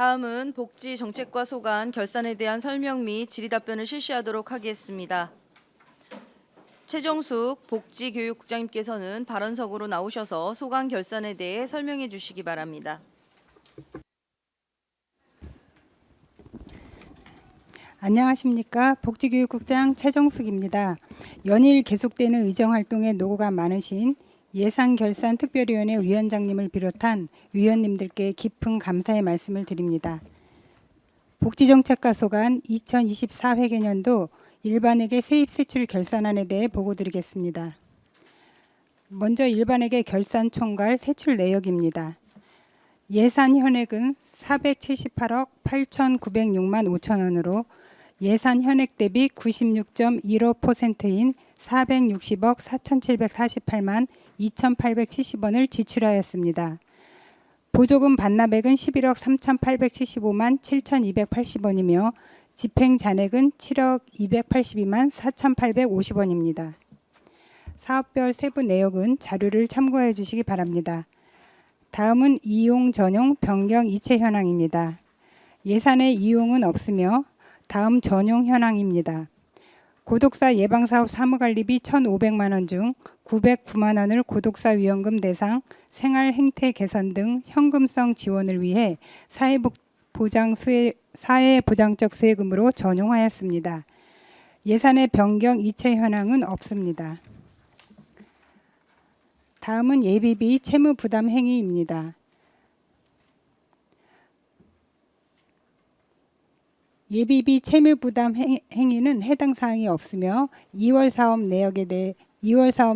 다음은 복지정책과 소관 결산에 대한 설명 및 질의답변을 실시하도록 하겠습니다. 최정숙 복지교육국장님께서는 발언석으로 나오셔서 소관 결산에 대해 설명해 주시기 바랍니다. 안녕하십니까. 복지교육국장 최정숙입니다. 연일 계속되는 의정활동에 노고가 많으신 예산결산특별위원회 위원장님을 비롯한 위원님들께 깊은 감사의 말씀을 드립니다. 복지정책과 소관 2024 회계년도 일반회계 세입세출 결산안에 대해 보고드리겠습니다. 먼저 일반회계 결산 총괄 세출 내역입니다. 예산 현액은 478억 8,906만 5천 원으로 예산 현액 대비 96.15%인 460억 4,748만 2,870원을 지출하였습니다. 보조금 반납액은 11억 3,875만 7,280원이며 집행 잔액은 7억 282만 4,850원입니다. 사업별 세부 내역은 자료를 참고해 주시기 바랍니다. 다음은 이용 전용 변경 이체 현황입니다. 예산의 이용은 없으며 다음 전용 현황입니다. 고독사 예방사업 사무관리비 1,500만 원 중 909만 원을 고독사 위험금 대상 생활행태 개선 등 현금성 지원을 위해 사회보장적 수혜금으로 전용하였습니다. 예산의 변경 이체 현황은 없습니다. 다음은 예비비 채무부담 행위입니다. 예비비 채무부담 행위는 해당 사항이 없으며 2월 사업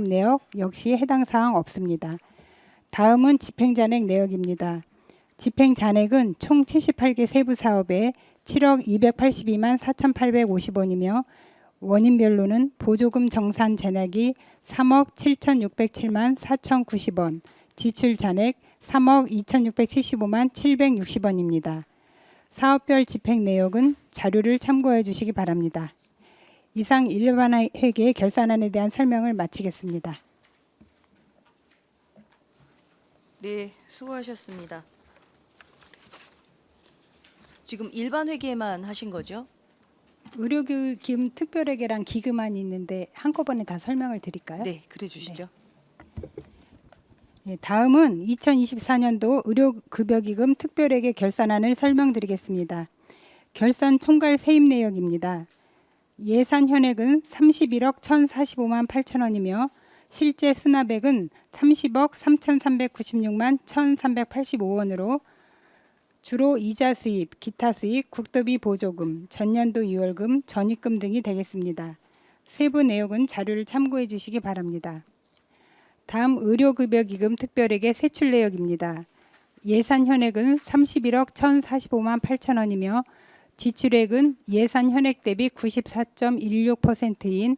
내역 역시 해당 사항 없습니다. 다음은 집행잔액 내역입니다. 집행잔액은 총 78개 세부사업에 7억 282만 4,850원이며 원인별로는 보조금 정산 잔액이 3억 7,607만 4,090원, 지출 잔액 3억 2,675만 760원입니다. 사업별 집행 내역은 자료를 참고해 주시기 바랍니다. 이상 일반회계 결산안에 대한 설명을 마치겠습니다. 네, 수고하셨습니다. 지금 일반회계만 하신 거죠? 의료기금 특별회계랑 기금안이 있는데 한꺼번에 다 설명을 드릴까요? 네, 그래 주시죠. 네, 다음은 2024년도 의료급여기금 특별회계 결산안을 설명드리겠습니다. 결산 총괄 세입 내역입니다. 예산 현액은 31억 1,045만 8천 원이며 실제 수납액은 30억 3,396만 1,385원으로 주로 이자 수입, 기타 수입, 국도비 보조금, 전년도 유월금, 전입금 등이 되겠습니다. 세부 내역은 자료를 참고해 주시기 바랍니다. 다음 의료급여기금 특별회계 세출 내역입니다. 예산 현액은 31억 1,045만 8천 원이며 지출액은 예산 현액 대비 94.16%인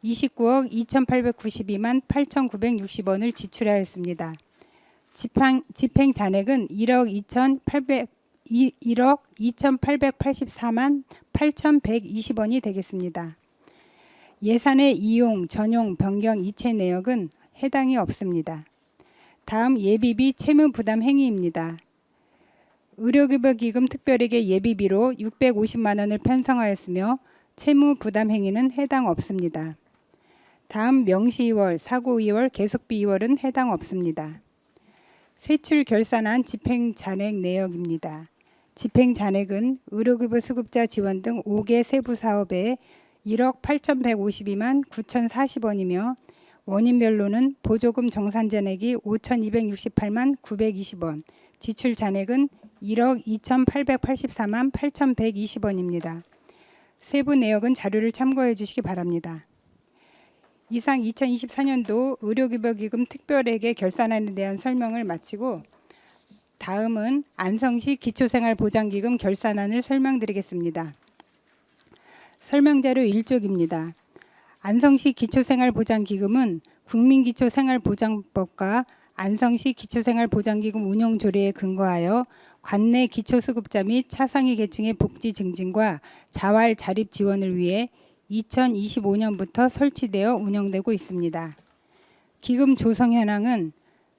29억 2,892만 8,960원을 지출하였습니다. 집행 잔액은 1억 2,884만 8,120원이 되겠습니다. 예산의 이용, 전용, 변경 이체 내역은 해당이 없습니다. 다음 예비비 채무부담 행위입니다. 의료급여기금 특별회계 예비비로 650만 원을 편성하였으며 채무부담 행위는 해당 없습니다. 다음 명시 2월, 사고 2월, 계속비 2월은 해당 없습니다. 세출 결산안 집행 잔액 내역입니다. 집행 잔액은 의료급여 수급자 지원 등 5개 세부 사업에 1억 8,152만 9,040원이며 원인별로는 보조금 정산 잔액이 5,268만 920원, 지출 잔액은 1억 2,884만 8,120원입니다. 세부 내역은 자료를 참고해 주시기 바랍니다. 이상 2024년도 의료급여기금 특별회계 결산안에 대한 설명을 마치고 다음은 안성시 기초생활보장기금 결산안을 설명드리겠습니다. 설명자료 1쪽입니다. 안성시 기초생활보장기금은 국민기초생활보장법과 안성시 기초생활보장기금 운영조례에 근거하여 관내 기초수급자 및 차상위 계층의 복지 증진과 자활 자립 지원을 위해 2025년부터 설치되어 운영되고 있습니다. 기금 조성 현황은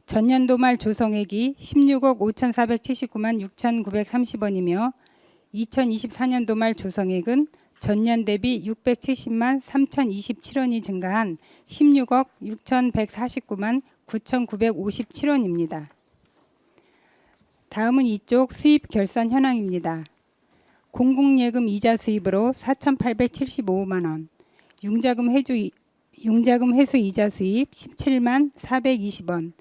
전년도 말 조성액이 16억 5,479만 6,930원이며 2024년도 말 조성액은 전년 대비 670만 3,027원이 증가한 16억 6,149만 9,957원입니다. 다음은 이쪽 수입 결산 현황입니다. 공공예금 이자 수입으로 4,875만 원, 융자금 회수 이자 수입 17만 420원,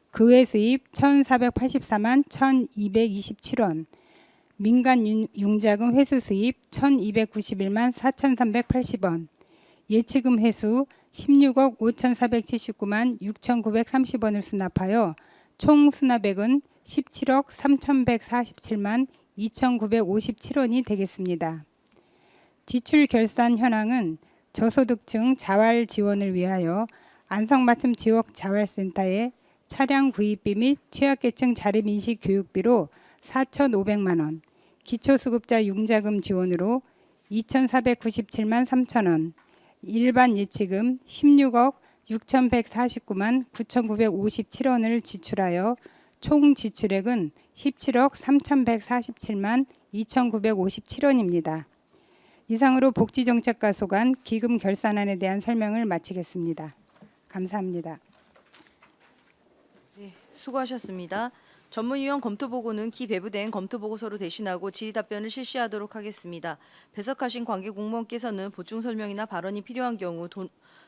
그외 수입 1,484만 1,227원, 민간 융자금 회수 수입 1,291만 4,380원, 예치금 회수 16억 5,479만 6,930원을 수납하여 총 수납액은 17억 3,147만 2,957원이 되겠습니다. 지출 결산 현황은 저소득층 자활 지원을 위하여 안성맞춤 지역 자활센터에 차량 구입비 및 취약계층 자립인식 교육비로 4,500만 원, 기초수급자 융자금 지원으로 2,497만 3천 원, 일반 예치금 16억 6,149만 9,957원을 지출하여 총 지출액은 17억 3,147만 2,957원입니다. 이상으로 복지정책과 소관 기금 결산안에 대한 설명을 마치겠습니다. 감사합니다. 네, 수고하셨습니다. 전문위원 검토보고는 기배부된 검토보고서로 대신하고 질의답변을 실시하도록 하겠습니다. 배석하신 관계 공무원께서는 보충 설명이나 발언이 필요한 경우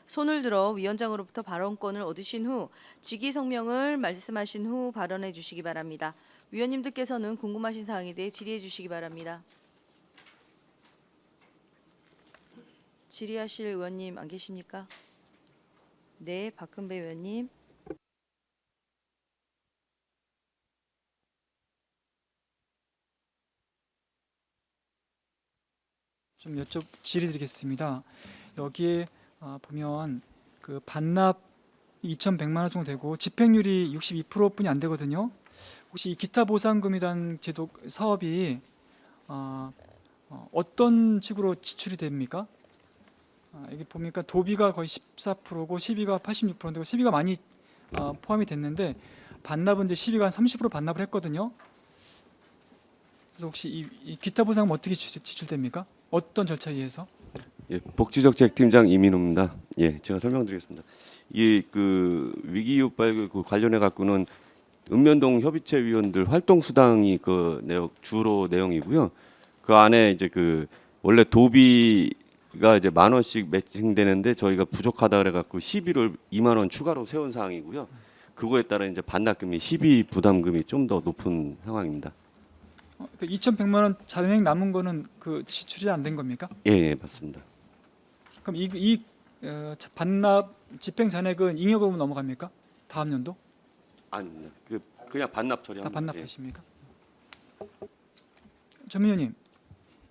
손을 들어 위원장으로부터 발언권을 얻으신 후 직위 성명을 말씀하신 후 발언해 주시기 바랍니다. 위원님들께서는 궁금하신 사항에 대해 질의해 주시기 바랍니다. 질의하실 의원님 안 계십니까? 네, 박근배 의원님. 좀 질의드리겠습니다. 여기에 보면 그 반납 2,100만 원 정도 되고 집행률이 62%뿐이 안 되거든요. 혹시 이 기타 보상금이라는 제도 사업이 어떤 식으로 지출이 됩니까? 여기 보니까 도비가 거의 14%고 시비가 86%인데 시비가 많이 포함이 됐는데 반납은 이제 시비가 한 30% 반납을 했거든요. 그래서 혹시 이 기타 보상은 어떻게 지출됩니까? 어떤 절차에 의해서? 예, 복지정책팀장 이민우입니다. 예, 제가 설명드리겠습니다. 이 그 위기 유발 관련해 갖고는 읍면동 협의체 위원들 활동 수당이 그 내용 주로 내용이고요. 그 안에 이제 그 원래 도비가 이제 10,000원씩 매칭되는데 저희가 부족하다 그래 갖고 시비를 2만 원 추가로 세운 상황이고요. 그거에 따라 이제 반납금이 시비 부담금이 좀 더 높은 상황입니다. 그 2,100만 원 잔액 남은 거는 그 지출이 안 된 겁니까? 예, 예, 맞습니다. 그럼 이 반납 집행 잔액은 잉여금으로 넘어갑니까? 다음 연도? 아닙니다. 그냥 반납 다 처리합니다. 반납하십니까? 전민호님,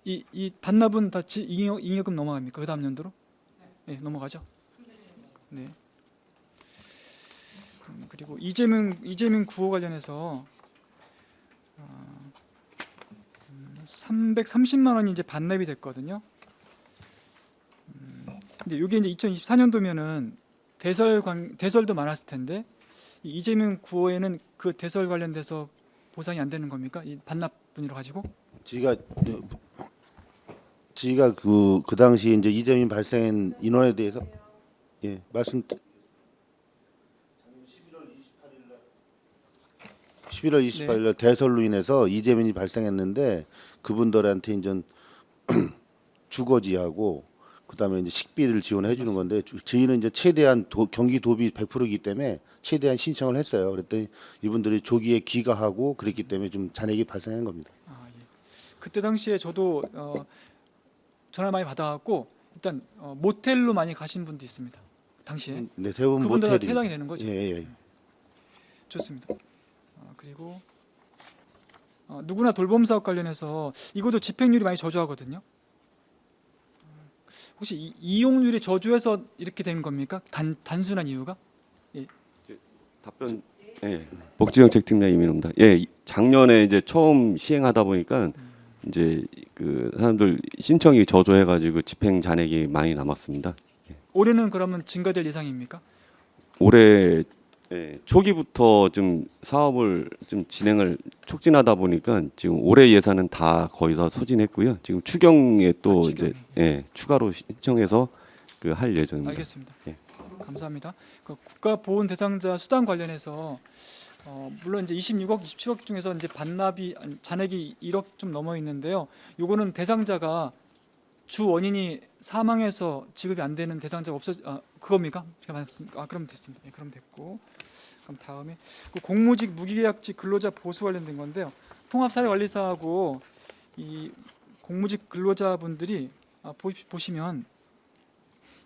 이 반납은 다 잉여금 넘어갑니까? 그 다음 연도로? 네, 넘어가죠. 네. 그리고 이재명 구호 관련해서 330만 원이 이제 반납이 됐거든요. 근데 이게 이제 2024년도면은 대설도 많았을 텐데 이 이재명 구호에는 그 대설 관련돼서 보상이 안 되는 겁니까? 이 반납분으로 가지고? 지가 그 당시 이제 이재민 발생한 인원에 대해서 예 말씀 11월 28일 날 대설로 인해서 이재민이 발생했는데 그분들한테 이제 주거지하고 그다음에 이제 식비를 지원해 주는 건데 저희는 이제 최대한 경기 도비 100%이기 때문에 최대한 신청을 했어요. 그랬더니 이분들이 조기에 귀가하고 그랬기 때문에 좀 잔액이 발생한 겁니다. 예. 그때 당시에 저도 전화 많이 받아갖고 일단 모텔로 많이 가신 분도 있습니다. 당시에 네, 대부분 그분들 다 모텔이 해당이 되는 거죠. 예. 좋습니다. 그리고 누구나 돌봄 사업 관련해서 이것도 집행률이 많이 저조하거든요. 혹시 이용률이 저조해서 이렇게 된 겁니까? 단순한 이유가? 답변. 예. 복지정책팀장 이민우입니다. 예, 작년에 이제 처음 시행하다 보니까 이제 그 사람들 신청이 저조해가지고 집행 잔액이 많이 남았습니다. 올해는 그러면 증가될 예상입니까? 올해 예, 초기부터 좀 사업을 좀 진행을 촉진하다 보니까 지금 올해 예산은 다 거의 다 소진했고요. 지금 추경에 또 추경에. 이제 추가로 신청해서 그 할 예정입니다. 알겠습니다. 예. 감사합니다. 그 국가 보훈 대상자 수당 관련해서 물론 이제 26억, 27억 중에서 이제 반납이 잔액이 1억 좀 넘어 있는데요. 요거는 대상자가 주 원인이 사망해서 지급이 안 되는 대상자가 그겁니까? 제가 맞습니까? 그럼 됐습니다. 예, 그럼 됐고. 그럼 다음에 그 공무직 무기계약직 근로자 보수 관련된 건데요. 통합사회관리사하고 이 공무직 근로자분들이 보시면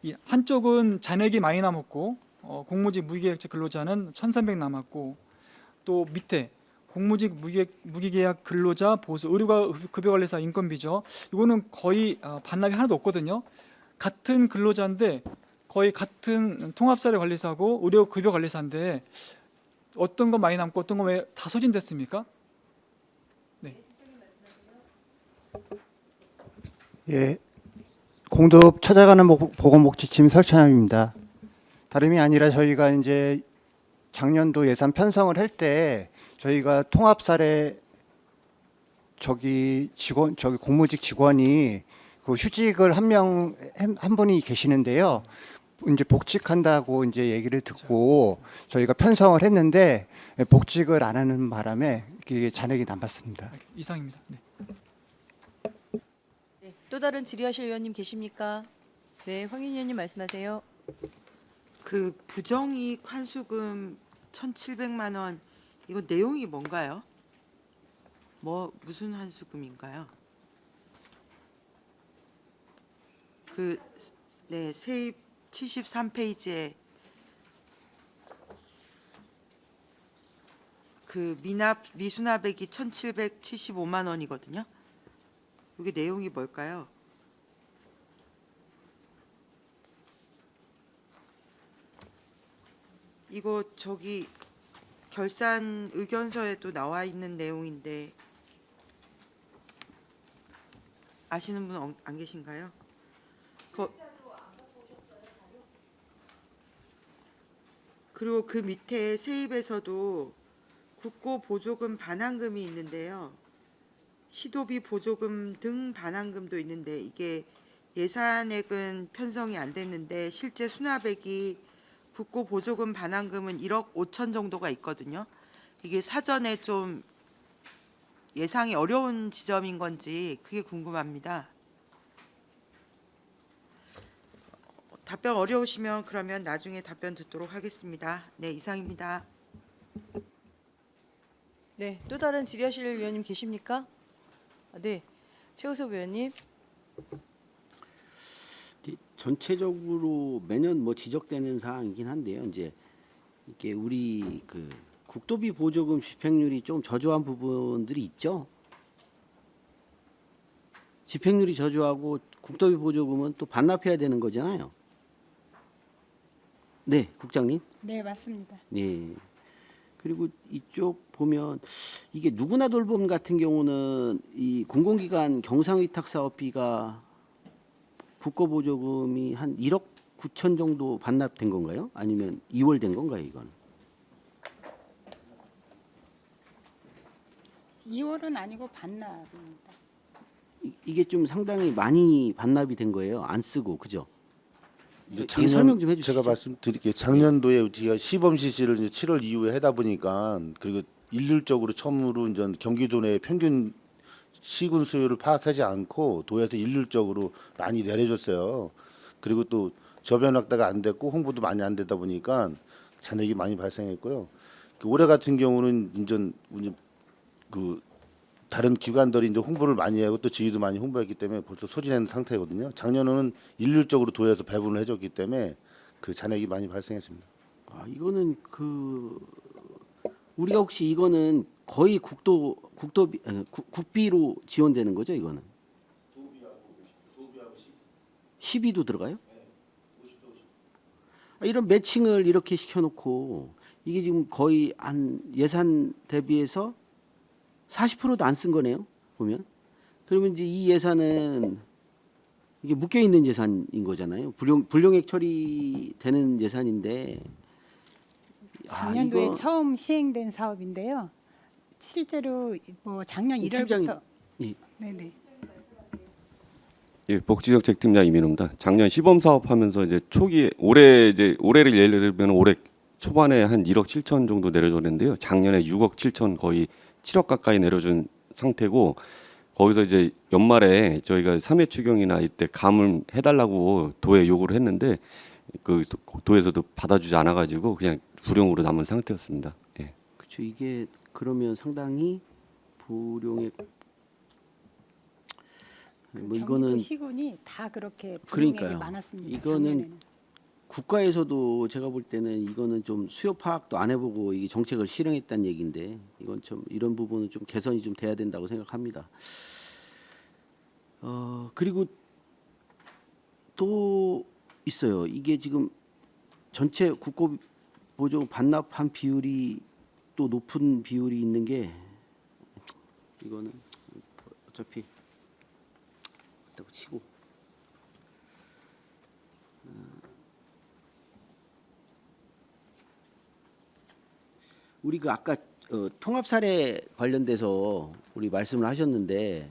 이 한쪽은 잔액이 많이 남았고 공무직 무기계약직 근로자는 1,300 남았고 또 밑에 공무직 무기계약 근로자 보수 의료급여관리사 인건비죠. 이거는 거의 반납이 하나도 없거든요. 같은 근로자인데 거의 같은 통합사례관리사고 의료급여관리사인데 어떤 거 많이 남고 어떤 거 왜 다 소진됐습니까? 네. 예, 공급 찾아가는 보건복지팀 설찬엽입니다. 다름이 아니라 저희가 이제 작년도 예산 편성을 할 때 저희가 통합사례 저기 공무직 직원이 그 휴직을 한 분이 계시는데요. 이제 복직한다고 이제 얘기를 듣고 저희가 편성을 했는데 복직을 안 하는 바람에 이게 잔액이 남았습니다. 이상입니다. 네. 네, 또 다른 질의하실 의원님 계십니까? 네, 황윤희 의원님 말씀하세요. 그 부정이익 환수금 1,700만 원 이거 내용이 뭔가요? 무슨 환수금인가요? 세입 73페이지에 그 미수납액이 1,775만 원이거든요. 이게 내용이 뭘까요? 이거 저기 결산 의견서에도 나와 있는 내용인데 아시는 분 안 계신가요? 그리고 그 밑에 세입에서도 국고 보조금 반환금이 있는데요. 시도비 보조금 등 반환금도 있는데 이게 예산액은 편성이 안 됐는데 실제 수납액이 국고 보조금 반환금은 1억 5천 정도가 있거든요. 이게 사전에 좀 예상이 어려운 지점인 건지 그게 궁금합니다. 답변 어려우시면 그러면 나중에 답변 듣도록 하겠습니다. 네, 이상입니다. 네, 또 다른 질의하실 의원님 계십니까? 네, 최우섭 의원님. 전체적으로 매년 뭐 지적되는 사항이긴 한데요. 이제 이게 우리 그 국도비 보조금 집행률이 좀 저조한 부분들이 있죠. 집행률이 저조하고 국도비 보조금은 또 반납해야 되는 거잖아요. 네, 국장님. 네, 맞습니다. 네. 그리고 이쪽 보면 이게 누구나 돌봄 같은 경우는 이 공공기관 경상위탁 사업비가 국고보조금이 한 1억 9천 정도 반납된 건가요? 아니면 2월 된 건가요, 이건? 2월은 아니고 반납입니다. 이게 좀 상당히 많이 반납이 된 거예요. 안 쓰고, 그죠? 이제 이 설명 좀 해주시죠. 제가 말씀드릴게요. 작년도에 우리가 시범 실시를 이제 7월 이후에 하다 보니까 그리고 일률적으로 처음으로 이제 경기도 내 평균 시군 수요를 파악하지 않고 도에서 일률적으로 많이 내려줬어요. 그리고 또 저변 확대가 안 됐고 홍보도 많이 안 되다 보니까 잔액이 많이 발생했고요. 올해 같은 경우는 이제 그 다른 기관들이 이제 홍보를 많이 하고 또 저희도 많이 홍보했기 때문에 벌써 소진한 상태거든요. 작년에는 일률적으로 도에서 배분을 해줬기 때문에 그 잔액이 많이 발생했습니다. 이거는 그 우리가 혹시 이거는 거의 국비로 지원되는 거죠, 이거는? 시비도 들어가요? 이런 매칭을 이렇게 시켜놓고 이게 지금 거의 한 예산 대비해서 40%도 안 쓴 거네요, 보면. 그러면 이제 이 예산은 이게 묶여 있는 예산인 거잖아요. 불용액 처리되는 예산인데 작년도에 이거- 처음 시행된 사업인데요. 실제로 뭐 작년 팀장님, 1월부터 예. 네네. 예, 복지정책팀장 이민호입니다. 작년 시범 사업하면서 이제 초기에 올해를 예를 들면 올해 초반에 한 1억 7천 정도 내려줬는데요. 작년에 6억 7천 거의 7억 가까이 내려준 상태고 거기서 이제 연말에 저희가 3회 추경이나 이때 감을 해달라고 도에 요구를 했는데 그 도에서도 받아주지 않아가지고 그냥 불용으로 남은 상태였습니다. 예. 그렇죠. 이게 그러면 상당히 불용액 뭐 경기도 이거는 시군이 다 그렇게 그러니까요. 불용액이 많았습니다. 이거는 작년에는. 국가에서도 제가 볼 때는 이거는 좀 수요 파악도 안 해보고 이 정책을 실행했다는 얘기인데 이건 좀 이런 부분은 좀 개선이 좀 돼야 된다고 생각합니다. 그리고 또 있어요. 이게 지금 전체 국고 보조 반납한 비율이 또 높은 비율이 있는 게 이거는 어차피 그렇다고 치고 우리 그 아까 통합 사례 관련돼서 우리 말씀을 하셨는데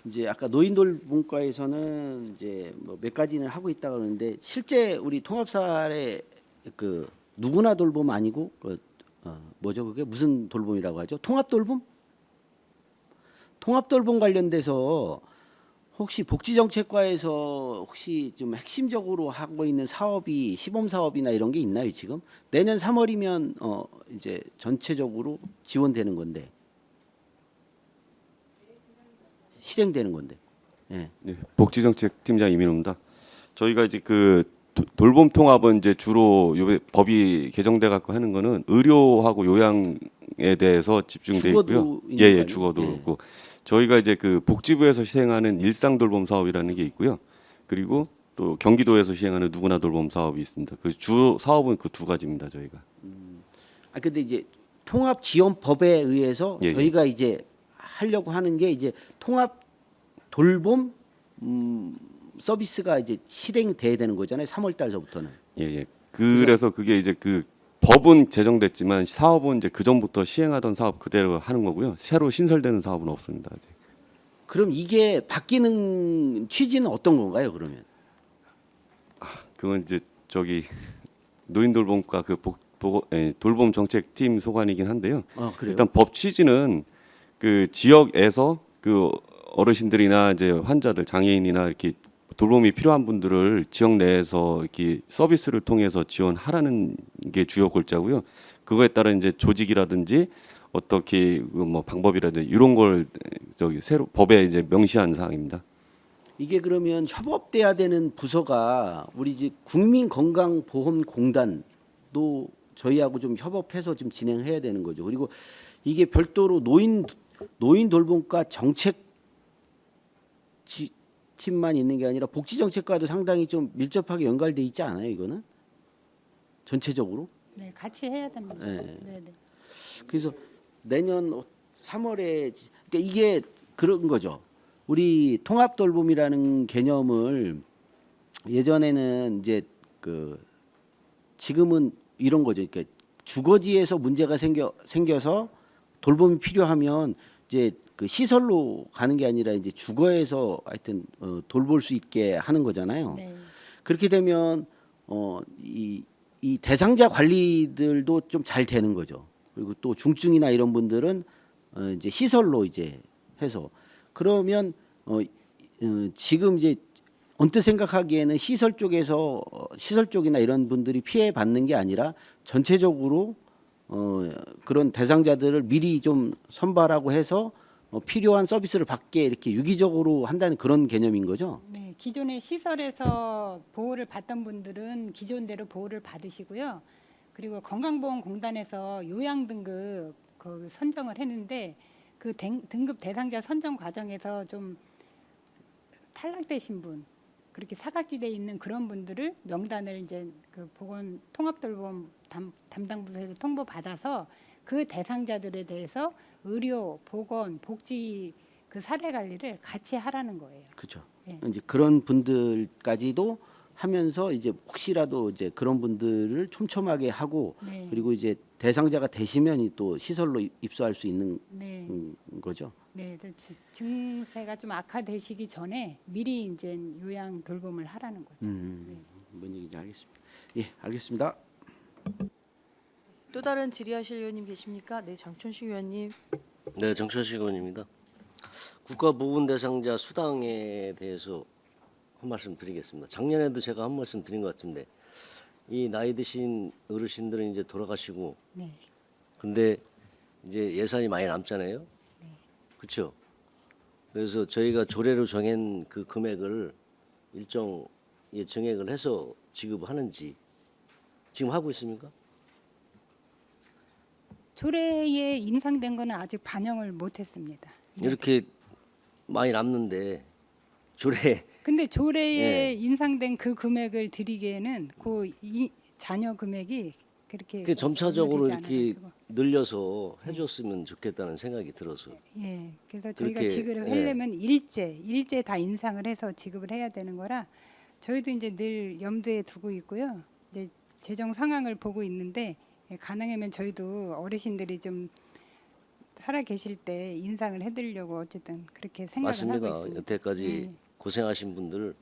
이제 아까 노인돌봄과에서는 이제 뭐 몇 가지는 하고 있다 그러는데 실제 우리 통합 사례 그 누구나 돌봄 아니고 뭐죠 그게 무슨 돌봄이라고 하죠? 통합 돌봄? 통합 돌봄 관련돼서 혹시 복지정책과에서 혹시 좀 핵심적으로 하고 있는 사업이 시범 사업이나 이런 게 있나요 지금? 내년 3월이면 이제 전체적으로 지원되는 건데 실행되는 건데. 예. 네, 복지정책팀장 이민호입니다. 저희가 이제 그 돌봄 통합은 이제 주로 요 법이 개정돼 갖고 하는 거는 의료하고 요양에 대해서 집중돼 있고요. 주거도 있는 거 예, 아니에요? 주거도 예. 그렇고 저희가 이제 그 복지부에서 시행하는 일상 돌봄 사업이라는 게 있고요. 그리고 또 경기도에서 시행하는 누구나 돌봄 사업이 있습니다. 그 주 사업은 그 두 가지입니다. 저희가. 아 근데 이제 통합 지원법에 의해서 예, 예. 저희가 이제 하려고 하는 게 이제 통합 돌봄 서비스가 이제 실행돼야 되는 거잖아요. 3월 달서부터는. 예, 예. 그래서 그게 이제 그 법은 제정됐지만 사업은 이제 그 전부터 시행하던 사업 그대로 하는 거고요. 새로 신설되는 사업은 없습니다. 아직. 그럼 이게 바뀌는 취지는 어떤 건가요? 그러면 그건 이제 저기 노인돌봄과 그 돌봄 정책팀 소관이긴 한데요. 그래요? 일단 법 취지는 그 지역에서 그 어르신들이나 이제 환자들, 장애인이나 이렇게 돌봄이 필요한 분들을 지역 내에서 이렇게 서비스를 통해서 지원하라는 게 주요 골자고요. 그거에 따른 이제 조직이라든지 어떻게 그 뭐 방법이라든지 이런 걸 저기 새로 법에 이제 명시한 사항입니다. 이게 그러면 협업돼야 되는 부서가 우리 이제 국민건강보험공단도 저희하고 좀 협업해서 좀 진행해야 되는 거죠. 그리고 이게 별도로 노인돌봄과 정책 팀만 있는 게 아니라 복지정책과도 상당히 좀 밀접하게 연관돼 있지 않아요? 이거는 전체적으로. 네, 같이 해야 됩니다. 네. 네, 네. 그래서 내년 3월에 그러니까 이게 그런 거죠. 우리 통합돌봄이라는 개념을 예전에는 이제 그 지금은 이런 거죠. 그러니까 주거지에서 문제가 생겨서 돌봄이 필요하면 이제 그 시설로 가는 게 아니라 이제 주거에서 하여튼 돌볼 수 있게 하는 거잖아요. 네. 그렇게 되면 이 대상자 관리들도 좀 잘 되는 거죠. 그리고 또 중증이나 이런 분들은 이제 시설로 이제 해서 그러면 지금 이제 언뜻 생각하기에는 시설 쪽에서 시설 쪽이나 이런 분들이 피해 받는 게 아니라 전체적으로 그런 대상자들을 미리 좀 선발하고 해서 필요한 서비스를 받게 이렇게 유기적으로 한다는 그런 개념인 거죠. 네, 기존의 시설에서 보호를 받던 분들은 기존대로 보호를 받으시고요. 그리고 건강보험공단에서 요양 등급 그 선정을 했는데 그 등급 대상자 선정 과정에서 좀 탈락되신 분, 그렇게 사각지대에 있는 그런 분들을 명단을 이제 그 보건 통합돌봄 담당 부서에서 통보 받아서 그 대상자들에 대해서 의료, 보건, 복지 그 사례 관리를 같이 하라는 거예요. 그렇죠. 예. 이제 그런 분들까지도 하면서 이제 혹시라도 이제 그런 분들을 촘촘하게 하고 네. 그리고 이제 대상자가 되시면 또 시설로 입소할 수 있는 네. 거죠. 네, 증세가 좀 악화되시기 전에 미리 이제 요양 돌봄을 하라는 거죠. 네. 뭔 얘기인지 알겠습니다. 예, 알겠습니다. 또 다른 질의하실 의원님 계십니까? 네, 장춘식 의원님. 네, 정천식 의원입니다. 국가보훈대상자 수당에 대해서 한 말씀 드리겠습니다. 작년에도 제가 한 말씀 드린 것 같은데 이 나이 드신 어르신들은 이제 돌아가시고 네. 근데 이제 예산이 많이 남잖아요. 그렇죠? 그래서 저희가 조례로 정한 그 금액을 일정 증액을 해서 지급하는지 지금 하고 있습니까? 조례에 인상된 거는 아직 반영을 못했습니다. 이렇게 많이 남는데 조례 근데 조례에 예. 인상된 그 금액을 드리기에는 자녀 금액이 그렇게 그 점차적으로 얼마 되지 이렇게 않아가지고. 늘려서 해줬으면 좋겠다는 생각이 들어서 예, 그래서 저희가 그렇게, 지급을 예. 하려면 일제 다 인상을 해서 지급을 해야 되는 거라 저희도 이제 늘 염두에 두고 있고요. 이제 재정 상황을 보고 있는데 가능하면 저희도 어르신들이 좀 살아 계실 때 인상을 해드리려고 어쨌든 그렇게 생각을 하고 맞습니다. 있습니다. 여태까지 예. 고생하신 분들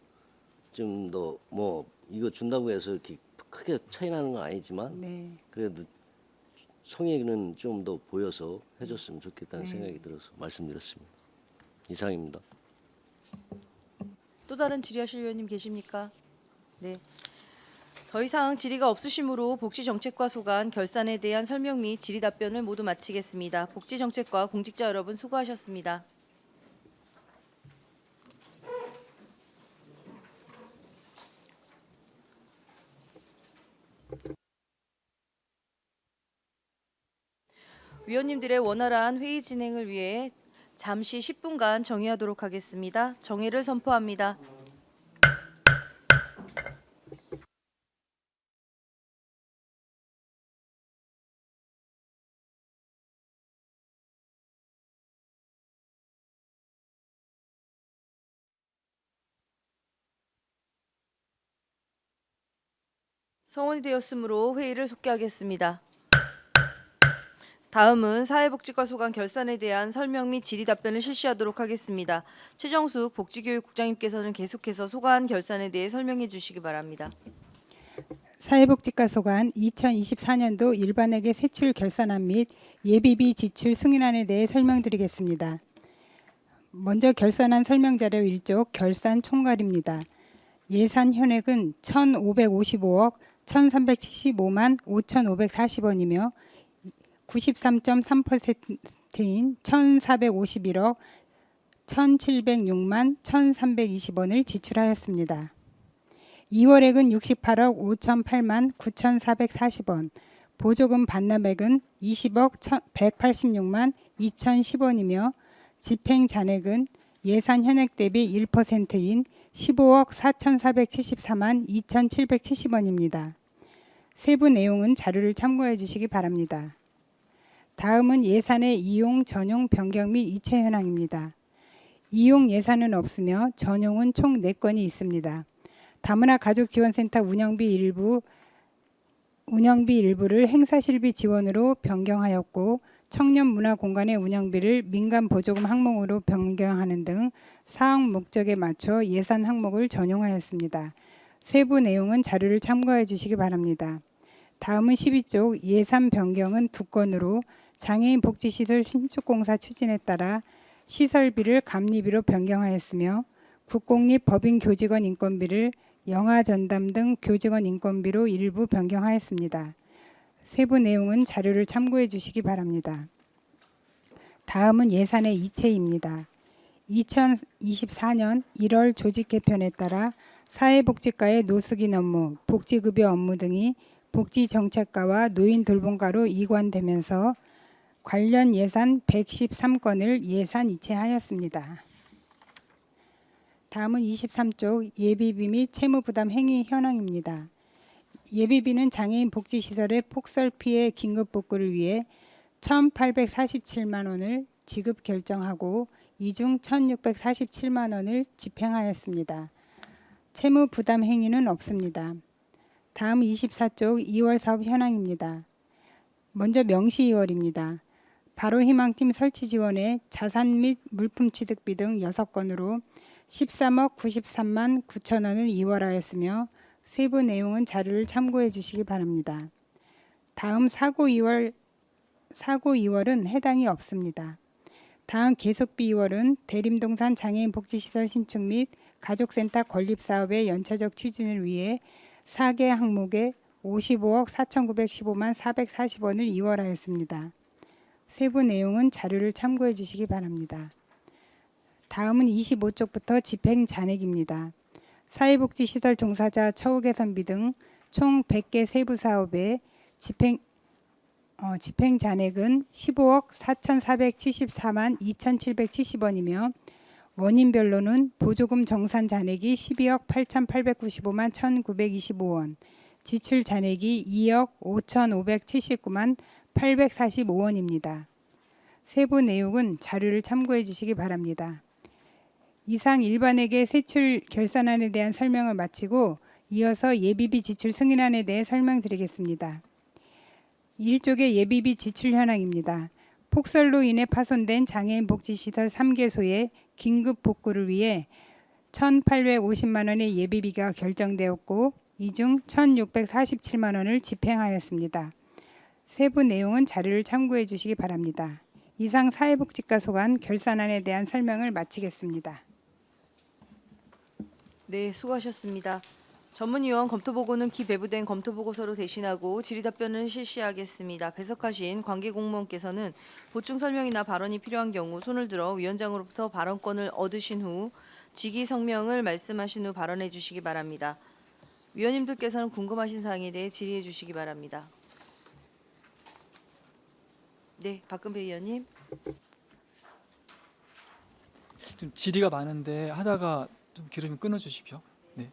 좀 더 뭐 이거 준다고 해서 이렇게 크게 차이 나는 건 아니지만 네. 그래도 성의는 좀 더 보여서 해줬으면 좋겠다는 네. 생각이 들어서 말씀드렸습니다. 이상입니다. 또 다른 질의하실 의원님 계십니까? 네. 더 이상 질의가 없으시므로 복지정책과 소관 결산에 대한 설명 및 질의 답변을 모두 마치겠습니다. 복지정책과 공직자 여러분 수고하셨습니다. 위원님들의 원활한 회의 진행을 위해 잠시 10분간 정회하도록 하겠습니다. 정회를 선포합니다. 성원이 되었으므로 회의를 속개하겠습니다. 다음은 사회복지과 소관 결산에 대한 설명 및 질의 답변을 실시하도록 하겠습니다. 최정숙 복지교육국장님께서는 계속해서 소관 결산에 대해 설명해 주시기 바랍니다. 사회복지과 소관 2024년도 일반회계 세출 결산안 및 예비비 지출 승인안에 대해 설명드리겠습니다. 먼저 결산안 설명자료 1쪽 결산 총괄입니다. 예산 현액은 1,555억 1,375만 5,540원이며 93.3%인 1,451억 1,706만 1,320원을 지출하였습니다. 2월액은 68억 5,008만 9,440원, 보조금 반납액은 20억 186만 2,010원이며 집행 잔액은 예산 현액 대비 1%인 15억 4,474만 2,770원입니다. 세부 내용은 자료를 참고해 주시기 바랍니다. 다음은 예산의 이용, 전용, 변경 및 이체 현황입니다. 이용 예산은 없으며 전용은 총 4건이 있습니다. 다문화 가족지원센터 운영비 일부를 행사실비 지원으로 변경하였고 청년문화공간의 운영비를 민간보조금 항목으로 변경하는 등 사업 목적에 맞춰 예산 항목을 전용하였습니다. 세부 내용은 자료를 참고해 주시기 바랍니다. 다음은 12쪽 예산 변경은 2건으로 장애인 복지시설 신축공사 추진에 따라 시설비를 감리비로 변경하였으며 국공립 법인 교직원 인건비를 영아 전담 등 교직원 인건비로 일부 변경하였습니다. 세부 내용은 자료를 참고해 주시기 바랍니다. 다음은 예산의 이체입니다. 2024년 1월 조직 개편에 따라 사회복지과의 노숙인 업무, 복지급여 업무 등이 복지정책과와 노인 돌봄과로 이관되면서 관련 예산 113건을 예산 이체하였습니다. 다음은 23쪽 예비비 및 채무부담 행위 현황입니다. 예비비는 장애인 복지시설의 폭설 피해 긴급복구를 위해 1,847만 원을 지급 결정하고 이 중 1,647만 원을 집행하였습니다. 채무 부담 행위는 없습니다. 다음 24쪽 2월 사업 현황입니다. 먼저 명시 2월입니다. 바로 희망팀 설치 지원에 자산 및 물품 취득비 등 6건으로 13억 93만 9천 원을 이월하였으며 세부 내용은 자료를 참고해 주시기 바랍니다. 다음 사고 2월은 해당이 없습니다. 다음 계속비 2월은 대림동산 장애인 복지시설 신축 및 가족센터 건립사업의 연차적 추진을 위해 4개 항목에 55억 4,915만 440원을 이월하였습니다. 세부 내용은 자료를 참고해 주시기 바랍니다. 다음은 25쪽부터 집행 잔액입니다. 사회복지시설 종사자 처우 개선비 등 총 100개 세부 사업에 집행 잔액은 15억 4,474만 2,770원이며 원인별로는 보조금 정산 잔액이 12억 8,895만 1,925원, 지출 잔액이 2억 5,579만 845원입니다. 세부 내용은 자료를 참고해 주시기 바랍니다. 이상 일반회계 세출 결산안에 대한 설명을 마치고 이어서 예비비 지출 승인안에 대해 설명드리겠습니다. 1쪽의 예비비 지출 현황입니다. 폭설로 인해 파손된 장애인 복지시설 3개소의 긴급 복구를 위해 1,850만 원의 예비비가 결정되었고 이 중 1,647만 원을 집행하였습니다. 세부 내용은 자료를 참고해 주시기 바랍니다. 이상 사회복지과 소관 결산안에 대한 설명을 마치겠습니다. 네, 수고하셨습니다. 전문위원 검토보고는 기배부된 검토보고서로 대신하고 질의답변을 실시하겠습니다. 배석하신 관계공무원께서는 보충 설명이나 발언이 필요한 경우 손을 들어 위원장으로부터 발언권을 얻으신 후 직위성명을 말씀하신 후 발언해 주시기 바랍니다. 위원님들께서는 궁금하신 사항에 대해 질의해 주시기 바랍니다. 네, 박근배 위원님. 좀 질의가 많은데 하다가 좀 길으면 끊어주십시오. 네.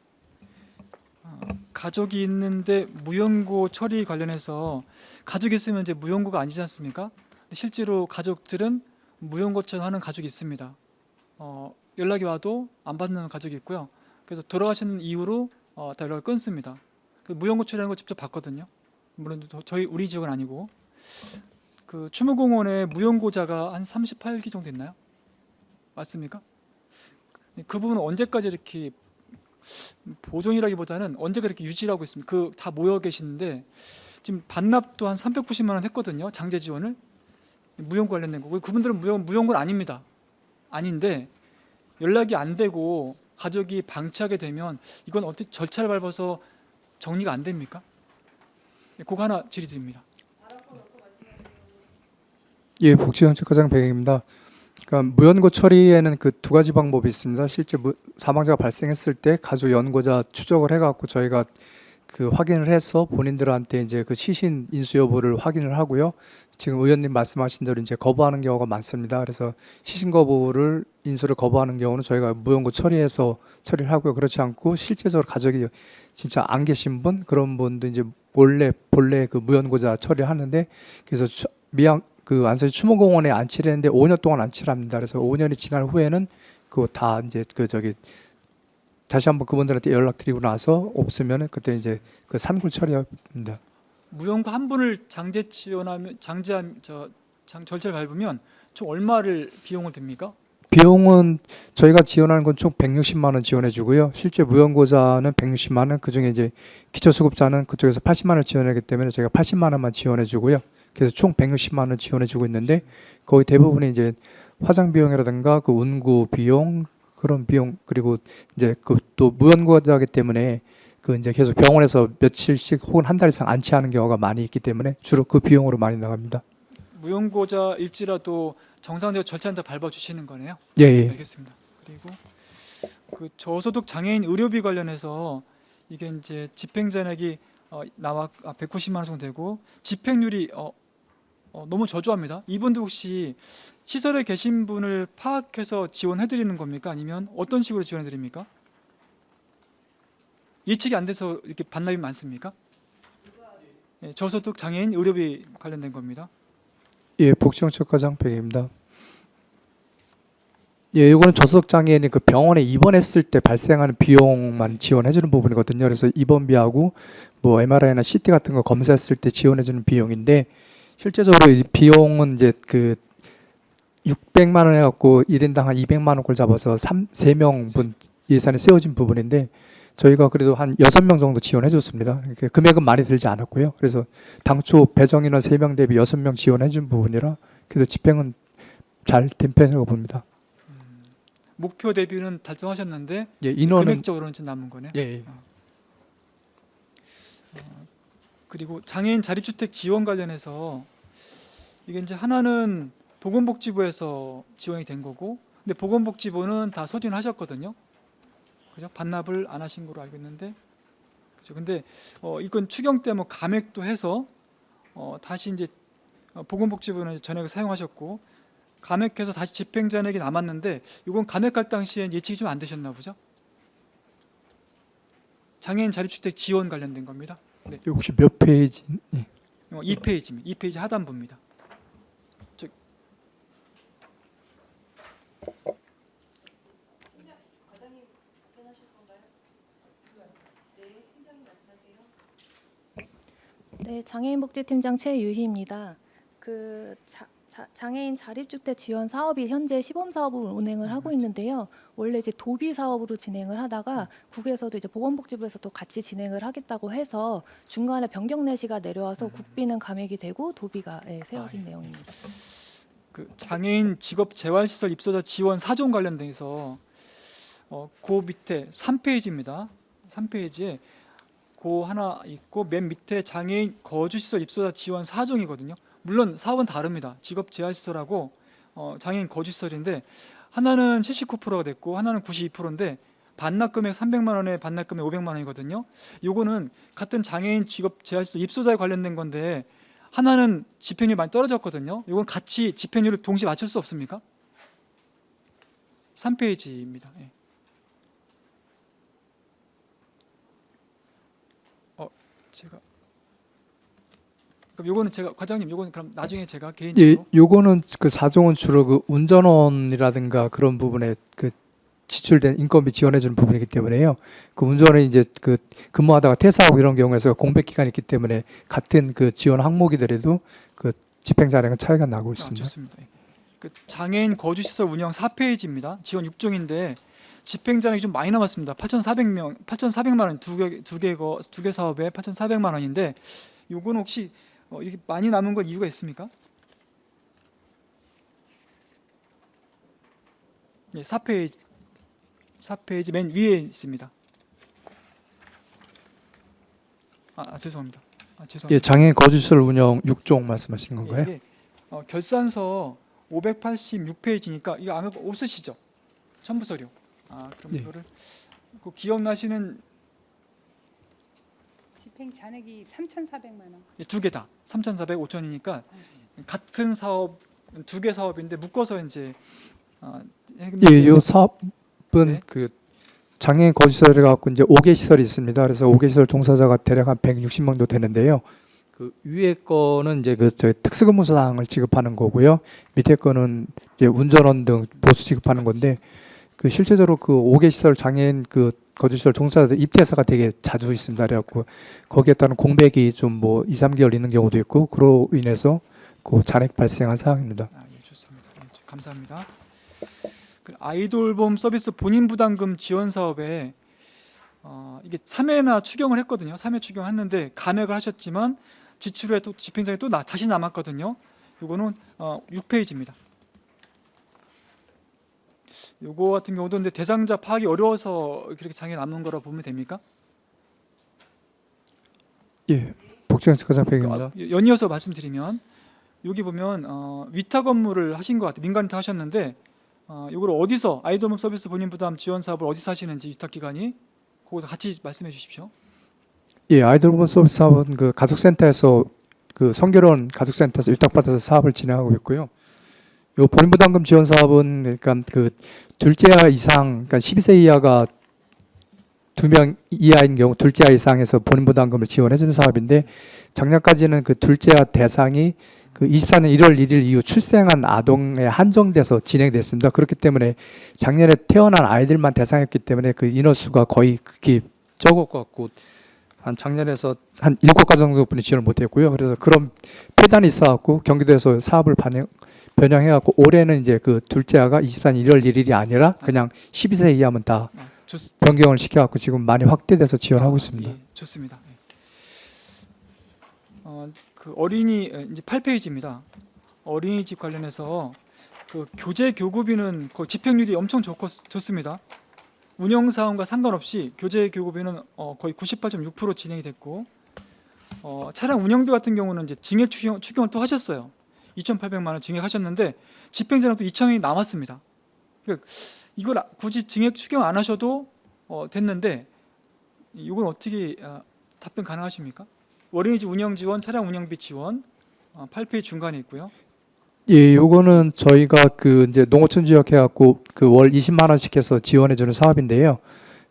가족이 있는데 무연고 처리 관련해서 가족이 있으면 이제 무연고가 아니지 않습니까? 실제로 가족들은 무연고 처리하는 가족이 있습니다. 연락이 와도 안 받는 가족이 있고요. 그래서 돌아가신 이후로 다 연락을 끊습니다. 무연고 처리하는 거 직접 봤거든요. 물론 우리 지역은 아니고. 그 추모공원에 무연고자가 한 38기 정도 있나요? 맞습니까? 그 부분은 언제까지 이렇게 보존이라기보다는 언제가 이렇게 유지를 하고 있습니까? 그 다 모여 계시는데 지금 반납도 한 390만 원 했거든요. 장제 지원을 무연고 관련된 거. 그분들은 무연고는 아닙니다. 아닌데 연락이 안 되고 가족이 방치하게 되면 이건 어떻게 절차를 밟아서 정리가 안 됩니까? 그거 하나 질의드립니다. 예, 복지정책과장 백영입니다. 그러니까 무연고 처리에는 그 두 가지 방법이 있습니다. 실제 사망자가 발생했을 때 가족 연고자 추적을 해갖고 저희가 그 확인을 해서 본인들한테 이제 그 시신 인수 여부를 확인을 하고요. 지금 의원님 말씀하신 대로 이제 거부하는 경우가 많습니다. 그래서 시신 거부를 인수를 거부하는 경우는 저희가 무연고 처리해서 처리를 하고요. 그렇지 않고 실제적으로 가족이 진짜 안 계신 분 그런 분도 이제 본래 그 무연고자 처리하는데 그래서 그 안산시 추모공원에 안치를 했는데 5년 동안 안치를 합니다. 그래서 5년이 지난 후에는 그거 다 이제 다시 한번 그분들한테 연락드리고 나서 없으면은 그때 이제 그 산굴 처리합니다. 무연고 한 분을 장제 지원하면 절차를 밟으면 총 얼마를 비용을 듭니까? 비용은 저희가 지원하는 건 총 160만 원 지원해 주고요. 실제 무연고자는 160만 원, 그중에 이제 기초수급자는 그쪽에서 80만 원 지원하기 때문에 저희가 80만 원만 지원해 주고요. 그래서 총 160만 원 지원해 주고 있는데 거의 대부분이 이제 화장 비용이라든가 그 운구 비용 그런 비용 그리고 이제 그 또 무연고자이기 때문에 그 이제 계속 병원에서 며칠씩 혹은 한 달 이상 안치하는 경우가 많이 있기 때문에 주로 그 비용으로 많이 나갑니다. 무연고자일지라도 정상적으로 절차는 다 밟아 주시는 거네요. 예, 예. 알겠습니다. 그리고 그 저소득 장애인 의료비 관련해서 이게 이제 집행 잔액이 나와 190만 원 정도 되고 집행률이 너무 저조합니다. 이분들 혹시 시설에 계신 분을 파악해서 지원해 드리는 겁니까? 아니면 어떤 식으로 지원해 드립니까? 예측이 안 돼서 이렇게 반납이 많습니까? 예, 저소득 장애인 의료비 관련된 겁니다. 예, 복지정책과장 백입니다. 예, 이거는 저소득 장애인이 그 병원에 입원했을 때 발생하는 비용만 지원해주는 부분이거든요. 그래서 입원비하고 뭐 MRI나 CT 같은 거 검사했을 때 지원해주는 비용인데 실제적으로 이 비용은 이제 그 600만 원 해갖고 1인당 한 200만 원꼴 잡아서 3명분 예산에 세워진 부분인데 저희가 그래도 한 6명 정도 지원해줬습니다. 그러니까 금액은 많이 들지 않았고요. 그래서 당초 배정 인원 3명 대비 6명 지원해준 부분이라 그래서 집행은 잘 된 편이라고 봅니다. 목표 대비는 달성하셨는데 예, 인원은 금액적으로는 좀 남은 거네요. 예, 예. 그리고 장애인 자립주택 지원 관련해서 이게 이제 하나는 보건복지부에서 지원이 된 거고, 근데 보건복지부는 다 소진하셨거든요. 그죠? 반납을 안 하신 걸로 알고 있는데, 그죠? 근데 이건 추경 때 뭐 감액도 해서 다시 이제 보건복지부는 전액을 사용하셨고, 감액해서 다시 집행 잔액이 남았는데, 이건 감액할 당시엔 예측이 좀 안 되셨나 보죠? 장애인 자립주택 지원 관련된 겁니다. 네. 이거 혹시 몇 페이지? 예. 2페이지입니다. 2페이지 하단부입니다. 네, 장애인복지팀장 최유희입니다. 그 장애인 자립주택 지원 사업이 현재 시범 사업을 운행을 하고 있는데요. 원래 이제 도비 사업으로 진행을 하다가 국에서도 이제 보건복지부에서도 같이 진행을 하겠다고 해서 중간에 변경 내시가 내려와서 국비는 감액이 되고 도비가 세워진 내용입니다. 그 장애인 직업 재활시설 입소자 지원 4종 관련돼서 그 밑에 3페이지입니다. 3페이지에 그 하나 있고 맨 밑에 장애인 거주시설 입소자 지원 4종이거든요. 물론 사업은 다릅니다. 직업 재활시설하고 장애인 거주시설인데 하나는 79%가 됐고 하나는 92%인데 반납금액 300만 원에 반납금액 500만 원이거든요. 요거는 같은 장애인 직업 재활시설 입소자에 관련된 건데 하나는 집행률이 많이 떨어졌거든요. 이건 같이 집행률을 동시에 맞출 수 없습니까? 3페이지입니다. 예. 제가 그럼 요거는 제가 과장님 요거는 그럼 나중에 제가 예, 개인적으로 요거는 그 4종은 주로 그 운전원이라든가 그런 부분에 그 지출된 인건비 지원해주는 부분이기 때문에요. 그 운전원이 이제 그 근무하다가 퇴사하고 이런 경우에서 공백 기간이 있기 때문에 같은 그 지원 항목이더라도 그 집행 잔액은 차이가 나고 있습니다. 좋습니다. 예. 그 장애인 거주시설 운영 4페이지입니다. 지원 6종인데 집행 잔액이 좀 많이 남았습니다. 8,400만 원 두 개 사업에 8,400만 원인데 요거는 혹시 이렇게 많이 남은 건 이유가 있습니까? 예, 4페이지 맨 위에 있습니다. 죄송합니다. 예, 장애인 거주시설 운영 6종 말씀하신 건가요? 이게 결산서 586페이지니까 이거 안 없으시죠? 첨부 서류. 그럼 예. 이거를 그 기억나시는 집행 잔액이 3,400만 원. 두 개 다 3,400, 5,000이니까 같은 사업 두 개 사업인데 묶어서 이제 예, 요 사업은 네. 그 장애인 거주시설에 갖고 이제 5개 시설이 있습니다. 그래서 5개 시설 종사자가 대략 한 160명 정도 되는데요. 그 위에 거는 이제 그 저희 특수근무사항을 지급하는 거고요. 밑에 거는 이제 운전원 등 보수 지급하는 건데 그 실제적으로 그 5개 시설 장애인 그 거주시설 종사자들 입대사가 되게 자주 있습니다. 그래갖고 거기에 따른 공백이 좀 뭐 2, 3개월 있는 경우도 있고 그로 인해서 그 잔액 발생한 사항입니다. 예, 좋습니다. 예, 감사합니다. 그 아이돌봄 서비스 본인 부담금 지원 사업에 이게 3회나 추경을 했거든요. 3회 추경했는데 감액을 하셨지만 지출 후에 또 집행장이 또 다시 남았거든요. 이거는 6페이지입니다. 요거 같은 경우도 근데 대상자 파악이 어려워서 그렇게 장애 남는 거라 보면 됩니까? 예, 복지정책과장 백입니다. 연이어서 말씀드리면 여기 보면 위탁 업무를 하신 것 같아요. 민간 위탁 하셨는데 이걸 어디서 아이돌봄 서비스 본인 부담 지원 사업을 어디서 하시는지 위탁 기관이 그거 같이 말씀해 주십시오. 예, 아이돌봄 서비스 사업은 그 가족센터에서 그 성결원 가족센터에서 위탁받아서 사업을 진행하고 있고요. 요 본인 부담금 지원 사업은 그러니까 그 둘째 이상, 그러니까 12세 이하가 2명 이하인 경우 둘째 이상에서 본인 부담금을 지원해 주는 사업인데 작년까지는 그 둘째 대상이 그 24년 1월 1일 이후 출생한 아동에 한정돼서 진행됐습니다. 그렇기 때문에 작년에 태어난 아이들만 대상이었기 때문에 그 인원수가 거의 극히 적을 것 같고 한 작년에서 한 7가지 정도뿐이 지원을 못했고요. 그래서 그런 폐단이 있어갖고 경기도에서 사업을 변형해갖고 올해는 이제 그 둘째 아가 24년 1월 1일이 아니라 그냥 12세 이하면 다 변경을 시켜갖고 지금 많이 확대돼서 지원하고 있습니다. 예, 좋습니다. 그 어린이 이제 8페이지입니다. 어린이집 관련해서 그 교재 교구비는 거의 집행률이 엄청 좋습니다. 운영 사원과 상관없이 교재 교구비는 거의 98.6% 진행이 됐고 차량 운영비 같은 경우는 이제 징액 추경을 또 하셨어요. 2,800만 원 징액하셨는데 집행자는 또 2,000원이 남았습니다. 그러니까 이걸 굳이 징액 추경 안 하셔도 됐는데 이건 어떻게 답변 가능하십니까? 어린이집 운영 지원, 차량 운영비 지원 8페이지 중간에 있고요. 예, 요거는 저희가 그 이제 농어촌 지역 해갖고 그 월 20만 원씩 해서 지원해주는 사업인데요.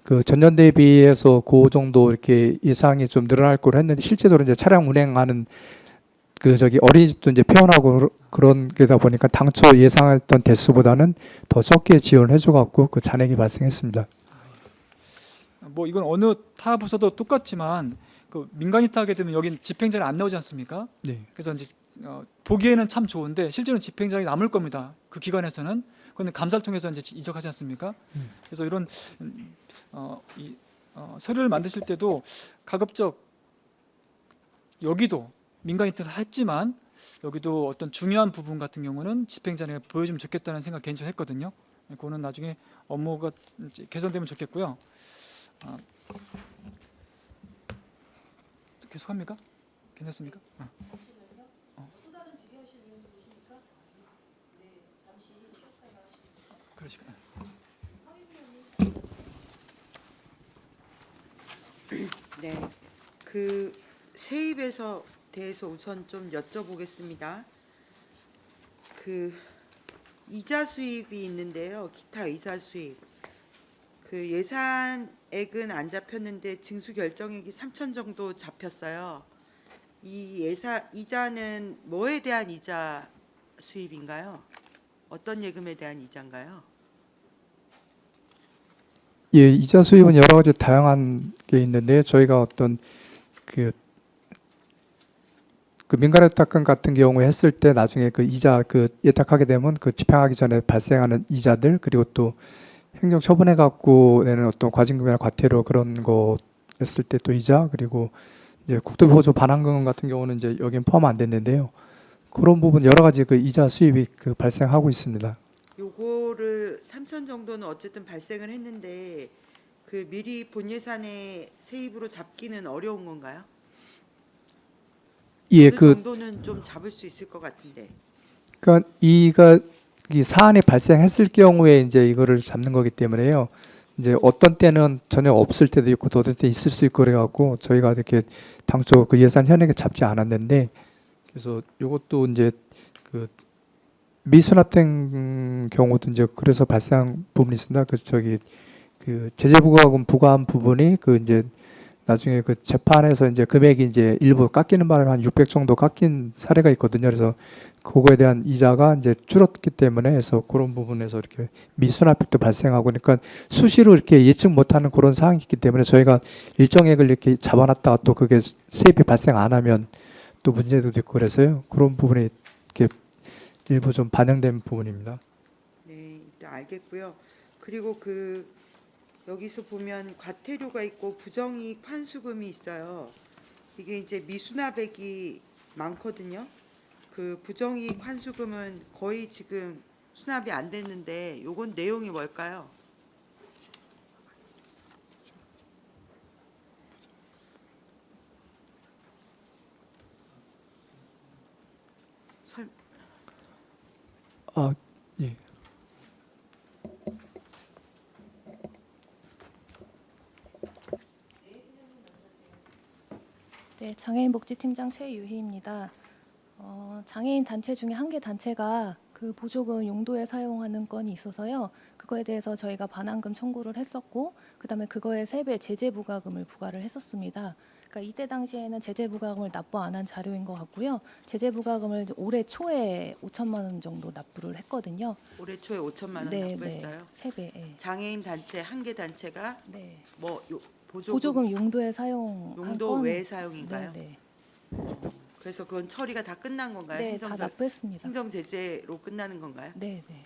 그 전년 대비해서 그 정도 이렇게 예상이 좀 늘어날 거로 했는데 실제로 이제 차량 운행하는 그 저기 어린이집도 이제 폐원하고 그런 게다 보니까 당초 예상했던 대수보다는 더 적게 지원을 해줘갖고 그 잔액이 발생했습니다. 뭐 이건 어느 타 부서도 똑같지만 그 민간이 타게 되면 여긴 집행자는 안 나오지 않습니까? 네. 그래서 이제 보기에는 참 좋은데 실제로는 집행자가 남을 겁니다. 그 기관에서는. 그런데 감사를 통해서 이제 이적하지 않습니까? 그래서 이런 서류를 만드실 때도 가급적 여기도 민간이 했지만 여기도 어떤 중요한 부분 같은 경우는 집행자가 보여주면 좋겠다는 생각 개인적으로 했거든요. 그거는 나중에 업무가 개선되면 좋겠고요. 계속합니까? 괜찮습니까? 그러시구나. 네, 그 세입에서 대해서 우선 좀 여쭤보겠습니다. 그 이자 수입이 있는데요. 기타 이자 수입. 그 예산액은 안 잡혔는데 징수 결정액이 3천 정도 잡혔어요. 이 이자는 뭐에 대한 이자 수입인가요? 어떤 예금에 대한 이자인가요? 예, 이자 수입은 여러 가지 다양한 게 있는데 저희가 어떤 그 민간 예탁금 같은 경우에 했을 때 나중에 그 이자 그 예탁하게 되면 그 집행하기 전에 발생하는 이자들 그리고 또 행정 처분해 갖고 내는 어떤 과징금이나 과태료 그런 거 했을 때 또 이자 그리고 이제 국토비 보조 반환금 같은 경우는 이제 여기는 포함 안 됐는데요. 그런 부분 여러 가지 그 이자 수입이 그 발생하고 있습니다. 요거를 3천 정도는 어쨌든 발생을 했는데 그 미리 본 예산에 세입으로 잡기는 어려운 건가요? 예, 어느 그 정도는 좀 잡을 수 있을 것 같은데. 그러니까 이 사안이 발생했을 경우에 이제 이거를 잡는 거기 때문에요. 이제 어떤 때는 전혀 없을 때도 있고 또 어떤 때 있을 수 있고 그래갖고 저희가 이렇게 당초 그 예산 현액에 잡지 않았는데 그래서 이것도 이제 그 미수납된 경우도 이제 그래서 발생한 부분이 있습니다. 그 저기 그 제재부과금 부과한 부분이 그 이제 나중에 그 재판에서 이제 금액이 이제 일부 깎이는 바람에 한 600 정도 깎인 사례가 있거든요. 그래서 그거에 대한 이자가 이제 줄었기 때문에 해서 그런 부분에서 이렇게 미수납액도 발생하고 그러니까 수시로 이렇게 예측 못하는 그런 상황이 있기 때문에 저희가 일정액을 이렇게 잡아놨다가 또 그게 세입이 발생 안 하면 또 문제도 있고 그래서요. 그런 부분이 이렇게 일부 좀 반영된 부분입니다. 네, 일단 알겠고요. 그리고 그 여기서 보면 과태료가 있고 부정이익 환수금이 있어요. 이게 이제 미수납액이 많거든요. 그 부정이익 환수금은 거의 지금 수납이 안 됐는데 요건 내용이 뭘까요? 아, 예. 네, 장애인복지팀장 최유희입니다. 장애인 단체 중에 한 개 단체가 그 그 보조금 용도에 사용하는 건이 있어서요. 그거에 대해서 저희가 반환금 청구를 했었고, 그다음에 그거에 3배 제재 부과금을 부과를 했었습니다. 그러니까 이때 당시에는 제재 부과금을 납부 안 한 자료인 것 같고요. 제재 부과금을 올해 초에 5천만 원 정도 납부를 했거든요. 올해 초에 5천만 원 네, 납부했어요. 3배. 예. 장애인 단체 한 개 단체가 네. 뭐 보조금 용도에 사용 용도 외 사용인가요? 네, 그래서 그건 처리가 다 끝난 건가요? 네, 다 납부했습니다. 행정 제재로 끝나는 건가요? 네, 네.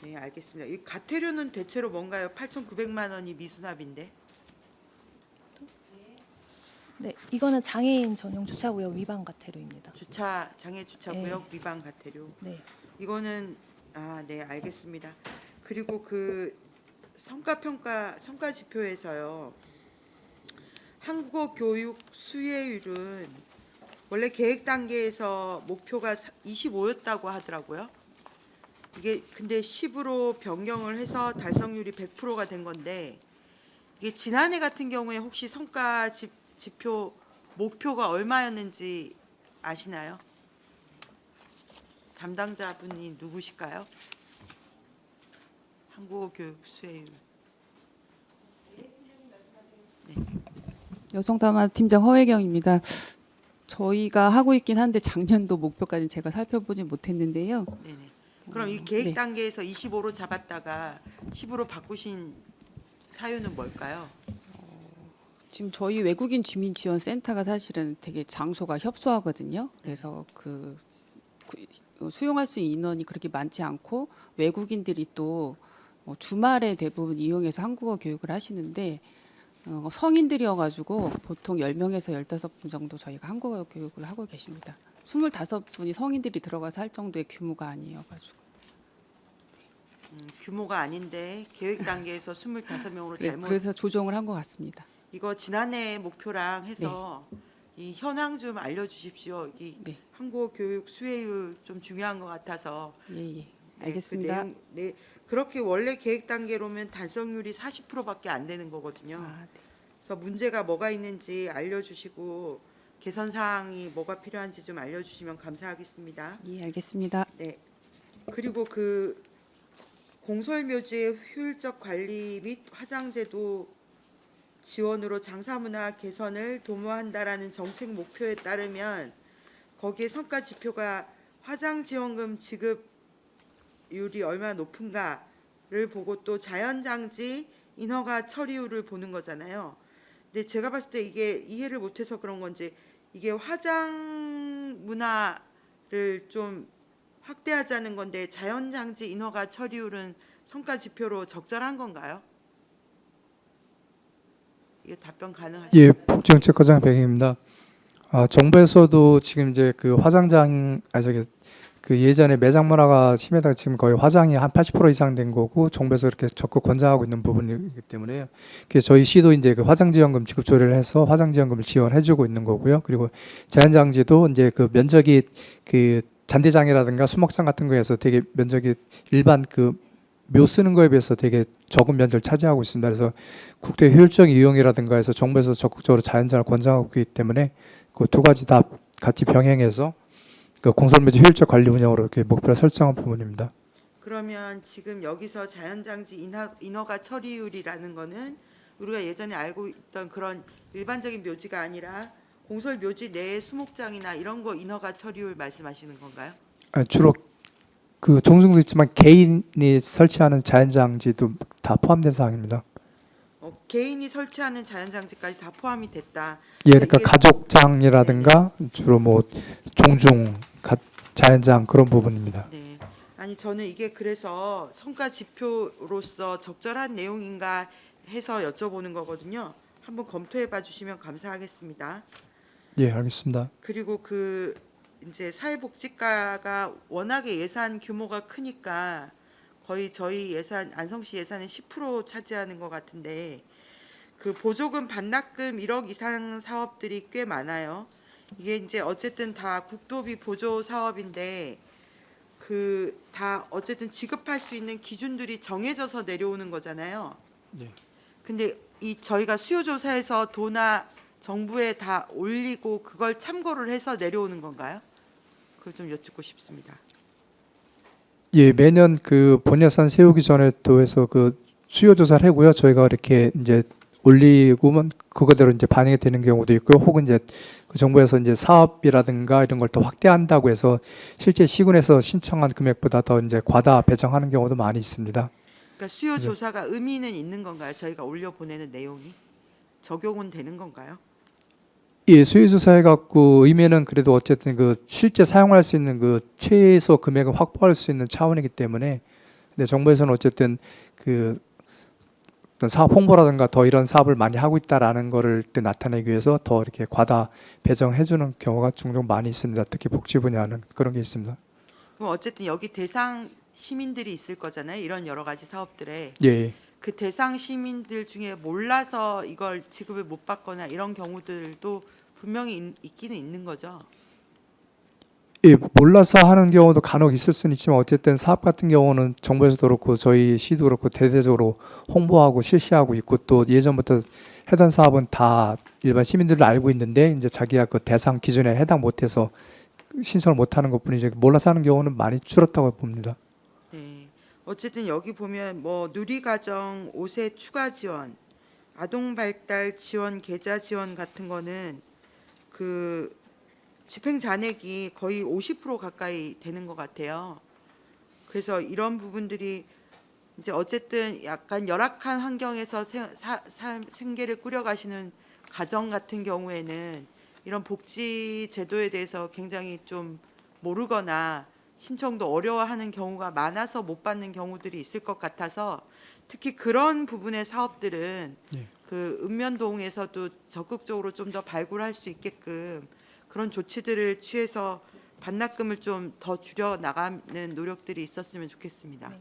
네, 알겠습니다. 이 가태료는 대체로 뭔가요? 8,900만 원이 미수납인데. 네, 이거는 장애인 전용 주차구역 위반 가태료입니다. 장애 주차구역 위반 가태료. 네. 이거는 네, 알겠습니다. 그리고 그 성과 지표에서요. 한국어 교육 수혜율은 원래 계획 단계에서 목표가 25였다고 하더라고요. 이게 근데 10으로 변경을 해서 달성률이 100%가 된 건데, 이게 지난해 같은 경우에 혹시 성과 지표 목표가 얼마였는지 아시나요? 담당자분이 누구실까요? 한국어 교육 수혜율. 여성담화 팀장 허혜경입니다. 저희가 하고 있긴 한데 작년도 목표까지 제가 살펴보진 못했는데요. 네네. 그럼 이 계획 네. 단계에서 25로 잡았다가 10으로 바꾸신 사유는 뭘까요? 지금 저희 외국인 주민 지원 센터가 사실은 되게 장소가 협소하거든요. 그래서 수용할 수 있는 인원이 그렇게 많지 않고 외국인들이 또 주말에 대부분 이용해서 한국어 교육을 하시는데 성인들이어가지고 보통 10명에서 15분 정도 저희가 한국어 교육을 하고 계십니다. 25분이 성인들이 들어가서 할 정도의 규모가 아니어가지고. 규모가 아닌데 계획 단계에서 25명으로 잘못. 그래서 조정을 한 것 같습니다. 이거 지난해 목표랑 해서 이 현황 좀 알려주십시오. 이 네. 한국어 교육 수혜율 좀 중요한 것 같아서. 예. 알겠습니다. 그 내용, 네, 그렇게 원래 계획 단계로면 달성률이 40%밖에 안 되는 거거든요. 네. 그래서 문제가 뭐가 있는지 알려주시고 개선 사항이 뭐가 필요한지 좀 알려주시면 감사하겠습니다. 예, 알겠습니다. 네. 그리고 그 공설묘지의 효율적 관리 및 화장제도 지원으로 장사문화 개선을 도모한다라는 정책 목표에 따르면 거기에 성과 지표가 화장지원금 지급율이 얼마나 높은가를 보고 또 자연장지 인허가 처리율을 보는 거잖아요. 근데 제가 봤을 때 이게 이해를 못해서 그런 건지 이게 화장 문화를 좀 확대하자는 건데 자연장지 인허가 처리율은 성과 지표로 적절한 건가요? 이게 답변 가능하실까요? 예, 복지정책과장 백입니다. 정부에서도 지금 이제 그 화장장 그 예전에 매장 문화가 심하다가 지금 거의 화장이 한 80% 이상 된 거고 정부에서 이렇게 적극 권장하고 있는 부분이기 때문에 그래서 저희 시도 이제 그 화장지원금 지급 조례를 해서 화장지원금을 지원해주고 있는 거고요. 그리고 자연장지도 이제 그 면적이 그 잔디장이라든가 수목장 같은 거에서 되게 면적이 일반 그 묘 쓰는 거에 비해서 되게 적은 면적을 차지하고 있습니다. 그래서 국토의 효율적 이용이라든가 해서 정부에서 적극적으로 자연장을 권장하고 있기 때문에 그 두 가지 다 같이 병행해서 그 공설묘지 효율적 관리 운영으로 이렇게 목표를 설정한 부분입니다. 그러면 지금 여기서 자연장지 인허가 처리율이라는 거는 우리가 예전에 알고 있던 그런 일반적인 묘지가 아니라 공설묘지 내의 수목장이나 이런 거 인허가 처리율 말씀하시는 건가요? 주로 그 종중도 있지만 개인이 설치하는 자연장지도 다 포함된 사항입니다. 개인이 설치하는 자연장지까지 다 포함이 됐다. 예, 그러니까 가족장이라든가 주로 뭐 종중 자연장 그런 부분입니다. 네. 아니 저는 이게 그래서 성과 지표로서 적절한 내용인가 해서 여쭤보는 거거든요. 한번 검토해 봐 주시면 감사하겠습니다. 예, 알겠습니다. 그리고 그 이제 사회복지과가 워낙에 예산 규모가 크니까 거의 저희 예산 안성시 예산의 10% 차지하는 것 같은데 그 보조금 반납금 1억 이상 사업들이 꽤 많아요. 이게 이제 어쨌든 다 국도비 보조 사업인데 그 다 어쨌든 지급할 수 있는 기준들이 정해져서 내려오는 거잖아요. 네. 근데 이 저희가 수요조사에서 도나 정부에 다 올리고 그걸 참고를 해서 내려오는 건가요? 그걸 좀 여쭙고 싶습니다. 예, 매년 그 본예산 세우기 전에 또 해서 그 수요 조사를 하고요. 저희가 이렇게 이제 올리고면 그거대로 이제 반영이 되는 경우도 있고요. 혹은 이제 그 정부에서 이제 사업이라든가 이런 걸 더 확대한다고 해서 실제 시군에서 신청한 금액보다 더 이제 과다 배정하는 경우도 많이 있습니다. 그러니까 수요 조사가 의미는 있는 건가요? 저희가 올려 보내는 내용이 적용은 되는 건가요? 예, 수요 조사해 갖고 의미는 그래도 어쨌든 그 실제 사용할 수 있는 그 최소 금액을 확보할 수 있는 차원이기 때문에 근데 정부에서는 어쨌든 그 어떤 사업 홍보라든가 더 이런 사업을 많이 하고 있다라는 거를 또 나타내기 위해서 더 이렇게 과다 배정해 주는 경우가 종종 많이 있습니다. 특히 복지 분야는 그런 게 있습니다. 그럼 어쨌든 여기 대상 시민들이 있을 거잖아요. 이런 여러 가지 사업들에 예. 그 대상 시민들 중에 몰라서 이걸 지급을 못 받거나 이런 경우들도 분명히 있기는 있는 거죠. 예, 몰라서 하는 경우도 간혹 있을 수는 있지만 어쨌든 사업 같은 경우는 정부에서도 그렇고 저희 시도 그렇고 대대적으로 홍보하고 실시하고 있고 또 예전부터 해당 사업은 다 일반 시민들도 알고 있는데 이제 자기가 그 대상 기준에 해당 못해서 신청을 못하는 것뿐이지 몰라서 하는 경우는 많이 줄었다고 봅니다. 네. 어쨌든 여기 보면 뭐 누리가정 5세 추가 지원, 아동발달 지원, 계좌 지원 같은 거는 그 집행 잔액이 거의 50% 가까이 되는 것 같아요. 그래서 이런 부분들이 이제 어쨌든 약간 열악한 환경에서 생계를 꾸려가시는 가정 같은 경우에는 이런 복지 제도에 대해서 굉장히 좀 모르거나 신청도 어려워하는 경우가 많아서 못 받는 경우들이 있을 것 같아서 특히 그런 부분의 사업들은 예. 그 읍면동에서도 적극적으로 좀 더 발굴할 수 있게끔 그런 조치들을 취해서 반납금을 좀 더 줄여 나가는 노력들이 있었으면 좋겠습니다.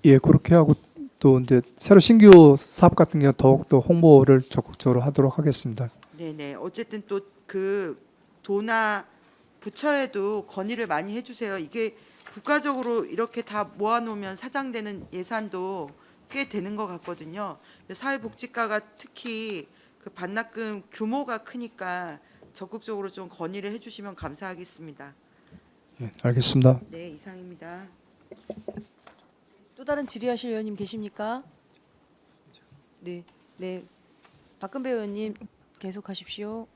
예, 그렇게 하고 또 이제 새로 신규 사업 같은 경우 더욱 더 홍보를 적극적으로 하도록 하겠습니다. 네네. 어쨌든 또 그 도나 부처에도 건의를 많이 해주세요. 이게 국가적으로 이렇게 다 모아놓으면 사장되는 예산도 꽤 되는 것 같거든요. 사회복지과가 특히 그 반납금 규모가 크니까 적극적으로 좀 건의를 해주시면 감사하겠습니다. 예, 알겠습니다. 네, 이상입니다. 또 다른 질의하실 의원님 계십니까? 네, 네. 박근배 의원님 계속하십시오.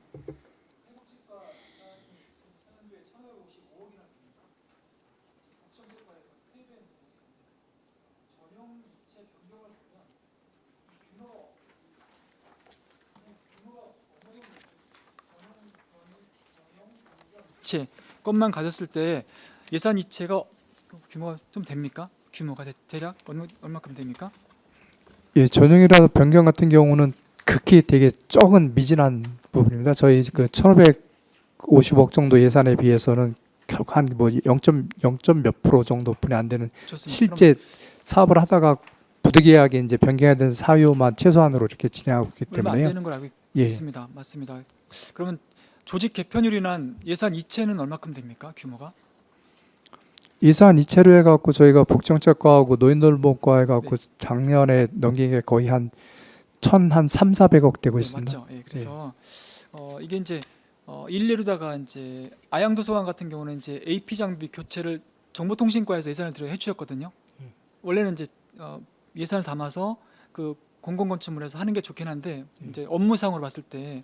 이체 것만 가졌을 때 예산 이체가 규모가 좀 됩니까? 규모가 대략 얼마큼 됩니까? 예, 전용이라도 변경 같은 경우는 극히 되게 적은 미진한 부분입니다. 저희 그 1,550억 정도 예산에 비해서는 결국 한 뭐 0. 몇 프로 정도뿐이 안 되는 좋습니다. 실제 사업을 하다가 부득이하게 이제 변경해야 되는 사유만 최소한으로 이렇게 진행하고 있기 얼마 안 때문에요. 되는 걸 알고 예. 있습니다. 맞습니다. 그러면 조직 개편으로 인한 예산 이체는 얼마큼 됩니까? 규모가? 예산 이체로 해갖고 저희가 복지정책과하고 노인돌봄과 해갖고 네. 작년에 넘긴 게 거의 한 3,400억 되고 네, 있습니다. 맞죠. 예, 그래서 이게 이제 일례로다가 이제 아양도서관 같은 경우는 이제 AP 장비 교체를 정보통신과에서 예산을 들여 해주셨거든요. 원래는 이제 예산을 담아서 그 공공건축물에서 하는 게 좋긴 한데 이제 업무상으로 봤을 때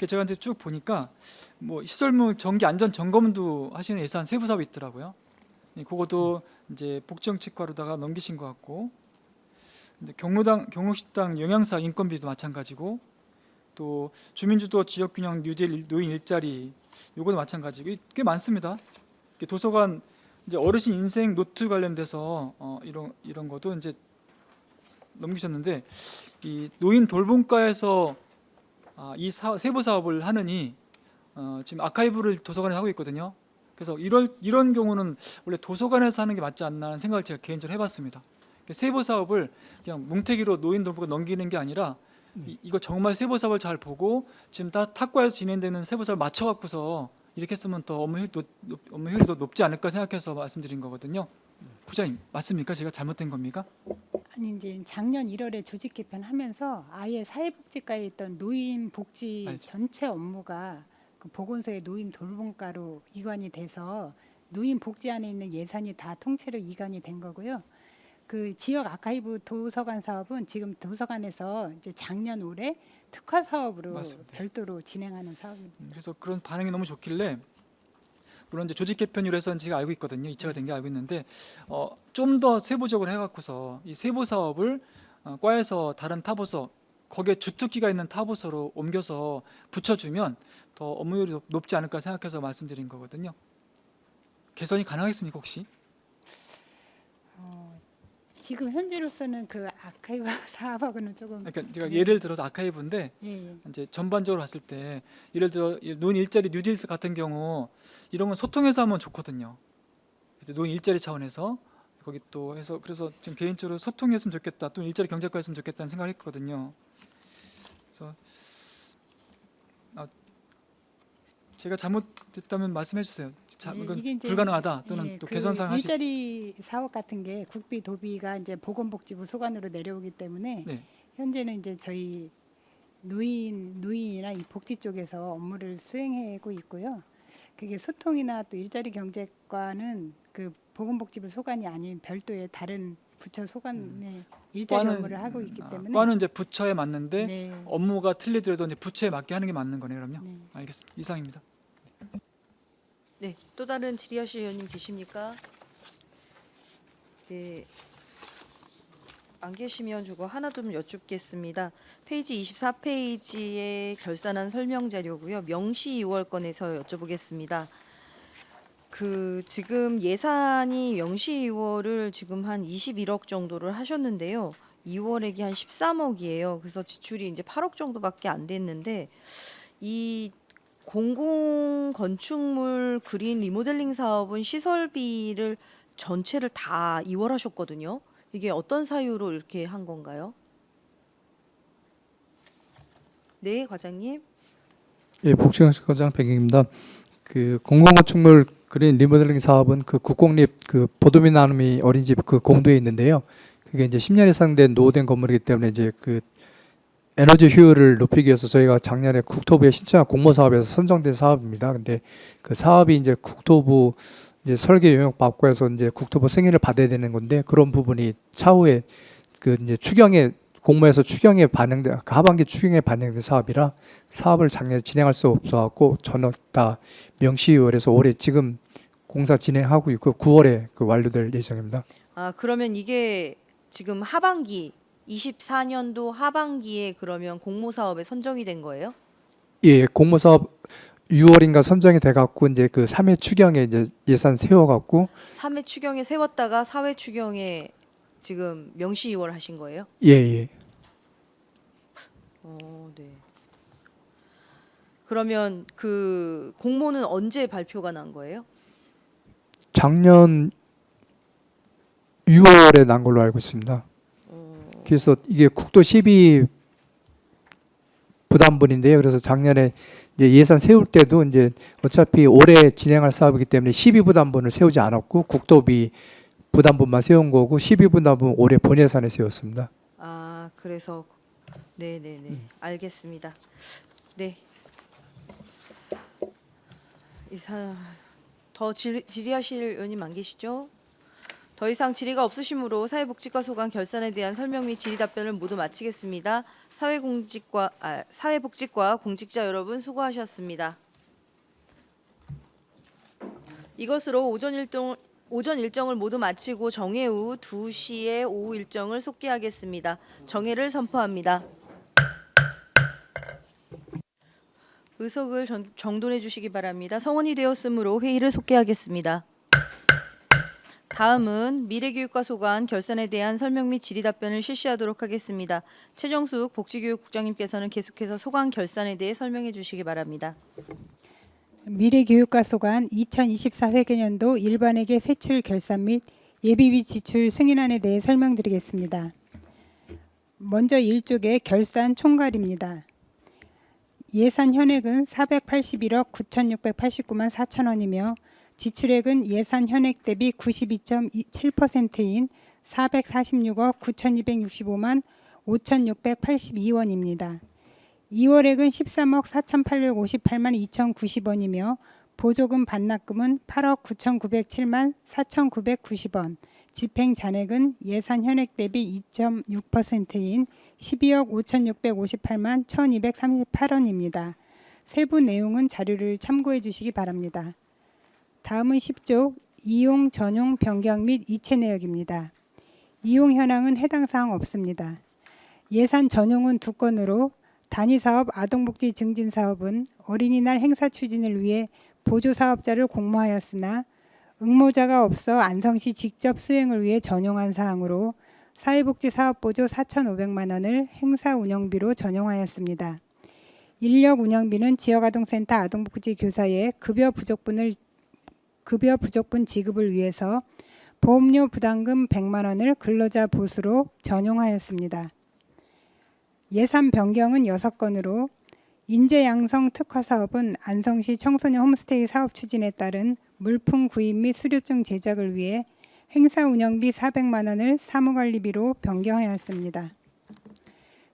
제가 이제 쭉 보니까 뭐 시설물 정기 안전 점검도 하시는 예산 세부 사업이 있더라고요. 예, 그것도 이제 복지정책과로다가 넘기신 것 같고, 이제 경로식당 영양사 인건비도 마찬가지고, 또 주민주도 지역균형 뉴딜 노인 일자리 요거도 마찬가지고 꽤 많습니다. 도서관 이제 어르신 인생 노트 관련돼서 이런 것도 이제 넘기셨는데 이 노인 돌봄과에서 이 세부 사업을 하느니 지금 아카이브를 도서관에 하고 있거든요. 그래서 이런 경우는 원래 도서관에서 하는 게 맞지 않나 하는 생각을 제가 개인적으로 해봤습니다. 세부 사업을 그냥 뭉태기로 노인 돌봄과 넘기는 게 아니라 이거 정말 세부 사업을 잘 보고 지금 다 탁과에서 진행되는 세부 사업을 맞춰갖고서 이렇게 쓰면 더 업무 효율이 더 높지 않을까 생각해서 말씀드린 거거든요. 부장님 맞습니까? 제가 잘못된 겁니까? 아니 이제 작년 1월에 조직 개편하면서 아예 사회복지과에 있던 노인 복지 알죠. 전체 업무가 그 보건소의 노인 돌봄과로 이관이 돼서 노인 복지안에 있는 예산이 다 통째로 이관이 된 거고요. 그 지역 아카이브 도서관 사업은 지금 도서관에서 이제 작년 올해 특화 사업으로 맞습니다. 별도로 진행하는 사업입니다. 그래서 그런 반응이 너무 좋길래 물론 이제 조직 개편율에서는 제가 알고 있거든요. 이체가 된 게 알고 있는데 좀 더 세부적으로 해갖고서 이 세부 사업을 과에서 다른 타부서 거기에 주특기가 있는 타부서로 옮겨서 붙여주면 더 업무율이 높지 않을까 생각해서 말씀드린 거거든요. 개선이 가능하겠습니까 혹시? 지금 현재로서는 그 아카이브 사업하고는 조금 그러니까 제가 네. 예를 들어서 아카이브인데 예, 예. 이제 전반적으로 봤을 때 예를 들어 노인 일자리 뉴딜스 같은 경우 이런 건 소통해서 하면 좋거든요. 노인 일자리 차원에서 거기 또 해서 그래서 지금 개인적으로 소통했으면 좋겠다, 또 일자리 경제화 했으면 좋겠다는 생각을 했거든요. 그래서 제가 잘못됐다면 말씀해 주세요. 예, 이건 이게 이제 불가능하다 또는 예, 또 그 개선 사항 하시. 일자리 사업 같은 게 국비 도비가 이제 보건복지부 소관으로 내려오기 때문에 네. 현재는 이제 저희 노인이나 이 복지 쪽에서 업무를 수행하고 있고요. 그게 소통이나 또 일자리 경제과는 그 보건복지부 소관이 아닌 별도의 다른 부처 소관의 일자리 업무를 하고 있기 때문에 과는 이제 부처에 맞는데 네. 업무가 틀리더라도 이제 부처에 맞게 하는 게 맞는 거네요, 그럼요. 네. 알겠습니다. 이상입니다. 네, 또 다른 질의하실 의원님 계십니까? 네, 안 계시면 저거 하나 좀 여쭙겠습니다. 페이지 24페이지에 결산한 설명 자료고요. 명시 2월건에서 여쭤보겠습니다. 그 지금 예산이 명시 2월을 지금 한 21억 정도를 하셨는데요. 2월액이 한 13억이에요. 그래서 지출이 이제 8억 정도밖에 안 됐는데 이 공공 건축물 그린 리모델링 사업은 시설비를 전체를 다 2월 하셨거든요. 이게 어떤 사유로 이렇게 한 건가요? 네, 과장님. 예, 복지건축과장 백영입니다. 그 공공건축물 그린 리모델링 사업은 그 국공립 그 보도비 나눔이 어린이집 그 공도에 있는데요. 그게 이제 10년 이상 된 노후된 건물이기 때문에 이제 그 에너지 효율을 높이기 위해서 저희가 작년에 국토부에 신청한 공모 사업에서 선정된 사업입니다. 근데 그 사업이 이제 국토부 이제 설계 용역 받고 해서 이제 국토부 승인을 받아야 되는 건데 그런 부분이 차후에 그 이제 추경에 공모에서 추경에 반영된 하반기 추경에 반영된 사업이라 사업을 작년에 진행할 수 없어갖고 저는 다 명시 2월에서 올해 지금 공사 진행하고 있고 9월에 그 완료될 예정입니다. 아, 그러면 이게 지금 하반기 24년도 하반기에 그러면 공모 사업에 선정이 된 거예요? 예, 공모 사업 6월인가 선정이 돼갖고 이제 그 3회 추경에 이제 예산 세워갖고 3회 추경에 세웠다가 4회 추경에 지금 명시 2월 하신 거예요? 예. 네. 그러면 그 공모는 언제 발표가 난 거예요? 작년 6월에 난 걸로 알고 있습니다. 그래서 이게 국도 12 부담분인데요. 그래서 작년에 이제 예산 세울 때도 이제 어차피 올해 진행할 사업이기 때문에 12 부담분을 세우지 않았고 국도비 부담분만 세운 거고 12 부담분 올해 본 예산에 세웠습니다. 아, 그래서 네네네 알겠습니다. 네. 더 질의하실 의원님 안 계시죠? 더 이상 질의가 없으시므로 사회복지과 소관 결산에 대한 설명 및 질의 답변을 모두 마치겠습니다. 사회복지과 공직자 여러분 수고하셨습니다. 이것으로 오전 일정을 모두 마치고 정회 후 2시에 오후 일정을 속개하겠습니다. 정회를 선포합니다. 의석을 정돈해 주시기 바랍니다. 성원이 되었으므로 회의를 속개하겠습니다. 다음은 미래교육과 소관 결산에 대한 설명 및 질의 답변을 실시하도록 하겠습니다. 최정숙 복지교육국장님께서는 계속해서 소관 결산에 대해 설명해 주시기 바랍니다. 미래교육과 소관 2024 회계년도 일반회계 세출 결산 및 예비비 지출 승인안에 대해 설명드리겠습니다. 먼저 1쪽의 결산 총괄입니다. 예산 현액은 481억 9,689만 4천 원이며 지출액은 예산 현액 대비 92.7%인 446억 9,265만 5,682원입니다. 2월액은 13억 4,858만 2,090원이며 보조금 반납금은 8억 9,907만 4,990원, 집행 잔액은 예산 현액 대비 2.6%인 12억 5,658만 1,238원입니다. 세부 내용은 자료를 참고해 주시기 바랍니다. 다음은 10조 이용 전용 변경 및 이체 내역입니다. 이용 현황은 해당 사항 없습니다. 예산 전용은 2건으로 단위사업 아동복지 증진 사업은 어린이날 행사 추진을 위해 보조사업자를 공모하였으나 응모자가 없어 안성시 직접 수행을 위해 전용한 사항으로 사회복지사업보조 4,500만 원을 행사 운영비로 전용하였습니다. 인력 운영비는 지역아동센터 아동복지 교사의 급여 부족분 지급을 위해서 보험료 부담금 100만 원을 근로자 보수로 전용하였습니다. 예산 변경은 6건으로 인재양성 특화사업은 안성시 청소년 홈스테이 사업 추진에 따른 물품 구입 및 수료증 제작을 위해 행사 운영비 400만 원을 사무관리비로 변경하였습니다.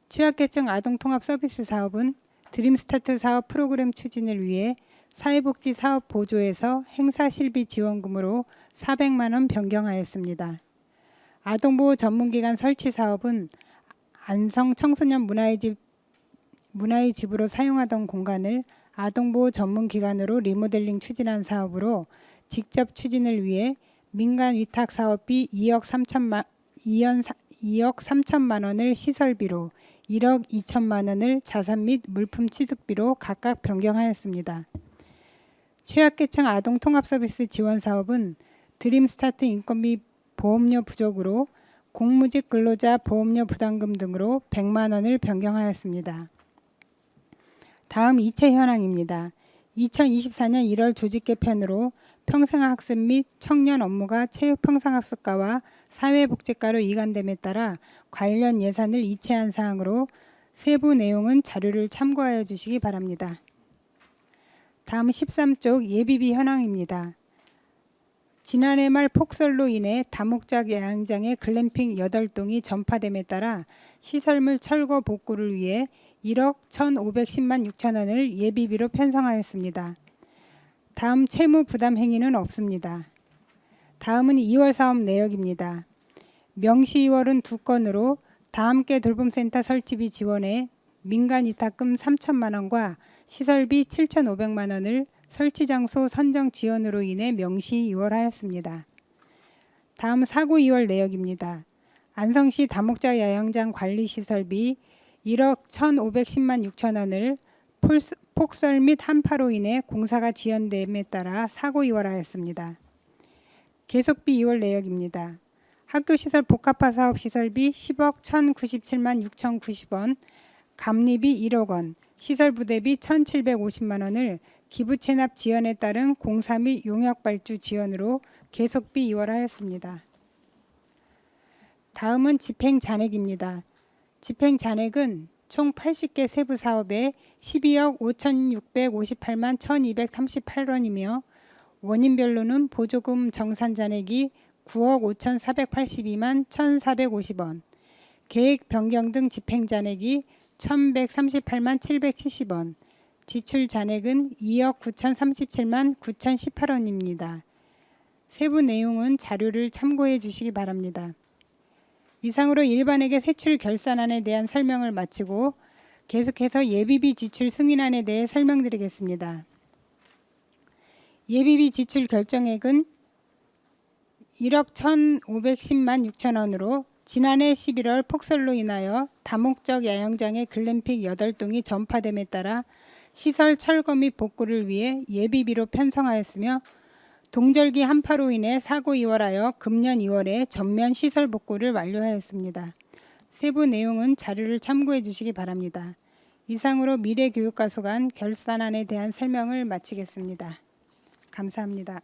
취약계층 아동통합 서비스 사업은 드림스타트 사업 프로그램 추진을 위해 사회복지 사업 보조에서 행사 실비 지원금으로 400만 원 변경하였습니다. 아동보호 전문기관 설치 사업은 안성 청소년 문화의 집으로 사용하던 공간을 아동보호 전문기관으로 리모델링 추진한 사업으로 직접 추진을 위해 민간 위탁 사업비 2억 3천만 원을 시설비로 1억 2천만 원을 자산 및 물품 취득비로 각각 변경하였습니다. 취약계층 아동통합서비스 지원사업은 드림스타트 인건비 보험료 부족으로 공무직 근로자 보험료 부담금 등으로 100만 원을 변경하였습니다. 다음 이체 현황입니다. 2024년 1월 조직 개편으로 평생학습 및 청년 업무가 체육평생학습과와 사회복지과로 이관됨에 따라 관련 예산을 이체한 사항으로 세부 내용은 자료를 참고하여 주시기 바랍니다. 다음 13쪽 예비비 현황입니다. 지난해 말 폭설로 인해 다목적 야영장의 글램핑 8동이 전파됨에 따라 시설물 철거 복구를 위해 1억 1,510만 6천 원을 예비비로 편성하였습니다. 다음 채무 부담 행위는 없습니다. 다음은 2월 사업 내역입니다. 명시 2월은 2건으로 다함께 돌봄센터 설치비 지원에 민간 위탁금 3천만 원과 시설비 7,500만 원을 설치장소 선정 지원으로 인해 명시 2월하였습니다. 다음 4구 2월 내역입니다. 안성시 다목적 야영장 관리시설비 1억 1,510만 6천 원을 폭설 및 한파로 인해 공사가 지연됨에 따라 4구 2월하였습니다. 계속비 2월 내역입니다. 학교시설 복합화 사업 시설비 10억 1,097만 6,090원, 감리비 1억 원, 시설부대비 1,750만 원을 기부채납 지연에 따른 공사 및 용역발주 지원으로 계속비 2월하였습니다. 다음은 집행잔액입니다. 집행잔액은 총 80개 세부 사업에 12억 5,658만 1,238원이며 원인별로는 보조금 정산 잔액이 9억 5,482만 1,450원, 계획 변경 등 집행 잔액이 1,138만 770원, 지출 잔액은 2억 9,037만 9,018원입니다. 세부 내용은 자료를 참고해 주시기 바랍니다. 이상으로 일반회계 세출 결산안에 대한 설명을 마치고 계속해서 예비비 지출 승인안에 대해 설명드리겠습니다. 예비비 지출 결정액은 1억 1,510만 6천 원으로 지난해 11월 폭설로 인하여 다목적 야영장의 글램핑 8동이 전파됨에 따라 시설 철거 및 복구를 위해 예비비로 편성하였으며 동절기 한파로 인해 사고 2월하여 금년 2월에 전면 시설 복구를 완료하였습니다. 세부 내용은 자료를 참고해 주시기 바랍니다. 이상으로 미래교육과소관 결산안에 대한 설명을 마치겠습니다. 감사합니다.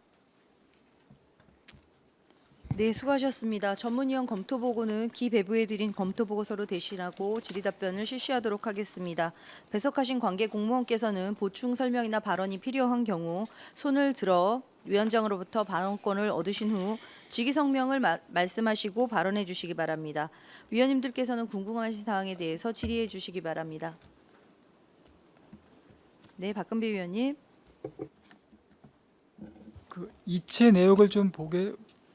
네, 수고하셨습니다. 전문위원 검토보고는 기배부해드린 검토보고서로 대신하고 질의답변을 실시하도록 하겠습니다. 배석하신 관계 공무원께서는 보충 설명이나 발언이 필요한 경우 손을 들어 위원장으로부터 발언권을 얻으신 후 직위성명을 말씀하시고 발언해 주시기 바랍니다. 위원님들께서는 궁금하신 사항에 대해서 질의해 주시기 바랍니다. 네, 박근배 위원님. 그 이체 내역을 좀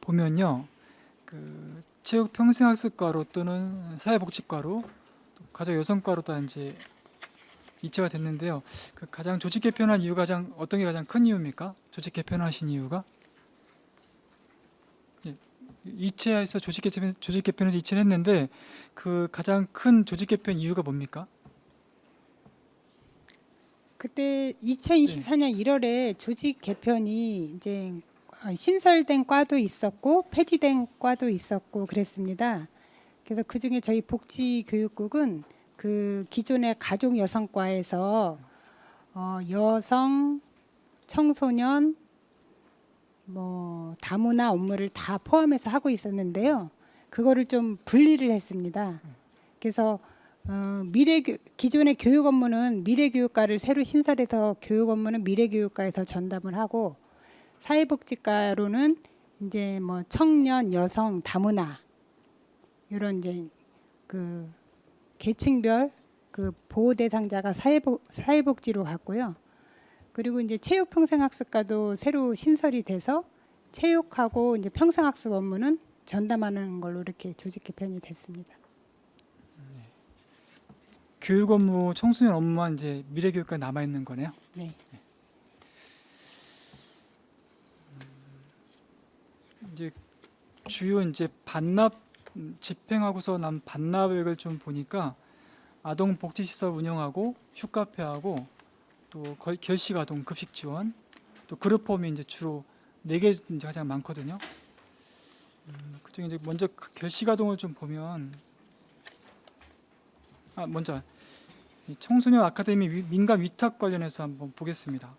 보면요. 그 체육 평생학습과로 또는 사회복지과로 또 가족 여성과로 다 이제 이체가 됐는데요. 그 가장 조직 개편한 이유가 어떤 게 가장 큰 이유입니까? 조직 개편하신 이유가? 예, 이체해서 조직 개편에서 이체를 했는데 그 가장 큰 조직 개편 이유가 뭡니까? 그때 2024년 1월에 조직 개편이 이제 신설된 과도 있었고 폐지된 과도 있었고 그랬습니다. 그래서 그중에 저희 복지교육국은 그 기존의 가족 여성과에서 여성, 청소년, 뭐 다문화 업무를 다 포함해서 하고 있었는데요. 그거를 좀 분리를 했습니다. 그래서 기존의 교육 업무는 미래교육과를 새로 신설해서 교육 업무는 미래교육과에서 전담을 하고 사회복지과로는 이제 뭐 청년, 여성, 다문화 이런 이제 그 계층별 그 보호 대상자가 사회복지로 갔고요. 그리고 이제 체육평생학습과도 새로 신설이 돼서 체육하고 이제 평생학습 업무는 전담하는 걸로 이렇게 조직 개편이 됐습니다. 교육 업무, 청소년 업무만 이제 미래교육과에 남아 있는 거네요. 네. 이제 주요 이제 반납 집행하고서 난 반납액을 좀 보니까 아동복지시설 운영하고 휴카페하고 또 결식아동 급식 지원 또 그룹홈이 이제 주로 4개 이제 가장 많거든요. 그중에 이제 먼저 결식아동을 좀 보면 먼저 이 청소년 아카데미 민간 위탁 관련해서 한번 보겠습니다.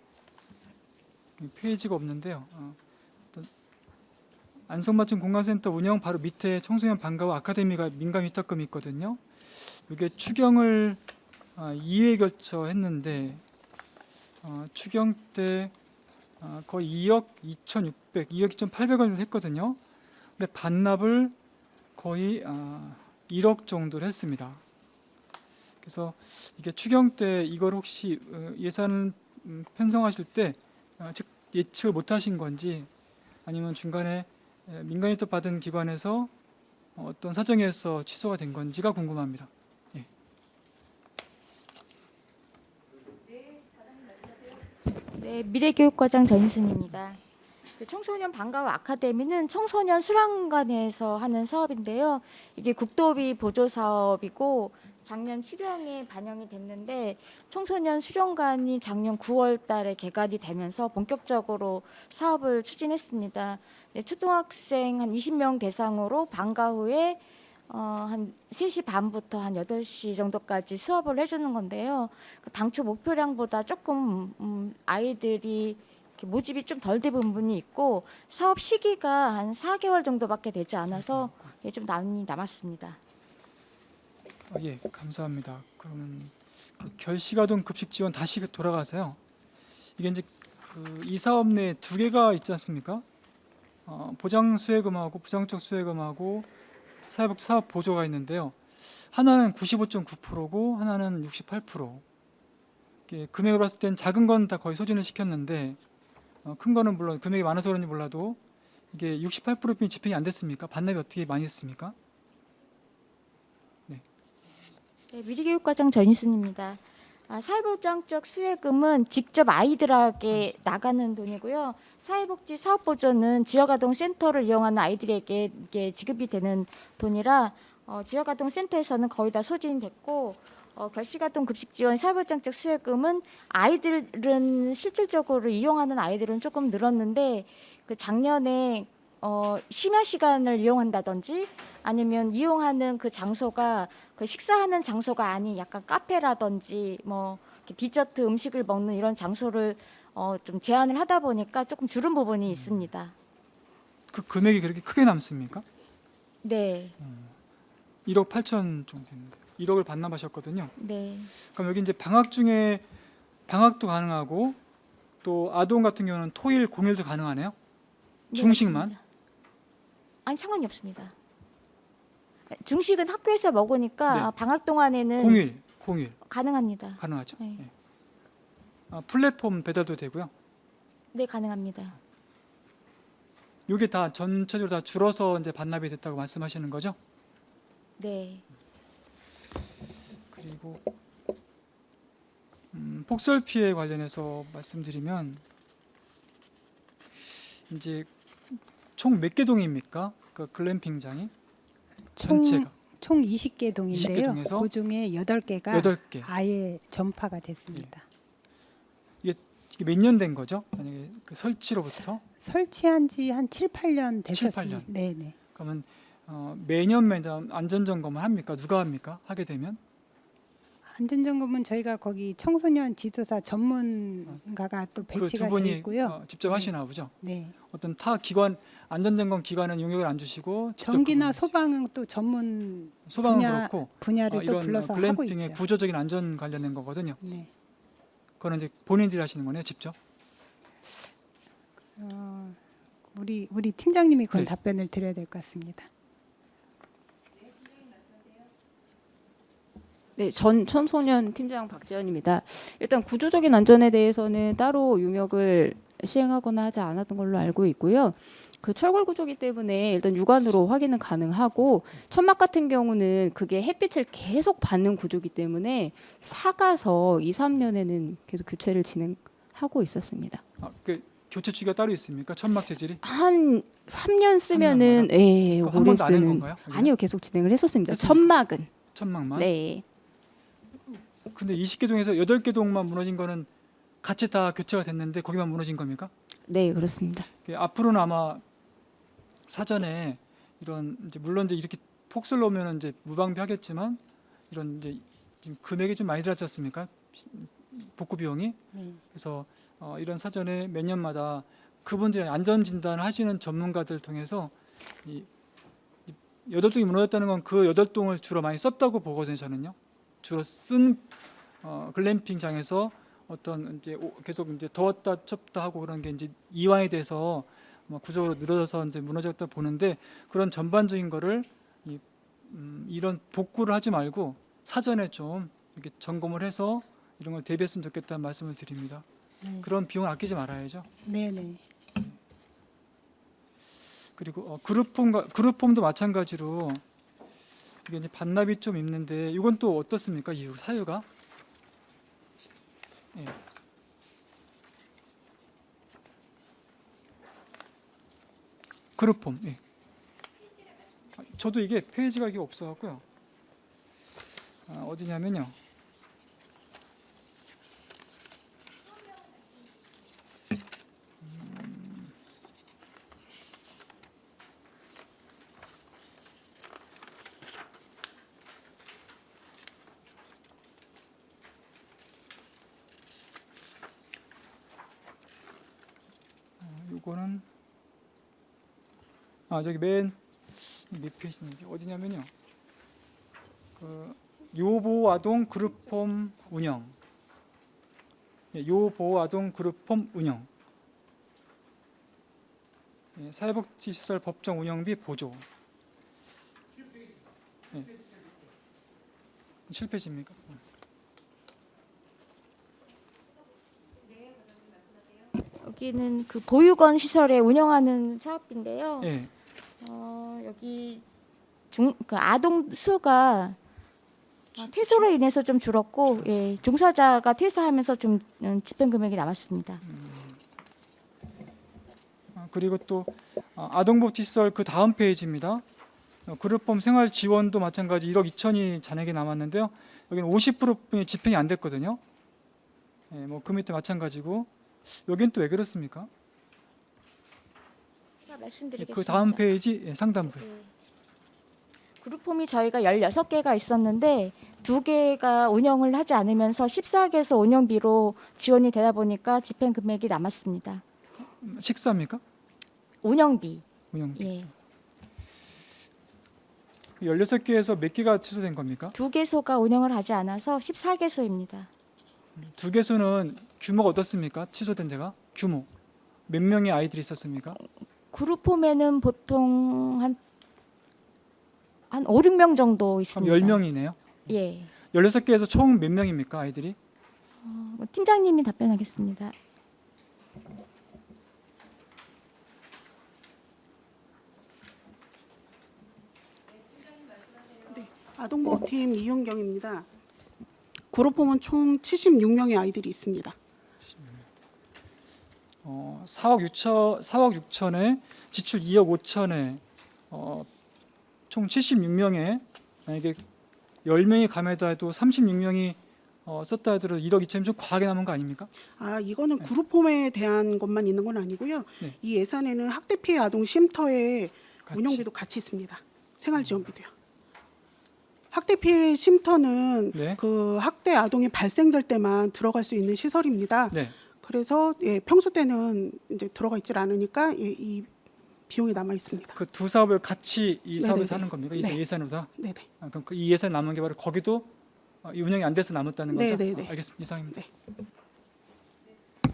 페이지가 없는데요. 안성맞춤 공간센터 운영 바로 밑에 청소년 방과후 아카데미가 민간 위탁금이 있거든요. 이게 추경을 2회에 걸쳐 했는데 추경 때 거의 2억 2,600, 2억 2,800원을 했거든요. 근데 반납을 거의 1억 정도를 했습니다. 그래서 이게 추경 때 이걸 혹시 예산 편성하실 때 예측을 못하신 건지 아니면 중간에 민간 위탁 받은 기관에서 어떤 사정에서 취소가 된 건지가 궁금합니다. 예. 네, 미래교육과장 전순입니다. 청소년 방과후 아카데미는 청소년 수련관에서 하는 사업인데요. 이게 국도비 보조 사업이고 작년 추경에 반영이 됐는데 청소년 수련관이 작년 9월 달에 개관이 되면서 본격적으로 사업을 추진했습니다. 네, 초등학생 한 20명 대상으로 방과후에 한 3시 반부터 한 8시 정도까지 수업을 해주는 건데요. 당초 목표량보다 조금 아이들이 모집이 좀 덜 된 부분이 있고 사업 시기가 한 4개월 정도밖에 되지 않아서 좀 많이 남았습니다. 예, 감사합니다. 그러면 결식아동 급식 지원 다시 돌아가서요. 이게 이제 이 사업 내에 2개가 있지 않습니까? 보장 수혜금하고 부장적 수혜금하고 사회복지 사업 보조가 있는데요. 하나는 95.9%고 하나는 68%. 금액으로 봤을 땐 작은 건 다 거의 소진을 시켰는데 큰 거는 물론 금액이 많아서 그런지 몰라도 이게 68%뿐이 집행이 안 됐습니까? 반납이 어떻게 많이 했습니까? 네, 미래교육과장 전희순입니다. 사회보장적 수혜금은 직접 아이들에게 나가는 돈이고요. 사회복지 사업보조는 지역아동센터를 이용하는 아이들에게 이게 지급이 되는 돈이라 지역아동센터에서는 거의 다 소진됐고 결식아동 급식지원 사회보장적 수혜금은 아이들은 실질적으로 이용하는 아이들은 조금 늘었는데 그 작년에 심야 시간을 이용한다든지 아니면 이용하는 그 장소가 그 식사하는 장소가 아닌 약간 카페라든지 뭐 디저트 음식을 먹는 이런 장소를 좀 제한을 하다 보니까 조금 줄은 부분이 있습니다. 그 금액이 그렇게 크게 남습니까? 네. 1억 8천 정도 됐는데 1억을 반납하셨거든요. 네. 그럼 여기 이제 방학 중에 방학도 가능하고 또 아동 같은 경우는 토일 공일도 가능하네요. 네, 중식만? 맞습니다. 아니 상관이 없습니다. 중식은 학교에서 먹으니까 네. 방학 동안에는 공일 가능합니다. 가능하죠. 네. 예. 플랫폼 배달도 되고요. 네, 가능합니다. 이게 다 전체적으로 다 줄어서 이제 반납이 됐다고 말씀하시는 거죠? 네. 그리고 폭설 피해 관련해서 말씀드리면 이제 총 몇 개 동입니까? 그 글램핑장이 전체가 총 20개 동인데요. 20개 동에서 그 중에 8개가 8개. 아예 전파가 됐습니다. 이게 몇 년 된 거죠? 만약에 그 설치로부터 설치한 지 한 7, 8년 됐었습니다. 7, 8년. 네, 네. 그러면 매년 안전 점검을 합니까? 누가 합니까? 하게 되면 안전점검은 저희가 거기 청소년 지도사 전문가가 또 그 배치가 두 되어 분이 있고요. 직접 하시나 보죠? 네. 어떤 타 기관 안전점검 기관은 용역을 안 주시고 직접 전기나 그분이 소방은 또 전문 소방은 분야, 그렇고 분야를 또 이런 불러서 하고 글램핑의 있죠. 구조적인 안전 관련된 거거든요. 네. 그거는 이제 본인들이 하시는 거네요, 직접. 우리 팀장님이 그건 네. 답변을 드려야 될 것 같습니다. 네, 전 청소년 팀장 박지연입니다. 일단 구조적인 안전에 대해서는 따로 용역을 시행하거나 하지 않았던 걸로 알고 있고요. 그 철골 구조기 때문에 일단 육안으로 확인은 가능하고 천막 같은 경우는 그게 햇빛을 계속 받는 구조기 때문에 사가서 2, 3년에는 계속 교체를 진행하고 있었습니다. 그 교체 주기가 따로 있습니까? 천막 재질이? 한 3년 쓰면은 예, 그거 한 오래 번도 안 한 쓰는 건가요? 여기는? 아니요, 계속 진행을 했었습니다. 했습니까? 천막은. 천막만? 네. 근데 20개 동에서 8개 동만 무너진 거는 같이 다 교체가 됐는데 거기만 무너진 겁니까? 네, 그렇습니다. 앞으로는 아마 사전에 이런 이제 물론 이제 이렇게 폭설로 오면 이제 무방비하겠지만 이런 이제 지금 금액이 좀 많이 들었지 않습니까? 복구 비용이. 네. 그래서 이런 사전에 몇 년마다 그분들의 안전 진단을 하시는 전문가들 통해서 이 8동이 무너졌다는 건 그 8동을 주로 많이 썼다고 보거든요, 저는요. 주로 쓴 글램핑장에서 어떤 이제 계속 이제 더웠다 춥다 하고 그런 게 이제 이완이 돼서 구조로 늘어져서 이제 무너졌다 보는데 그런 전반적인 거를 이런 복구를 하지 말고 사전에 좀 이렇게 점검을 해서 이런 걸 대비했으면 좋겠다는 말씀을 드립니다. 네. 그런 비용을 아끼지 말아야죠. 네, 네. 그리고 그룹홈도 마찬가지로 이게 이제 반납이 좀 있는데 이건 또 어떻습니까? 이유 사유가? 예. 그룹홈. 예. 저도 이게 페이지가 이게 없어갖고요. 어디냐면요. 요거는 저기 맨 몇 페이지인지 어디냐면요. 그 요보아동 그룹홈 운영. 예, 요보아동 그룹홈 운영. 예, 사회복지시설 법정 운영비 보조. 예. 7페이지입니까? 여기는 그 보육원 시설에 운영하는 사업인데요. 예. 여기 그 아동 수가 퇴소로 인해서 좀 줄었고, 예, 종사자가 퇴사하면서 좀 집행 금액이 남았습니다. 그리고 또 아동복지시설 그 다음 페이지입니다. 그룹홈 생활 지원도 마찬가지 1억 2천이 잔액이 남았는데요. 여기는 50%뿐이 집행이 안 됐거든요. 예, 뭐 그 밑에 마찬가지고 여긴 또 왜 그렇습니까? 말씀드리겠습니다. 그 다음 페이지 상단부에. 그룹홈이 저희가 16개가 있었는데 2개가 운영을 하지 않으면서 14개소 운영비로 지원이 되다 보니까 집행 금액이 남았습니다. 식사입니까? 운영비. 운영비. 예. 16개에서 몇 개가 취소된 겁니까? 2개소가 운영을 하지 않아서 14개소입니다. 2개소는 규모가 어떻습니까? 취소된 데가? 규모. 몇 명의 아이들이 있었습니까? 그룹홈에는 보통 한 5, 6명 정도 있습니다. 그럼 10명이네요. 예. 16개에서 총 몇 명입니까, 아이들이? 팀장님이 답변하겠습니다. 아동보호팀 이윤경입니다. 구로포문 총 76명의 아이들이 있습니다. 4억 6천에 지출 2억 5천에 총 76명에 만약에 10명이 감해다 해도 36명이 썼다 하더라도 1억 2천이면 좀 과하게 남은 거 아닙니까? 이거는 구루폼에 대한 것만 있는 건 아니고요. 네. 이 예산에는 학대 피해 아동 쉼터의 같이. 운영비도 같이 있습니다. 생활 지원비도요. 학대 피해 쉼터는 네. 그 학대 아동이 발생될 때만 들어갈 수 있는 시설입니다. 네. 그래서 평소 때는 이제 들어가 있질 않으니까 이 비용이 남아 있습니다. 그 두 사업을 같이 이 사업에서 네네네. 하는 겁니까? 이 네. 예산으로 다? 네네. 그럼 이 예산 남은 게 바로 거기도 이 운영이 안 돼서 남았다는 거죠? 네네네. 알겠습니다. 이상입니다.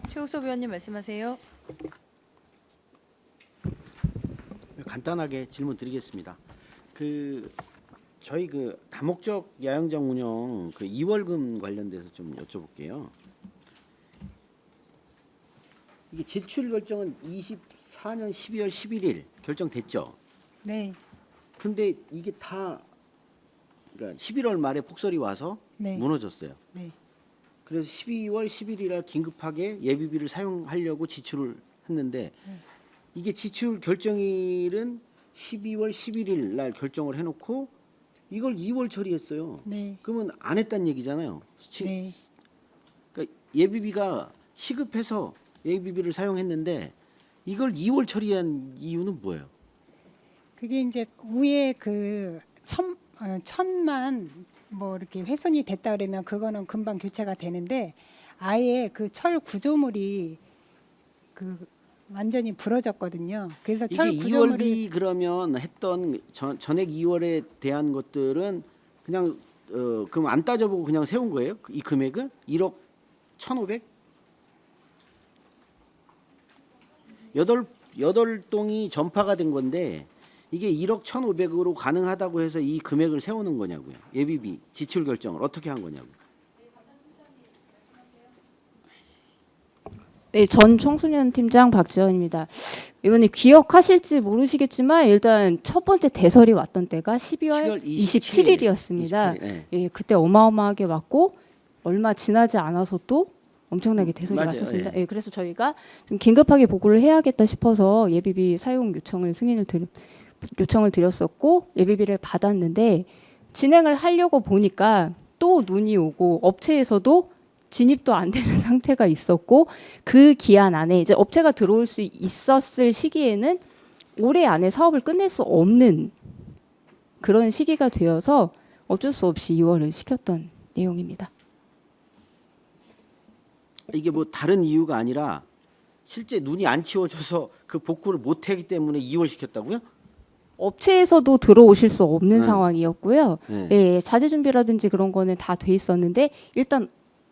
최우섭 의원님 말씀하세요. 간단하게 질문 드리겠습니다. 저희 다목적 야영장 운영 2월금 관련돼서 좀 여쭤볼게요. 이게 지출 결정은 24년 12월 11일 결정됐죠. 네. 근데 이게 다 그러니까 11월 말에 폭설이 와서 네. 무너졌어요. 네. 그래서 12월 11일에 긴급하게 예비비를 사용하려고 지출을 했는데 이게 지출 결정일은 12월 11일 날 결정을 해놓고 이걸 2월 처리했어요. 네. 그러면 안 했다는 얘기잖아요. 네. 그러니까 예비비가 시급해서 예비비를 사용했는데 이걸 2월 처리한 이유는 뭐예요? 그게 이제 위에 천만 뭐 이렇게 훼손이 됐다 그러면 그거는 금방 교체가 되는데 아예 그 철 구조물이 완전히 부러졌거든요. 그래서 철 이게 구조물이 2월비 그러면 했던 전액 2월에 대한 것들은 그냥 그럼 안 따져보고 그냥 세운 거예요? 이 금액을 1억 1,500? 8동이 전파가 된 건데 이게 1억 1,500으로 가능하다고 해서 이 금액을 세우는 거냐고요. 예비비 지출 결정을 어떻게 한 거냐고요. 네, 전 청소년 팀장 박지원입니다. 의원님 기억하실지 모르시겠지만 일단 첫 번째 대설이 왔던 때가 12월 27일이었습니다. 네. 예, 그때 어마어마하게 왔고 얼마 지나지 않아서 또 엄청나게 대설이 맞아요. 왔었습니다. 예. 예, 그래서 저희가 좀 긴급하게 보고를 해야겠다 싶어서 예비비 사용 요청을 요청을 드렸었고 예비비를 받았는데 진행을 하려고 보니까 또 눈이 오고 업체에서도 진입도 안 되는 상태가 있었고 그 기한 안에 이제 업체가 들어올 수 있었을 시기에는 올해 안에 사업을 끝낼 수 없는 그런 시기가 되어서 어쩔 수 없이 2월을 시켰던 내용입니다. 이게 뭐 다른 이유가 아니라 실제 눈이 안 치워져서 그 복구를 못 하기 때문에 2월 시켰다고요? 업체에서도 들어오실 수 없는 네. 상황이었고요. 네. 예, 자재 준비라든지 그런 거는 다 돼 있었는데 일단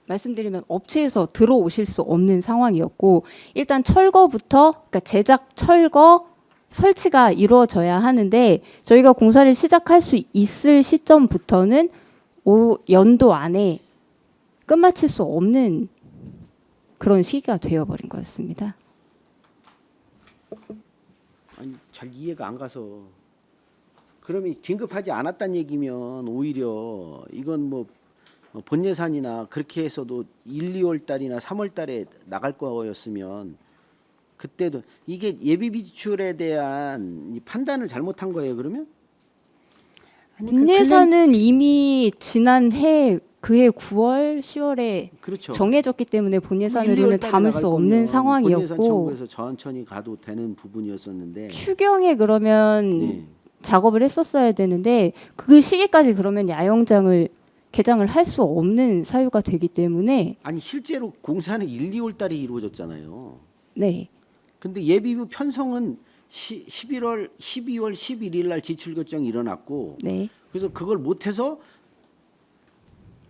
말씀드리면 업체에서 들어오실 수 없는 상황이었고 일단 철거부터 그러니까 제작 철거 설치가 이루어져야 하는데 저희가 공사를 시작할 수 있을 시점부터는 연도 안에 끝마칠 수 없는 그런 시기가 되어버린 거였습니다. 아니, 잘 이해가 안 가서 그러면 긴급하지 않았다는 얘기면 오히려 이건 뭐 본 예산이나 그렇게 해서도 1, 2월 달이나 3월 달에 나갈 거였으면 그때도 이게 예비비 지출에 대한 이 판단을 잘못한 거예요, 그러면? 본 예산은 이미 지난해 그해 9월, 10월에 그렇죠. 정해졌기 때문에 본 1, 예산으로는 2월 달에 담을 나갈 수 없는 거면 본 예산 상황이었고 청구해서 천천히 가도 되는 부분이었었는데 추경에 그러면 네. 작업을 했었어야 되는데 그 시기까지 그러면 야영장을 개장을 할 수 없는 사유가 되기 때문에 아니 실제로 공사는 1, 2월 달에 이루어졌잖아요. 네. 근데 예비비 편성은 12월 11일 날 지출 결정이 일어났고 네. 그래서 그걸 못해서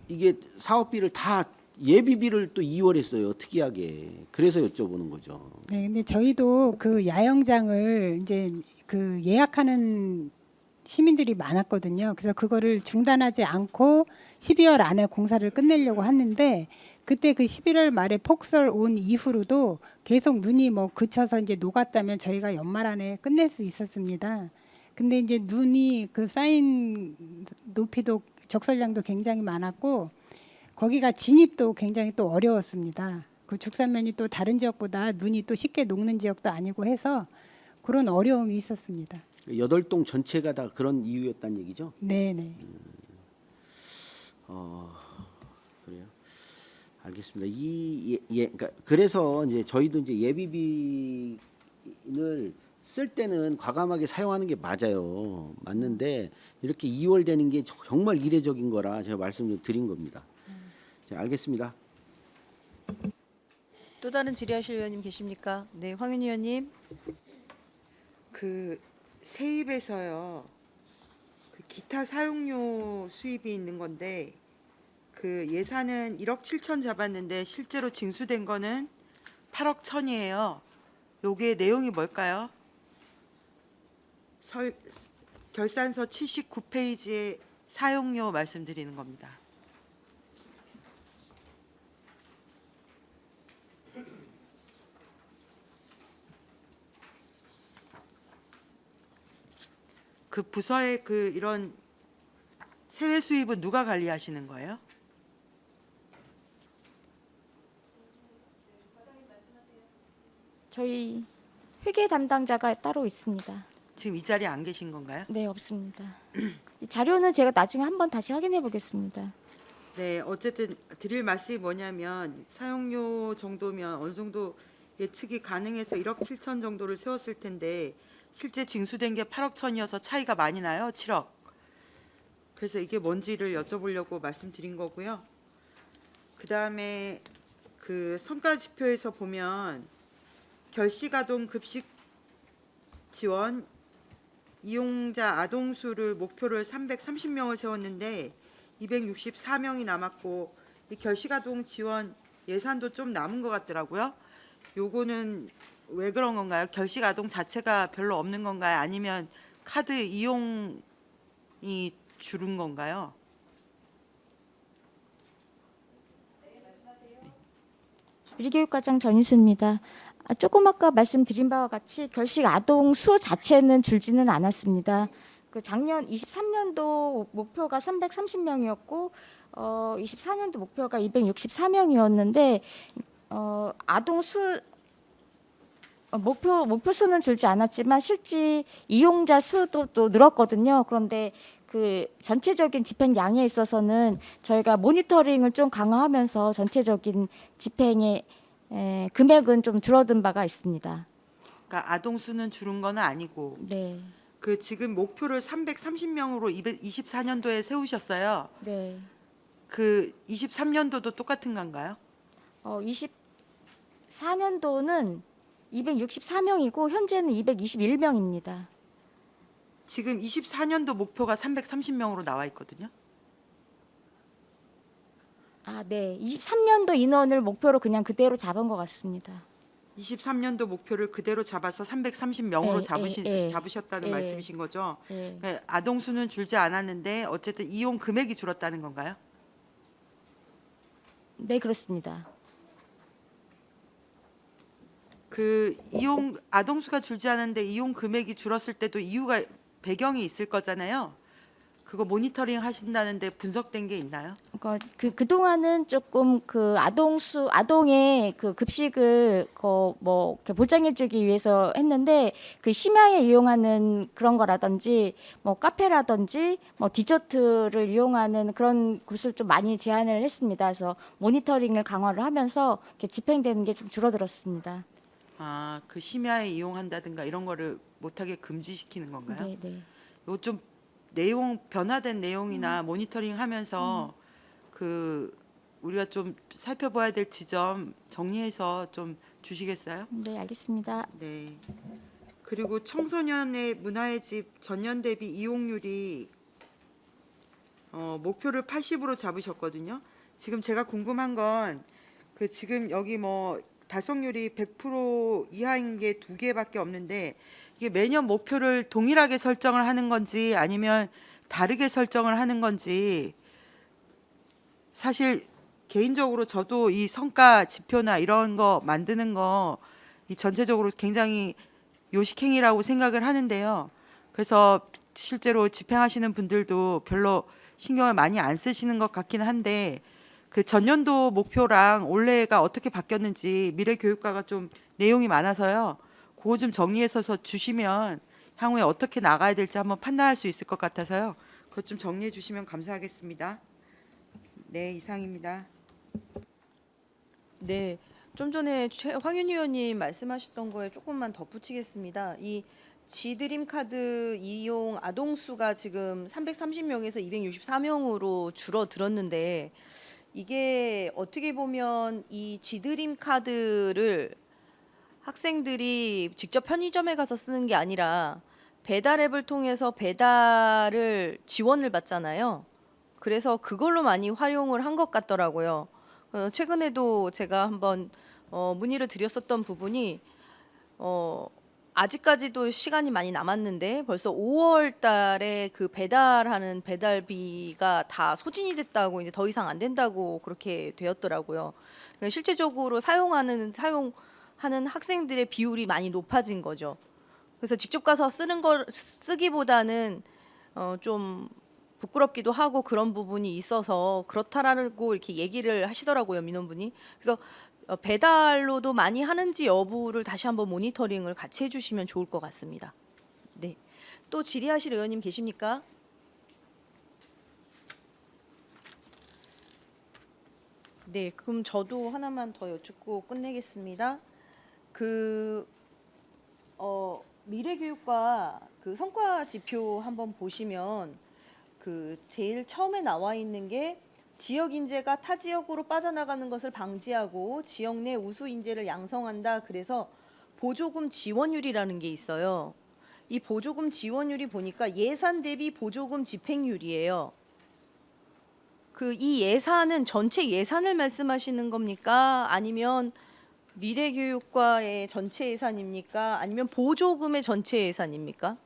이게 사업비를 다 예비비를 또 2월 했어요. 특이하게. 그래서 여쭤보는 거죠. 네, 근데 저희도 그 야영장을 이제 그 예약하는 시민들이 많았거든요. 그래서 그거를 중단하지 않고 12월 안에 공사를 끝내려고 하는데 그때 그 11월 말에 폭설 온 이후로도 계속 눈이 뭐 그쳐서 이제 녹았다면 저희가 연말 안에 끝낼 수 있었습니다. 근데 이제 눈이 그 쌓인 높이도 적설량도 굉장히 많았고 거기가 진입도 굉장히 또 어려웠습니다. 그 죽산면이 또 다른 지역보다 눈이 또 쉽게 녹는 지역도 아니고 해서 그런 어려움이 있었습니다. 8동 전체가 다 그런 이유였다는 얘기죠? 네네. 그래요. 알겠습니다. 그러니까 그래서 이제 저희도 이제 예비비를 쓸 때는 과감하게 사용하는 게 맞는데 이렇게 2월 되는 게 정말 이례적인 거라 제가 말씀 좀 드린 겁니다. 자, 알겠습니다. 또 다른 질의하실 의원님 계십니까? 네, 황윤희 의원님. 그 세입에서요. 그 기타 사용료 수입이 있는 건데 그 예산은 1억 7천 잡았는데 실제로 징수된 거는 8억 1천이에요. 요게 내용이 뭘까요? 결산서 79페이지의 사용료 말씀드리는 겁니다. 그 부서의 그 이런 세외 수입은 누가 관리하시는 거예요? 저희 회계 담당자가 따로 있습니다. 지금 이 자리에 안 계신 건가요? 네, 없습니다. 이 자료는 제가 나중에 한번 다시 확인해 보겠습니다. 네, 어쨌든 드릴 말씀이 뭐냐면 사용료 정도면 어느 정도 예측이 가능해서 1억 7천 정도를 세웠을 텐데 실제 징수된 게 8억 천이어서 차이가 많이 나요. 7억. 그래서 이게 뭔지를 여쭤보려고 말씀드린 거고요. 그다음에 그 성과 지표에서 보면 결식아동 급식 지원 이용자 아동 수를 목표를 330명을 세웠는데 264명이 남았고 이 결식아동 지원 예산도 좀 남은 것 같더라고요. 요거는 왜 그런 건가요? 결식아동 자체가 별로 없는 건가요? 아니면 카드 이용이 줄은 건가요? 미리교육과장 전인수입니다. 조금 아까 말씀드린 바와 같이 결식 아동 수 자체는 줄지는 않았습니다. 그 작년 23년도 목표가 330명이었고 24년도 목표가 264명이었는데 아동 수 목표 수는 줄지 않았지만 실제 이용자 수도 또 늘었거든요. 그런데 그 전체적인 집행량에 있어서는 저희가 모니터링을 좀 강화하면서 전체적인 집행의 금액은 좀 줄어든 바가 있습니다. 그러니까 아동 수는 줄은 건 아니고 네. 그 지금 목표를 330명으로 24년도에 세우셨어요. 네. 그 23년도도 똑같은 건가요? 24년도는 264명이고 현재는 221명입니다. 지금 24년도 목표가 330명으로 나와 있거든요. 네. 23년도 인원을 목표로 그냥 그대로 잡은 것 같습니다. 23년도 목표를 그대로 잡아서 330명으로 잡으셨다는 예. 말씀이신 거죠? 예. 그러니까 아동 수는 줄지 않았는데 어쨌든 이용 금액이 줄었다는 건가요? 네, 그렇습니다. 그 이용 아동 수가 줄지 않았는데 이용 금액이 줄었을 때도 이유가 배경이 있을 거잖아요. 그거 모니터링 하신다는데 분석된 게 있나요? 그러니까 그동안은 조금 그 아동의 그 급식을 뭐 이렇게 보장해주기 위해서 했는데 그 심야에 이용하는 그런 거라든지 뭐 카페라든지 뭐 디저트를 이용하는 그런 곳을 좀 많이 제한을 했습니다. 그래서 모니터링을 강화를 하면서 이렇게 집행되는 게 좀 줄어들었습니다. 그 심야에 이용한다든가 이런 거를 못하게 금지시키는 건가요? 네, 네. 요 좀 내용 변화된 내용이나 모니터링하면서 그 우리가 좀 살펴봐야 될 지점 정리해서 좀 주시겠어요? 네, 알겠습니다. 네. 그리고 청소년의 문화의 집 전년 대비 이용률이 목표를 80으로 잡으셨거든요. 지금 제가 궁금한 건 그 지금 여기 뭐 달성률이 100% 이하인 게 2개밖에 없는데 이게 매년 목표를 동일하게 설정을 하는 건지 아니면 다르게 설정을 하는 건지 사실 개인적으로 저도 이 성과 지표나 이런 거 만드는 거 이 전체적으로 굉장히 요식행위라고 생각을 하는데요. 그래서 실제로 집행하시는 분들도 별로 신경을 많이 안 쓰시는 것 같긴 한데 그 전년도 목표랑 올해가 어떻게 바뀌었는지 미래교육과가 좀 내용이 많아서요. 그거 좀 정리해서 주시면 향후에 어떻게 나가야 될지 한번 판단할 수 있을 것 같아서요. 그것 좀 정리해 주시면 감사하겠습니다. 네, 이상입니다. 네, 좀 전에 황윤 의원님 말씀하셨던 거에 조금만 덧붙이겠습니다. 이 지드림 카드 이용 아동 수가 지금 330명에서 264명으로 줄어들었는데 이게 어떻게 보면 이 지드림 카드를 학생들이 직접 편의점에 가서 쓰는 게 아니라 배달 앱을 통해서 배달을 지원을 받잖아요. 그래서 그걸로 많이 활용을 한 것 같더라고요. 최근에도 제가 한번 문의를 드렸었던 부분이 아직까지도 시간이 많이 남았는데 벌써 5월 달에 그 배달하는 배달비가 다 소진이 됐다고 이제 더 이상 안 된다고 그렇게 되었더라고요. 그러니까 실제적으로 사용하는 학생들의 비율이 많이 높아진 거죠. 그래서 직접 가서 쓰기보다는 좀 부끄럽기도 하고 그런 부분이 있어서 그렇다라고 이렇게 얘기를 하시더라고요, 민원분이. 그래서 배달로도 많이 하는지 여부를 다시 한번 모니터링을 같이 해주시면 좋을 것 같습니다. 네, 또 질의하실 의원님 계십니까? 네, 그럼 저도 하나만 더 여쭙고 끝내겠습니다. 미래교육과 그 성과 지표 한번 보시면 제일 처음에 나와 있는 게 지역 인재가 타 지역으로 빠져나가는 것을 방지하고 지역 내 우수 인재를 양성한다. 그래서 보조금 지원율이라는 게 있어요. 이 보조금 지원율이 보니까 예산 대비 보조금 집행률이에요. 이 예산은 전체 예산을 말씀하시는 겁니까? 아니면 미래교육과의 전체 예산입니까? 아니면 보조금의 전체 예산입니까?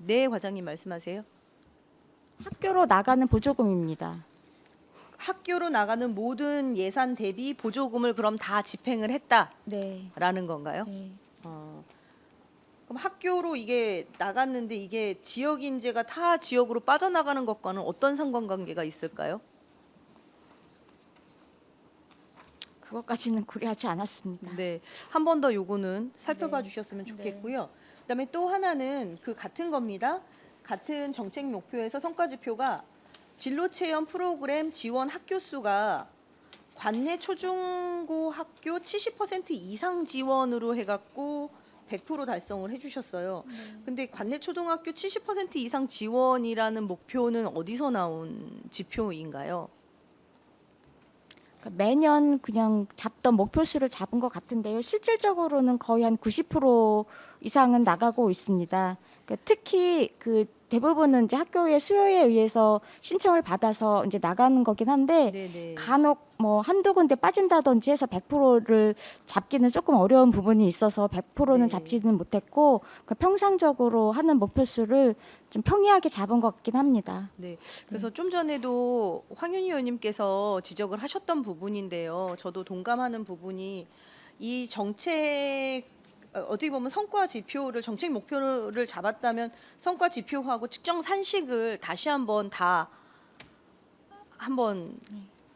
네, 과장님 말씀하세요. 학교로 나가는 보조금입니다. 학교로 나가는 모든 예산 대비 보조금을 그럼 다 집행을 했다라는 건가요? 네. 그럼 학교로 이게 나갔는데 이게 지역 인재가 타 지역으로 빠져나가는 것과는 어떤 상관관계가 있을까요? 그것까지는 고려하지 않았습니다. 네, 한 번 더 요거는 살펴봐 주셨으면 좋겠고요. 그다음에 또 하나는 그 같은 겁니다. 같은 정책 목표에서 성과 지표가 진로 체험 프로그램 지원 학교 수가 관내 초중고 학교 70% 이상 지원으로 해갖고 100% 달성을 해주셨어요. 근데 관내 초등학교 70% 이상 지원이라는 목표는 어디서 나온 지표인가요? 매년 그냥 잡던 목표수를 잡은 것 같은데요. 실질적으로는 거의 한 90% 이상은 나가고 있습니다. 특히 대부분은 이제 학교의 수요에 의해서 신청을 받아서 이제 나가는 거긴 한데 간혹 뭐 한두 군데 빠진다든지 해서 100%를 잡기는 조금 어려운 부분이 있어서 100%는 잡지는 못했고 평상적으로 하는 목표수를 좀 평이하게 잡은 것 같긴 합니다. 네, 그래서 좀 전에도 황윤희 의원님께서 지적을 하셨던 부분인데요. 저도 동감하는 부분이 이 정책 어떻게 보면 성과 지표를 정책 목표를 잡았다면 성과 지표하고 측정 산식을 다시 한번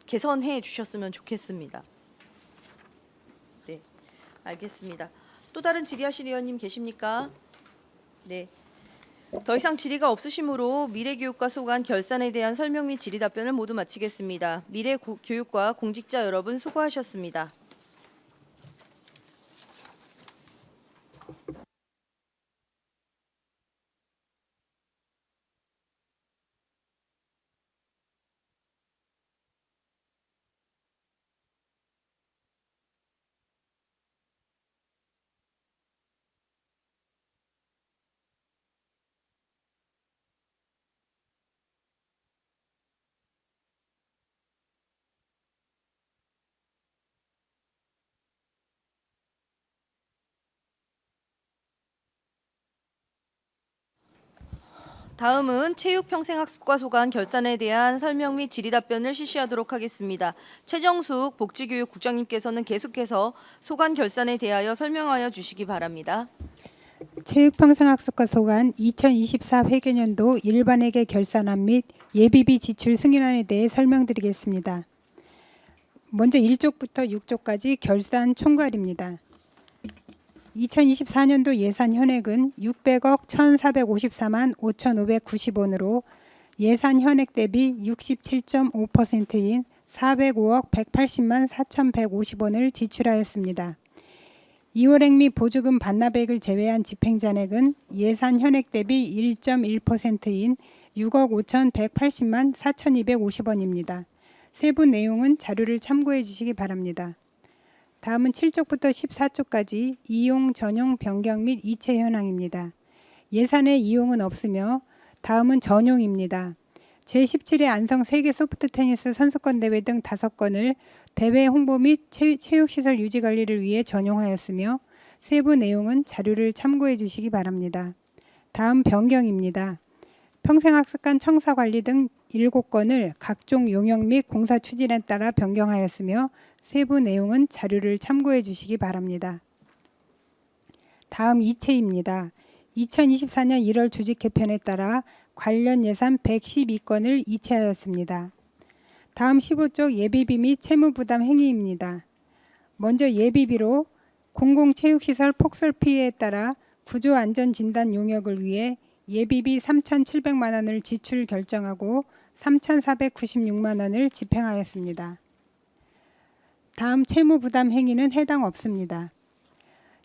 개선해 주셨으면 좋겠습니다. 네, 알겠습니다. 또 다른 질의하실 의원님 계십니까? 네. 더 이상 질의가 없으시므로 미래교육과 소관 결산에 대한 설명 및 질의 답변을 모두 마치겠습니다. 미래교육과 공직자 여러분 수고하셨습니다. 다음은 체육평생학습과 소관 결산에 대한 설명 및 질의 답변을 실시하도록 하겠습니다. 최정숙 복지교육국장님께서는 계속해서 소관 결산에 대하여 설명하여 주시기 바랍니다. 체육평생학습과 소관 2024 회계년도 일반회계 결산안 및 예비비 지출 승인안에 대해 설명드리겠습니다. 먼저 1쪽부터 6쪽까지 결산 총괄입니다. 2024년도 예산 현액은 600억 1,454만 5,590원으로 예산 현액 대비 67.5%인 405억 180만 4,150원을 지출하였습니다. 2월액 및 보조금 반납액을 제외한 집행잔액은 예산 현액 대비 1.1%인 6억 5,180만 4,250원입니다. 세부 내용은 자료를 참고해 주시기 바랍니다. 다음은 7쪽부터 14쪽까지 이용, 전용, 변경 및 이체 현황입니다. 예산에 이용은 없으며 다음은 전용입니다. 제17회 안성 세계 소프트 테니스 선수권 대회 등 5건을 대회 홍보 및 체육시설 유지 관리를 위해 전용하였으며 세부 내용은 자료를 참고해 주시기 바랍니다. 다음 변경입니다. 평생학습관 청사 관리 등 7건을 각종 용역 및 공사 추진에 따라 변경하였으며 세부 내용은 자료를 참고해 주시기 바랍니다. 다음 이체입니다. 2024년 1월 조직 개편에 따라 관련 예산 112건을 이체하였습니다. 다음 15쪽 예비비 및 채무부담 행위입니다. 먼저 예비비로 공공체육시설 폭설 피해에 따라 구조안전진단 용역을 위해 예비비 3,700만 원을 지출 결정하고 3,496만 원을 집행하였습니다. 다음 채무부담 행위는 해당 없습니다.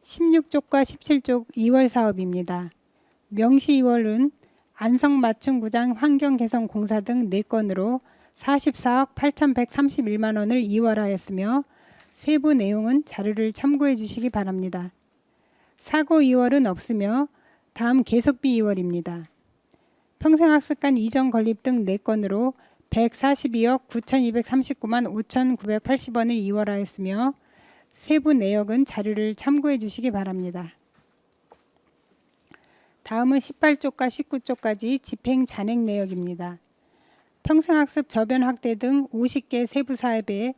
16쪽과 17쪽 2월 사업입니다. 명시 2월은 안성맞춤구장 환경개선공사 등 4건으로 44억 8,131만 원을 2월하였으며 세부 내용은 자료를 참고해 주시기 바랍니다. 사고 2월은 없으며 다음 계속비 2월입니다. 평생학습관 이전 건립 등 4건으로 142억 9,239만 5,980원을 2월하였으며 세부 내역은 자료를 참고해 주시기 바랍니다. 다음은 18쪽과 19쪽까지 집행 잔액 내역입니다. 평생학습 저변 확대 등 50개 세부 사업에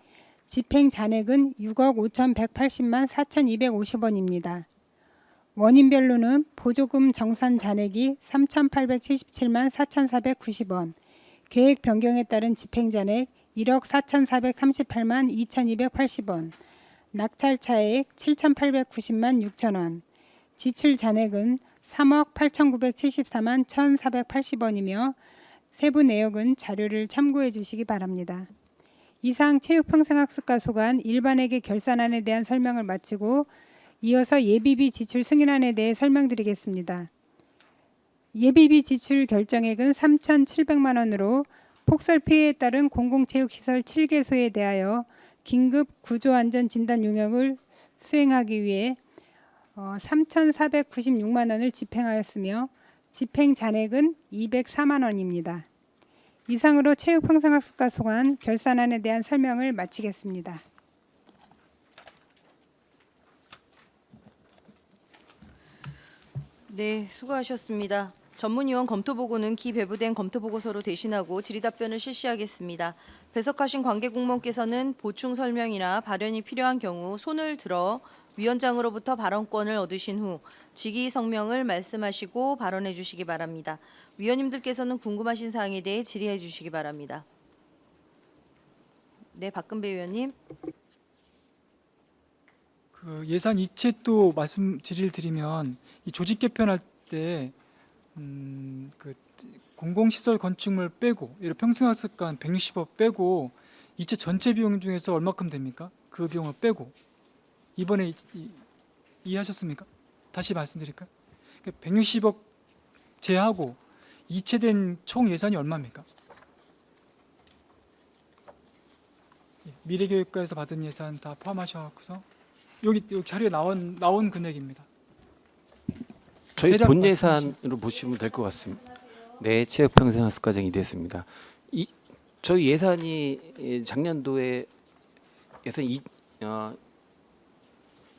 집행 잔액은 6억 5,180만 4,250원입니다. 원인별로는 보조금 정산 잔액이 3,877만 4,490원, 계획 변경에 따른 집행 잔액 1억 4,438만 2,280원, 낙찰 차액 7,890만 6천원, 지출 잔액은 3억 8,974만 1,480원이며 세부 내역은 자료를 참고해 주시기 바랍니다. 이상 체육평생학습과 소관 일반회계 결산안에 대한 설명을 마치고 이어서 예비비 지출 승인안에 대해 설명드리겠습니다. 예비비 지출 결정액은 3,700만 원으로 폭설 피해에 따른 공공체육시설 7개소에 대하여 긴급 구조안전진단 용역을 수행하기 위해 3,496만 원을 집행하였으며 집행 잔액은 204만 원입니다. 이상으로 체육평생학습과 소관 결산안에 대한 설명을 마치겠습니다. 네, 수고하셨습니다. 전문위원 검토보고는 기배부된 검토보고서로 대신하고 질의답변을 실시하겠습니다. 배석하신 관계공무원께서는 보충 설명이나 발언이 필요한 경우 손을 들어 위원장으로부터 발언권을 얻으신 후 직위 성명을 말씀하시고 발언해 주시기 바랍니다. 위원님들께서는 궁금하신 사항에 대해 질의해 주시기 바랍니다. 네, 박근배 위원님. 그 예산 이체 또 말씀 질의를 드리면 이 조직 개편할 때 그 공공시설 건축물 빼고 예를 평생학습관 160억 빼고 이체 전체 비용 중에서 얼마큼 됩니까? 그 비용을 빼고 이번에 이해하셨습니까? 다시 말씀드릴까요? 160억 제하고 이체된 총 예산이 얼마입니까? 미래교육과에서 받은 예산 다 포함하셔서 여기 자료에 나온 금액입니다. 저희 본 예산으로 보시면 될 것 같습니다. 네, 체육평생학습과정이 됐습니다. 저희 예산이 작년도에 예산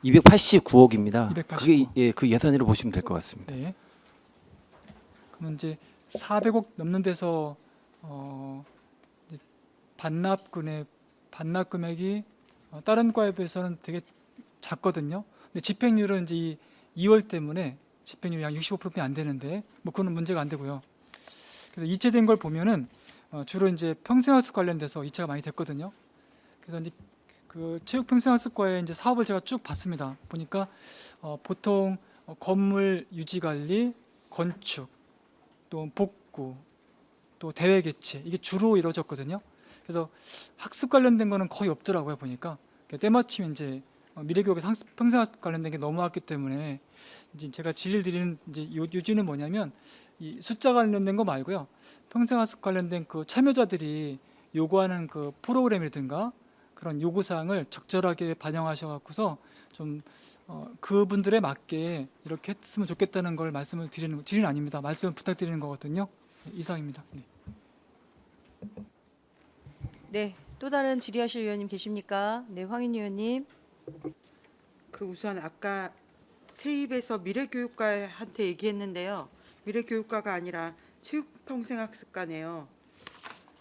289억입니다. 289억. 그게 그 예산으로 보시면 될 것 같습니다. 네. 그럼 이제 400억 넘는 데서 이제 반납 금액이 다른 과에 비해서는 되게 작거든요. 근데 집행률은 이제 이 2월 때문에 집행률이 한 65%밖에 안 되는데 뭐 그거는 문제가 안 되고요. 그래서 이체된 걸 보면은 주로 이제 평생학습 관련돼서 이체가 많이 됐거든요. 그래서 이제 그 체육평생학습과의 이제 사업을 제가 쭉 봤습니다. 보니까 보통 건물 유지 관리, 건축, 또 복구, 또 대회 개최 이게 주로 이루어졌거든요. 그래서 학습 관련된 거는 거의 없더라고요. 보니까 때마침 이제 미래교육에 평생학습 관련된 게 넘어왔기 때문에 이제 제가 질의를 드리는 이제 요지는 뭐냐면 이 숫자 관련된 거 말고요. 평생학습 관련된 그 참여자들이 요구하는 그 프로그램이라든가 그런 요구사항을 적절하게 반영하셔 갖고서 좀 그분들에 맞게 이렇게 했으면 좋겠다는 걸 말씀을 드리는 질의는 아닙니다. 말씀을 부탁드리는 거거든요. 이상입니다. 네. 네, 또 다른 질의하실 위원님 계십니까? 네, 황인 위원님. 그 우선 아까 세입에서 미래교육과한테 얘기했는데요. 미래교육과가 아니라 체육평생학습과네요.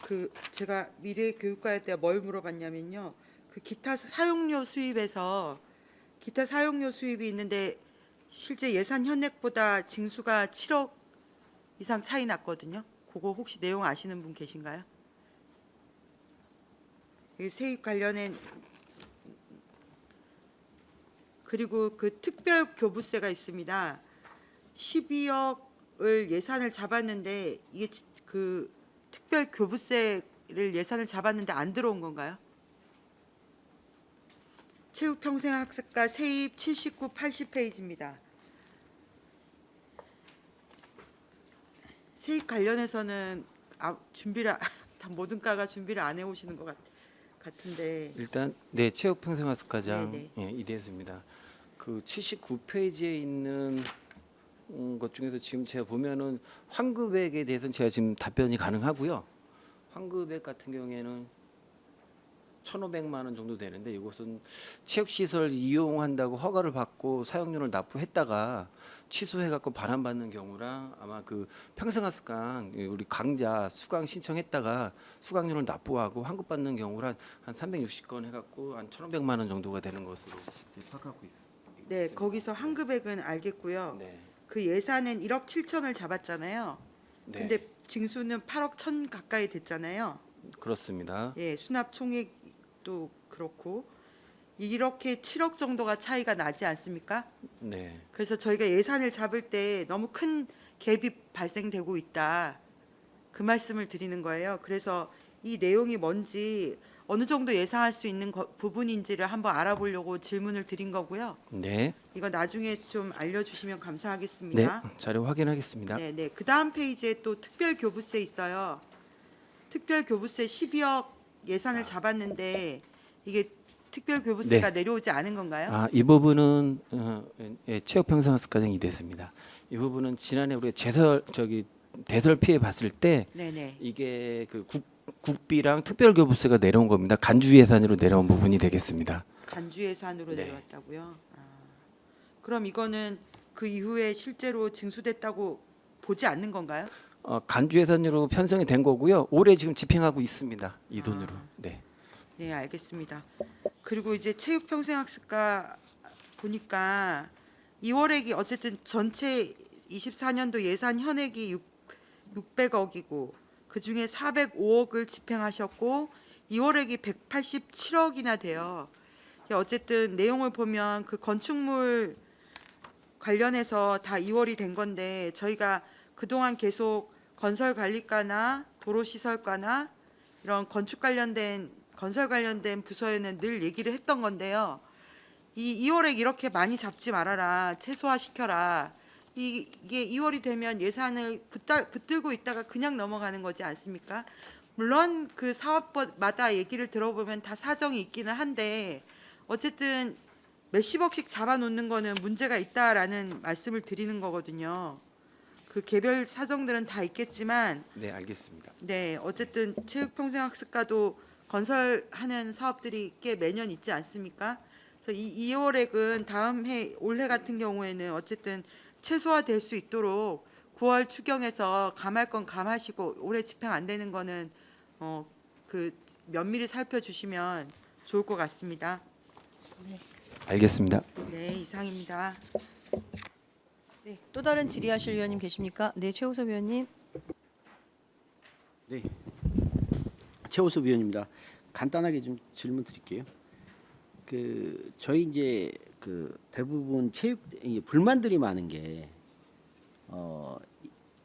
그 제가 미래교육과에 대해 뭘 물어봤냐면요. 그 기타 사용료 수입에서 기타 사용료 수입이 있는데 실제 예산 현액보다 징수가 7억 이상 차이 났거든요. 그거 혹시 내용 아시는 분 계신가요? 이 세입 관련된 그리고 그 특별 교부세가 있습니다. 12억을 예산을 잡았는데 이게 그 특별 교부세를 예산을 잡았는데 안 들어온 건가요? 체육평생학습과 세입 79, 80페이지입니다. 세입 관련해서는 준비를 다 모든 과가 준비를 안 해오시는 것 같은데. 일단 네 체육평생학습과장 네네. 예, 이대수입니다. 그 79페이지에 있는 것 중에서 지금 제가 보면은 환급액에 대해서는 제가 지금 답변이 가능하고요. 환급액 같은 경우에는 1,500만 원 정도 되는데 이것은 체육시설 이용한다고 허가를 받고 사용료를 납부했다가 취소해갖고 반환받는 경우랑 아마 그 평생학습관 우리 강좌 수강 신청했다가 수강료를 납부하고 환급받는 경우랑 한 360건 해갖고 한 1,500만 원 정도가 되는 것으로 파악하고 있습니다. 네, 거기서 환급액은 알겠고요. 네. 그 예산은 1억 7천을 잡았잖아요. 네. 근데 징수는 8억 1천 가까이 됐잖아요. 그렇습니다. 예, 수납 총액도 그렇고 이렇게 7억 정도가 차이가 나지 않습니까? 네. 그래서 저희가 예산을 잡을 때 너무 큰 갭이 발생되고 있다. 그 말씀을 드리는 거예요. 그래서 이 내용이 뭔지 어느 정도 예상할 수 있는 부분인지를 한번 알아보려고 질문을 드린 거고요. 네. 이거 나중에 좀 알려주시면 네. 감사하겠습니다. 자료 확인하겠습니다. 네, 네. 그 다음 페이지에 또 특별 교부세 있어요. 특별 교부세 12억 예산을 잡았는데 이게 특별 교부세가 네. 내려오지 않은 건가요? 이 부분은 예, 체육평생학습과장이 됐습니다. 이 부분은 지난해 우리 대설 피해 봤을 때 네네. 이게 그 국비랑 특별교부세가 내려온 겁니다. 간주 예산으로 내려온 부분이 되겠습니다. 간주 예산으로 네. 내려왔다고요? 그럼 이거는 그 이후에 실제로 징수됐다고 보지 않는 건가요? 간주 예산으로 편성이 된 거고요. 올해 지금 집행하고 있습니다. 이 돈으로. 네. 네, 알겠습니다. 그리고 이제 체육평생학습과 보니까 2월액이 어쨌든 전체 24년도 예산 현액이 600억이고 그 중에 405억을 집행하셨고 2월액이 187억이나 돼요. 어쨌든 내용을 보면 그 건축물 관련해서 다 2월이 된 건데 저희가 그동안 계속 건설관리과나 도로시설과나 이런 건설 관련된 부서에는 늘 얘기를 했던 건데요. 이 2월에 이렇게 많이 잡지 말아라. 최소화시켜라. 이게 2월이 되면 예산을 붙들고 있다가 그냥 넘어가는 거지 않습니까? 물론 그 사업마다 얘기를 들어보면 다 사정이 있기는 한데 어쨌든 몇십억씩 잡아놓는 거는 문제가 있다라는 말씀을 드리는 거거든요. 그 개별 사정들은 다 있겠지만 네, 알겠습니다. 네, 어쨌든 체육평생학습과도 건설하는 사업들이 꽤 매년 있지 않습니까? 그래서 이 2월액은 다음 해 올해 같은 경우에는 어쨌든 최소화될 수 있도록 9월 추경에서 감할 건 감하시고 올해 집행 안 되는 거는 그 면밀히 살펴주시면 좋을 것 같습니다. 알겠습니다. 네, 이상입니다. 네, 또 다른 질의하실 의원님 계십니까? 네, 최우섭 의원님. 네. 최우섭 위원입니다. 간단하게 좀 질문 드릴게요. 그 저희 이제 그 대부분 체육 불만들이 많은 게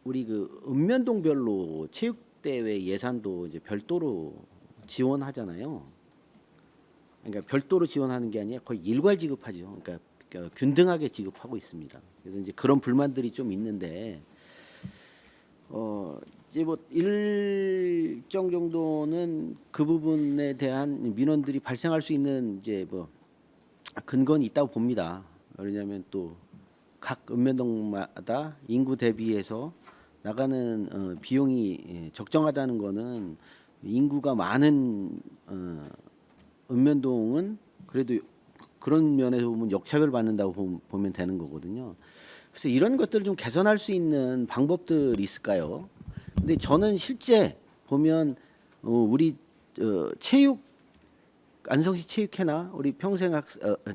우리 그 읍면동별로 체육대회 예산도 이제 별도로 지원하잖아요. 그러니까 별도로 지원하는 게 아니라 거의 일괄 지급하죠. 그러니까 균등하게 지급하고 있습니다. 그래서 이제 그런 불만들이 좀 있는데 이제 뭐 일정 정도는 그 부분에 대한 민원들이 발생할 수 있는 이제 뭐 근거는 있다고 봅니다. 왜냐하면 또 각 읍면동마다 인구 대비해서 나가는 비용이 적정하다는 거는 인구가 많은 읍면동은 그래도 그런 면에서 보면 역차별 받는다고 보면 되는 거거든요. 그래서 이런 것들을 좀 개선할 수 있는 방법들이 있을까요? 근데 저는 실제 보면 우리 체육 안성시 체육회나 우리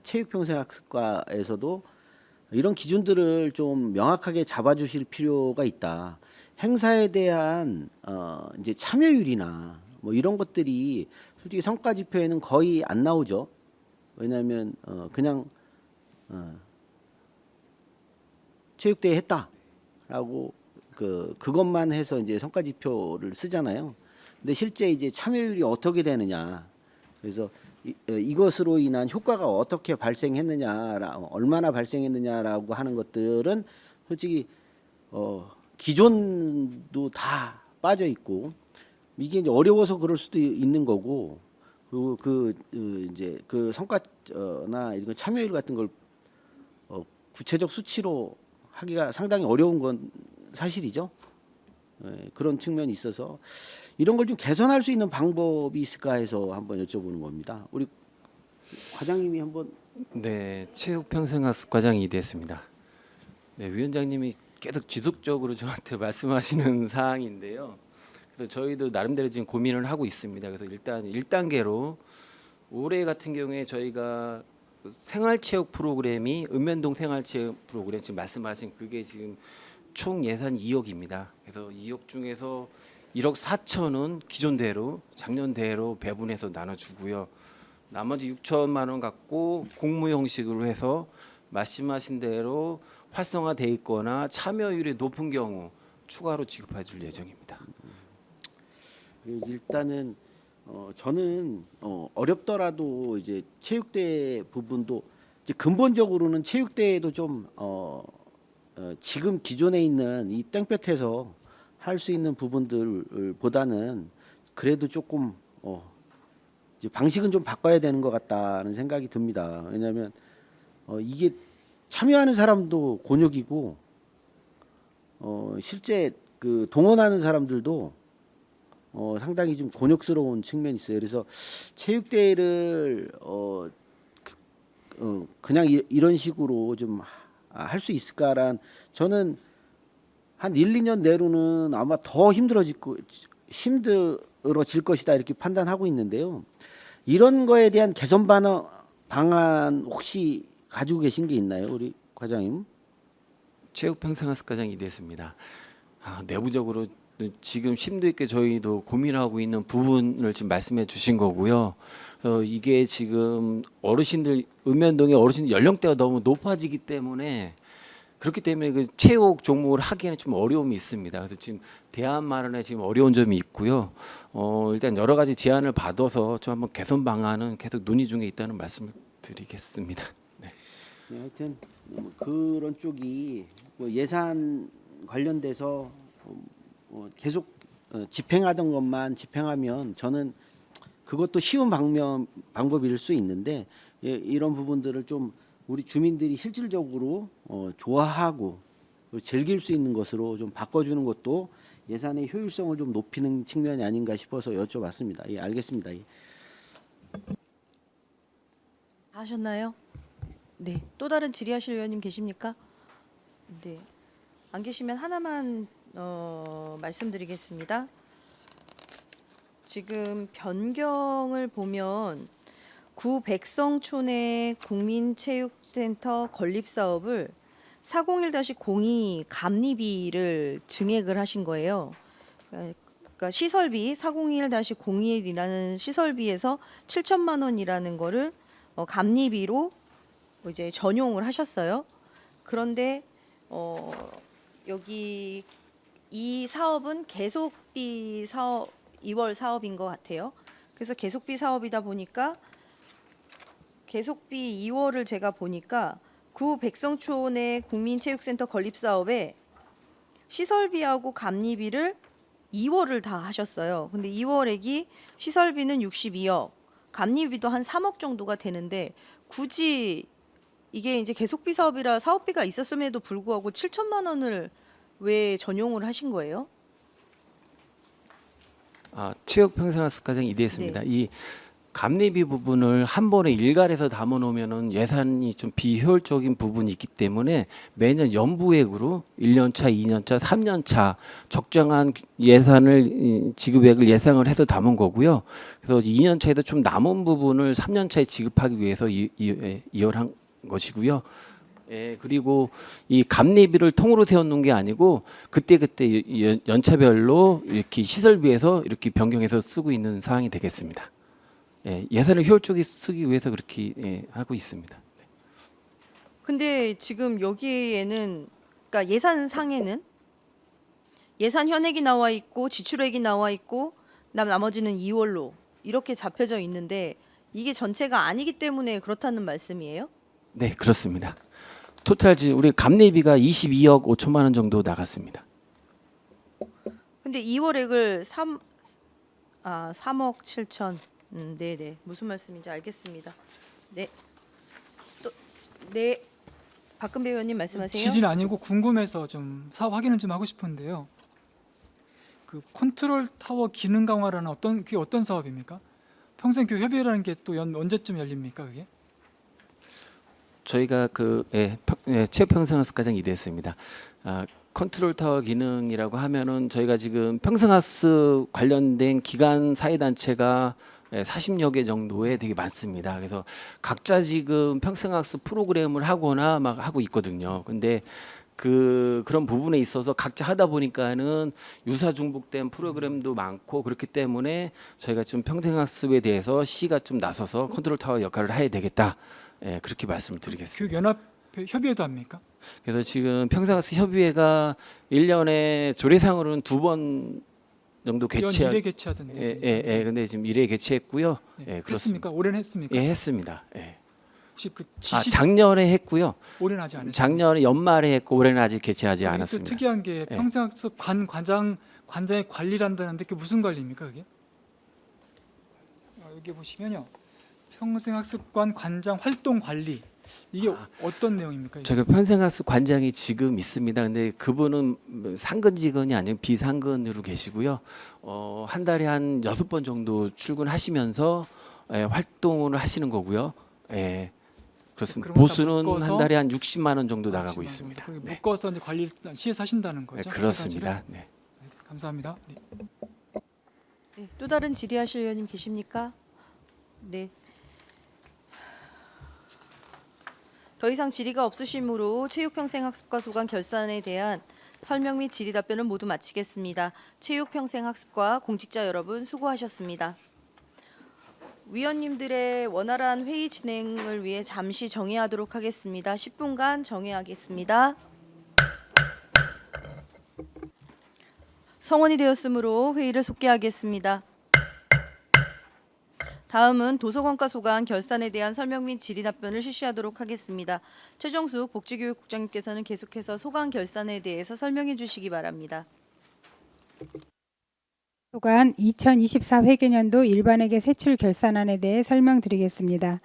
체육평생학습과에서도 이런 기준들을 좀 명확하게 잡아주실 필요가 있다. 행사에 대한 이제 참여율이나 뭐 이런 것들이 솔직히 성과 지표에는 거의 안 나오죠. 왜냐하면 그냥 체육대회 했다라고 그것만 해서 이제 성과 지표를 쓰잖아요. 근데 실제 이제 참여율이 어떻게 되느냐. 그래서 이것으로 인한 효과가 어떻게 발생했느냐, 얼마나 발생했느냐라고 하는 것들은 솔직히 기존도 다 빠져 있고 이게 이제 어려워서 그럴 수도 있는 거고 그리고 이제 그 성과나 이런 참여율 같은 걸 구체적 수치로 하기가 상당히 어려운 건 사실이죠. 그런 측면이 있어서 이런 걸 좀 개선할 수 있는 방법이 있을까 해서 한번 여쭤보는 겁니다. 우리 과장님이 한번. 네, 체육평생학습과장 이대했습니다. 네, 위원장님이 계속 지속적으로 저한테 말씀하시는 사항인데요. 그래서 저희도 나름대로 지금 고민을 하고 있습니다. 그래서 일단 1단계로 올해 같은 경우에 저희가 생활체육 프로그램이 읍면동 생활체육 프로그램 지금 말씀하신 그게 지금 총 예산 2억입니다. 그래서 2억 중에서 1억 4천은 기존대로 작년대로 배분해서 나눠주고요. 나머지 6천만 원 갖고 공모 형식으로 해서 말씀하신 대로 활성화돼 있거나 참여율이 높은 경우 추가로 지급해 줄 예정입니다. 일단은 저는 어렵더라도 이제 체육대회 부분도 이제 근본적으로는 체육대회도 좀 지금 기존에 있는 이 땡볕에서 할 수 있는 부분들보다는 그래도 조금 이제 방식은 좀 바꿔야 되는 것 같다는 생각이 듭니다. 왜냐하면 이게 참여하는 사람도 곤욕이고 실제 그 동원하는 사람들도 상당히 좀 곤욕스러운 측면이 있어요. 그래서 체육대회를 그냥 이런 식으로 좀 할 수 있을까란 저는 한 1, 2년 내로는 아마 더 힘들어질 것이다 이렇게 판단하고 있는데요. 이런 거에 대한 개선 방안 혹시 가지고 계신 게 있나요, 우리 과장님? 체육평생학습과장 이대했습니다. 내부적으로 지금 심도 있게 저희도 고민하고 있는 부분을 지금 말씀해 주신 거고요. 이게 지금 어르신들 읍면동의 어르신 연령대가 너무 높아지기 때문에 그렇기 때문에 그 체육 종목을 하기에는 좀 어려움이 있습니다. 그래서 지금 대안 마련에 지금 어려운 점이 있고요. 일단 여러 가지 제안을 받아서 좀 한번 개선 방안은 계속 논의 중에 있다는 말씀을 드리겠습니다. 네. 네, 하여튼 그런 쪽이 뭐 예산 관련돼서 계속 집행하던 것만 집행하면 저는 그것도 쉬운 방법일 수 있는데 이런 부분들을 좀 우리 주민들이 실질적으로 좋아하고 즐길 수 있는 것으로 좀 바꿔주는 것도 예산의 효율성을 좀 높이는 측면이 아닌가 싶어서 여쭤봤습니다. 예, 알겠습니다. 예. 하셨나요? 네. 또 다른 질의하실 의원님 계십니까? 네. 안 계시면 하나만 말씀드리겠습니다. 지금 변경을 보면 구 백성촌의 국민체육센터 건립 사업을 401-02 감리비를 증액을 하신 거예요. 그러니까 시설비 401-01이라는 시설비에서 7천만 원이라는 거를 감리비로 이제 전용을 하셨어요. 그런데 여기 이 사업은 계속비 사업 2월 사업인 것 같아요. 그래서 계속비 사업이다 보니까 계속비 2월을 제가 보니까 구 백성촌의 국민체육센터 건립 사업에 시설비하고 감리비를 2월을 다 하셨어요. 근데 2월액이 시설비는 62억, 감리비도 한 3억 정도가 되는데 굳이 이게 이제 계속비 사업이라 사업비가 있었음에도 불구하고 7천만 원을 왜 전용을 하신 거예요? 체육평생학습과장 이대했습니다. 네. 이 감리비 부분을 한 번에 일괄해서 담아 놓으면은 예산이 좀 비효율적인 부분이 있기 때문에 매년 연부액으로 1년차, 2년차, 3년차 적정한 예산을 지급액을 예상을 해서 담은 거고요. 그래서 2년차에도 좀 남은 부분을 3년차에 지급하기 위해서 이월한 것이고요. 예, 그리고 이 감리비를 통으로 세워놓은 게 아니고 그때 연차별로 이렇게 시설비에서 이렇게 변경해서 쓰고 있는 사항이 되겠습니다. 예, 예산을 효율적으로 쓰기 위해서 그렇게 하고 있습니다. 근데 지금 여기에는 그러니까 예산상에는 예산 현액이 나와 있고 지출액이 나와 있고 나머지는 2월로 이렇게 잡혀져 있는데 이게 전체가 아니기 때문에 그렇다는 말씀이에요? 네, 그렇습니다. 토탈 우리 감리비가 22억 5천만 원 정도 나갔습니다. 근데 2월액을 3억 7천. 네네. 무슨 말씀인지 알겠습니다. 네. 또 네. 박근배 의원님 말씀하세요. 질의는 아니고 궁금해서 좀 사업 확인을 좀 하고 싶은데요. 그 컨트롤 타워 기능 강화라는 그게 어떤 사업입니까? 평생교육 협의회라는 게 또 언제쯤 열립니까, 그게? 저희가 체육평생학습과장 이대했습니다. 컨트롤 타워 기능이라고 하면은 저희가 지금 평생학습 관련된 기관 사회단체가 40여 개 정도에 되게 많습니다. 그래서 각자 지금 평생학습 프로그램을 하거나 막 하고 있거든요. 근데 그런 부분에 있어서 각자 하다 보니까는 유사 중복된 프로그램도 많고 그렇기 때문에 저희가 좀 평생학습에 대해서 시가 좀 나서서 컨트롤 타워 역할을 해야 되겠다. 예, 그렇게 말씀을 드리겠습니다. 교육연합 협의회도 합니까? 그래서 지금 평생학습 협의회가 1년에 조례상으로는 2번 정도 개최. 1회 개최하던데. 예. 근데 지금 1회 개최했고요. 예, 했습니까? 그렇습니다. 올해는 했습니까? 예, 했습니다. 예. 혹시 그 작년에 했고요. 올해는 아직 안 했어요. 작년에 연말에 했고 올해는 아직 개최하지 또 않았습니다. 특이한 게 예. 평생학습 관장의 관리를 한다는데 그게 무슨 관리입니까, 그게? 여기 보시면요. 평생학습관 관장 활동 관리. 이게 어떤 내용입니까? 이게? 저희가 평생학습 관장이 지금 있습니다. 근데 그분은 상근 직원이 아니고 비상근으로 계시고요. 한 달에 한 6번 정도 출근하시면서 활동을 하시는 거고요. 예. 그렇습니다. 보수는 한 달에 한 60만 원 정도 나가고 있습니다. 네. 묶어서 이제 관리를 시에서 하신다는 거죠? 네, 그렇습니다. 네. 감사합니다. 네. 네, 또 다른 질의하실 의원님 계십니까? 네. 더 이상 질의가 없으시므로 체육평생학습과 소관 결산에 대한 설명 및 질의 답변을 모두 마치겠습니다. 체육평생학습과 공직자 여러분 수고하셨습니다. 위원님들의 원활한 회의 진행을 위해 잠시 정회하도록 하겠습니다. 10분간 정회하겠습니다. 성원이 되었으므로 회의를 속개하겠습니다. 다음은 도서관과 소관 결산에 대한 설명 및 질의 답변을 실시하도록 하겠습니다. 최정숙 복지교육국장님께서는 계속해서 소관 결산에 대해서 설명해 주시기 바랍니다. 소관 2024 회계년도 일반회계 세출 결산안에 대해 설명드리겠습니다.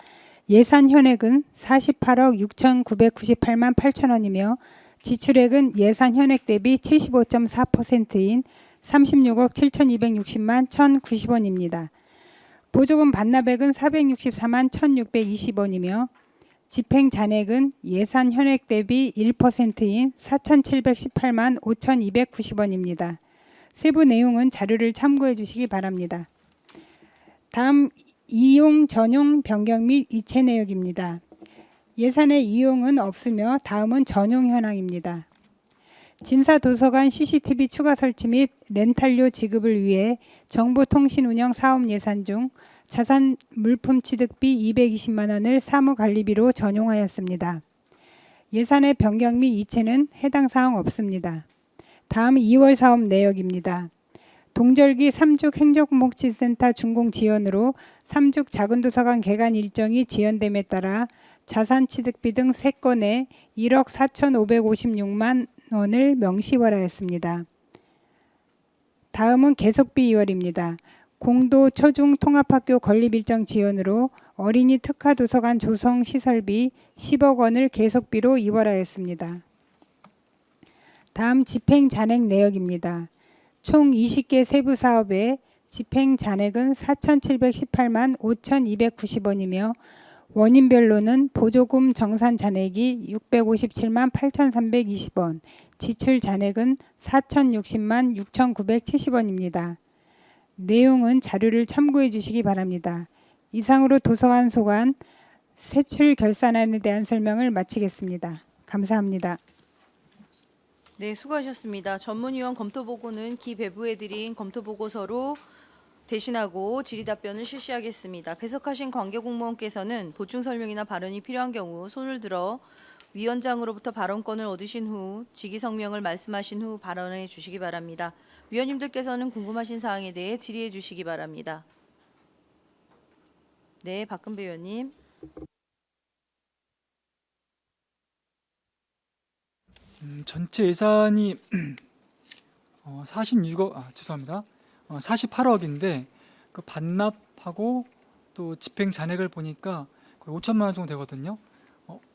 예산 현액은 48억 6,998만 8천 원이며 지출액은 예산 현액 대비 75.4%인 36억 7,260만 1,090원입니다. 보조금 반납액은 464만 1,620원이며 집행 잔액은 예산 현액 대비 1%인 4,718만 5,290원입니다. 세부 내용은 자료를 참고해 주시기 바랍니다. 다음 이용 전용 변경 및 이체 내역입니다. 예산의 이용은 없으며 다음은 전용 현황입니다. 진사도서관 CCTV 추가 설치 및 렌탈료 지급을 위해 정보통신운영 사업 예산 중 자산 물품 취득비 220만 원을 사무관리비로 전용하였습니다. 예산의 변경 및 이체는 해당 사항 없습니다. 다음 2월 사업 내역입니다. 동절기 3죽 행정복지센터 준공 지연으로 3죽 작은도서관 개관 일정이 지연됨에 따라 자산 취득비 등 3건에 1억 4,556만 원을 명시월하였습니다. 다음은 계속비 2월입니다. 공도 초중 통합학교 건립 일정 지연으로 어린이 특화도서관 조성 시설비 10억 원을 계속비로 이월하였습니다. 다음 집행 잔액 내역입니다. 총 20개 세부 사업에 집행 잔액은 4,718만 5,290원이며 원인별로는 보조금 정산 잔액이 657만 8,320원, 지출 잔액은 4,060만 6,970원입니다. 내용은 자료를 참고해 주시기 바랍니다. 이상으로 도서관 소관 세출 결산안에 대한 설명을 마치겠습니다. 감사합니다. 네, 수고하셨습니다. 전문위원 검토보고는 기배부에 드린 검토보고서로 대신하고 질의답변을 실시하겠습니다. 배석하신 관계공무원께서는 보충 설명이나 발언이 필요한 경우 손을 들어 위원장으로부터 발언권을 얻으신 후 직위성명을 말씀하신 후 발언해 주시기 바랍니다. 위원님들께서는 궁금하신 사항에 대해 질의해 주시기 바랍니다. 네, 박근배 의원님. 전체 예산이 48억인데 그 반납하고 또 집행 잔액을 보니까 거의 5천만 원 정도 되거든요.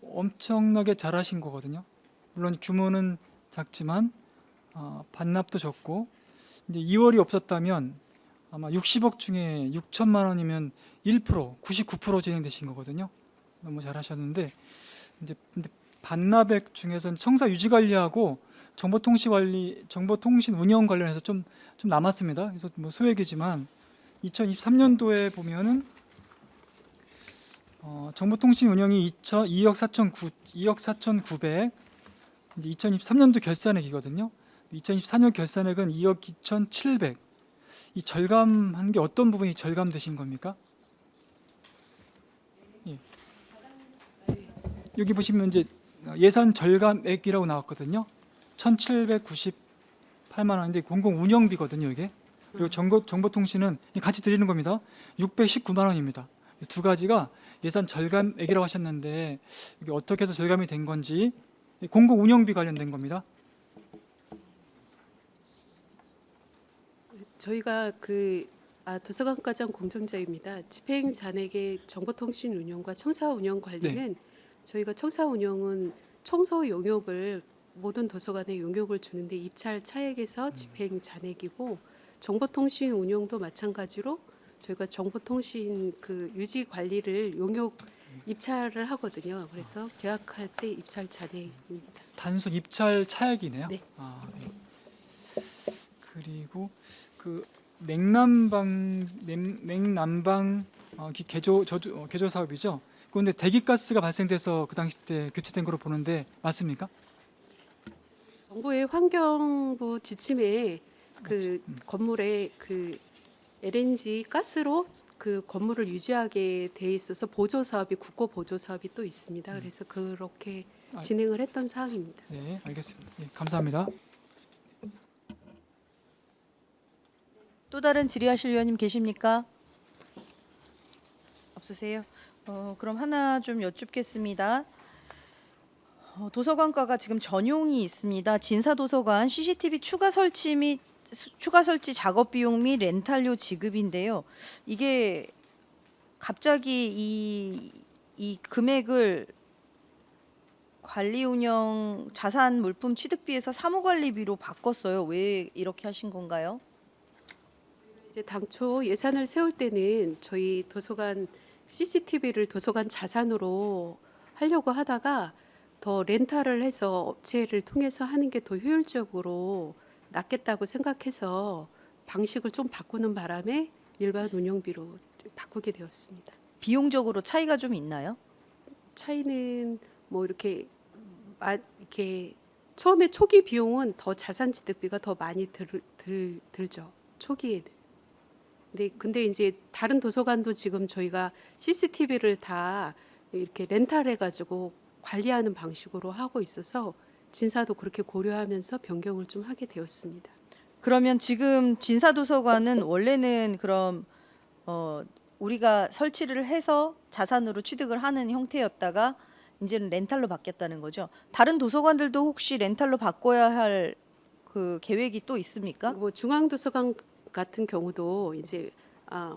엄청나게 잘하신 거거든요. 물론 규모는 작지만 반납도 적고, 이제 2월이 없었다면 아마 60억 중에 6천만 원이면 1%, 99% 진행되신 거거든요. 너무 잘하셨는데 이제 근데 반납액 중에서는 청사 유지 관리하고 정보통신 운영 관련해서 좀 남았습니다. 그래서 뭐 소액이지만 2023년도에 보면은 정보통신 운영이 2억 4,900, 이제 2023년도 결산액이거든요. 2024년 결산액은 2억 2,700. 이 절감한 게 어떤 부분이 절감되신 겁니까? 예. 여기 보시면 이제 예산 절감액이라고 나왔거든요. 1,798만 원인데 공공 운영비거든요, 이게. 그리고 정보통신은 같이 드리는 겁니다. 619만 원입니다. 두 가지가 예산 절감액이라고 하셨는데 이게 어떻게 해서 절감이 된 건지, 공공 운영비 관련된 겁니다. 저희가 도서관과장 공정자입니다. 집행 잔액의 정보통신 운영과 청사 운영 관리는 저희가 청사 운영은 청소 용역을 모든 도서관에 용역을 주는데 입찰 차액에서 집행 잔액이고, 정보통신 운영도 마찬가지로 저희가 정보통신 유지 관리를 용역 입찰을 하거든요. 그래서 계약할 때 입찰 잔액입니다. 단순 입찰 차액이네요. 네. 네. 그리고 냉난방 개조 사업이죠. 그런데 대기가스가 발생돼서 그 당시 때 교체된 거로 보는데 맞습니까? 정부의 환경부 지침에 건물에 LNG 가스로 건물을 유지하게 돼 있어서 보조 사업이 국고 보조 사업이 또 있습니다. 그래서 그렇게 진행을 했던 사항입니다. 네, 알겠습니다. 네, 감사합니다. 또 다른 질의하실 위원님 계십니까? 없으세요? 그럼 하나 좀 여쭙겠습니다. 도서관과가 지금 전용이 있습니다. 진사도서관 CCTV 추가 설치 작업 비용 및 렌탈료 지급인데요. 이게 갑자기 이 금액을 관리 운영 자산 물품 취득비에서 사무관리비로 바꿨어요. 왜 이렇게 하신 건가요? 이제 당초 예산을 세울 때는 저희 도서관 CCTV를 도서관 자산으로 하려고 하다가 더 렌탈을 해서 업체를 통해서 하는 게 더 효율적으로 낫겠다고 생각해서 방식을 좀 바꾸는 바람에 일반 운영비로 바꾸게 되었습니다. 비용적으로 차이가 좀 있나요? 차이는 뭐 이렇게 처음에 초기 비용은 더 자산취득비가 더 많이 들죠. 초기에는. 근데 이제 다른 도서관도 지금 저희가 CCTV를 다 이렇게 렌탈해가지고 관리하는 방식으로 하고 있어서 진사도 그렇게 고려하면서 변경을 좀 하게 되었습니다. 그러면 지금 진사도서관은 원래는 그럼 우리가 설치를 해서 자산으로 취득을 하는 형태였다가 이제는 렌탈로 바뀌었다는 거죠. 다른 도서관들도 혹시 렌탈로 바꿔야 할 그 계획이 또 있습니까? 뭐 중앙도서관 같은 경우도 이제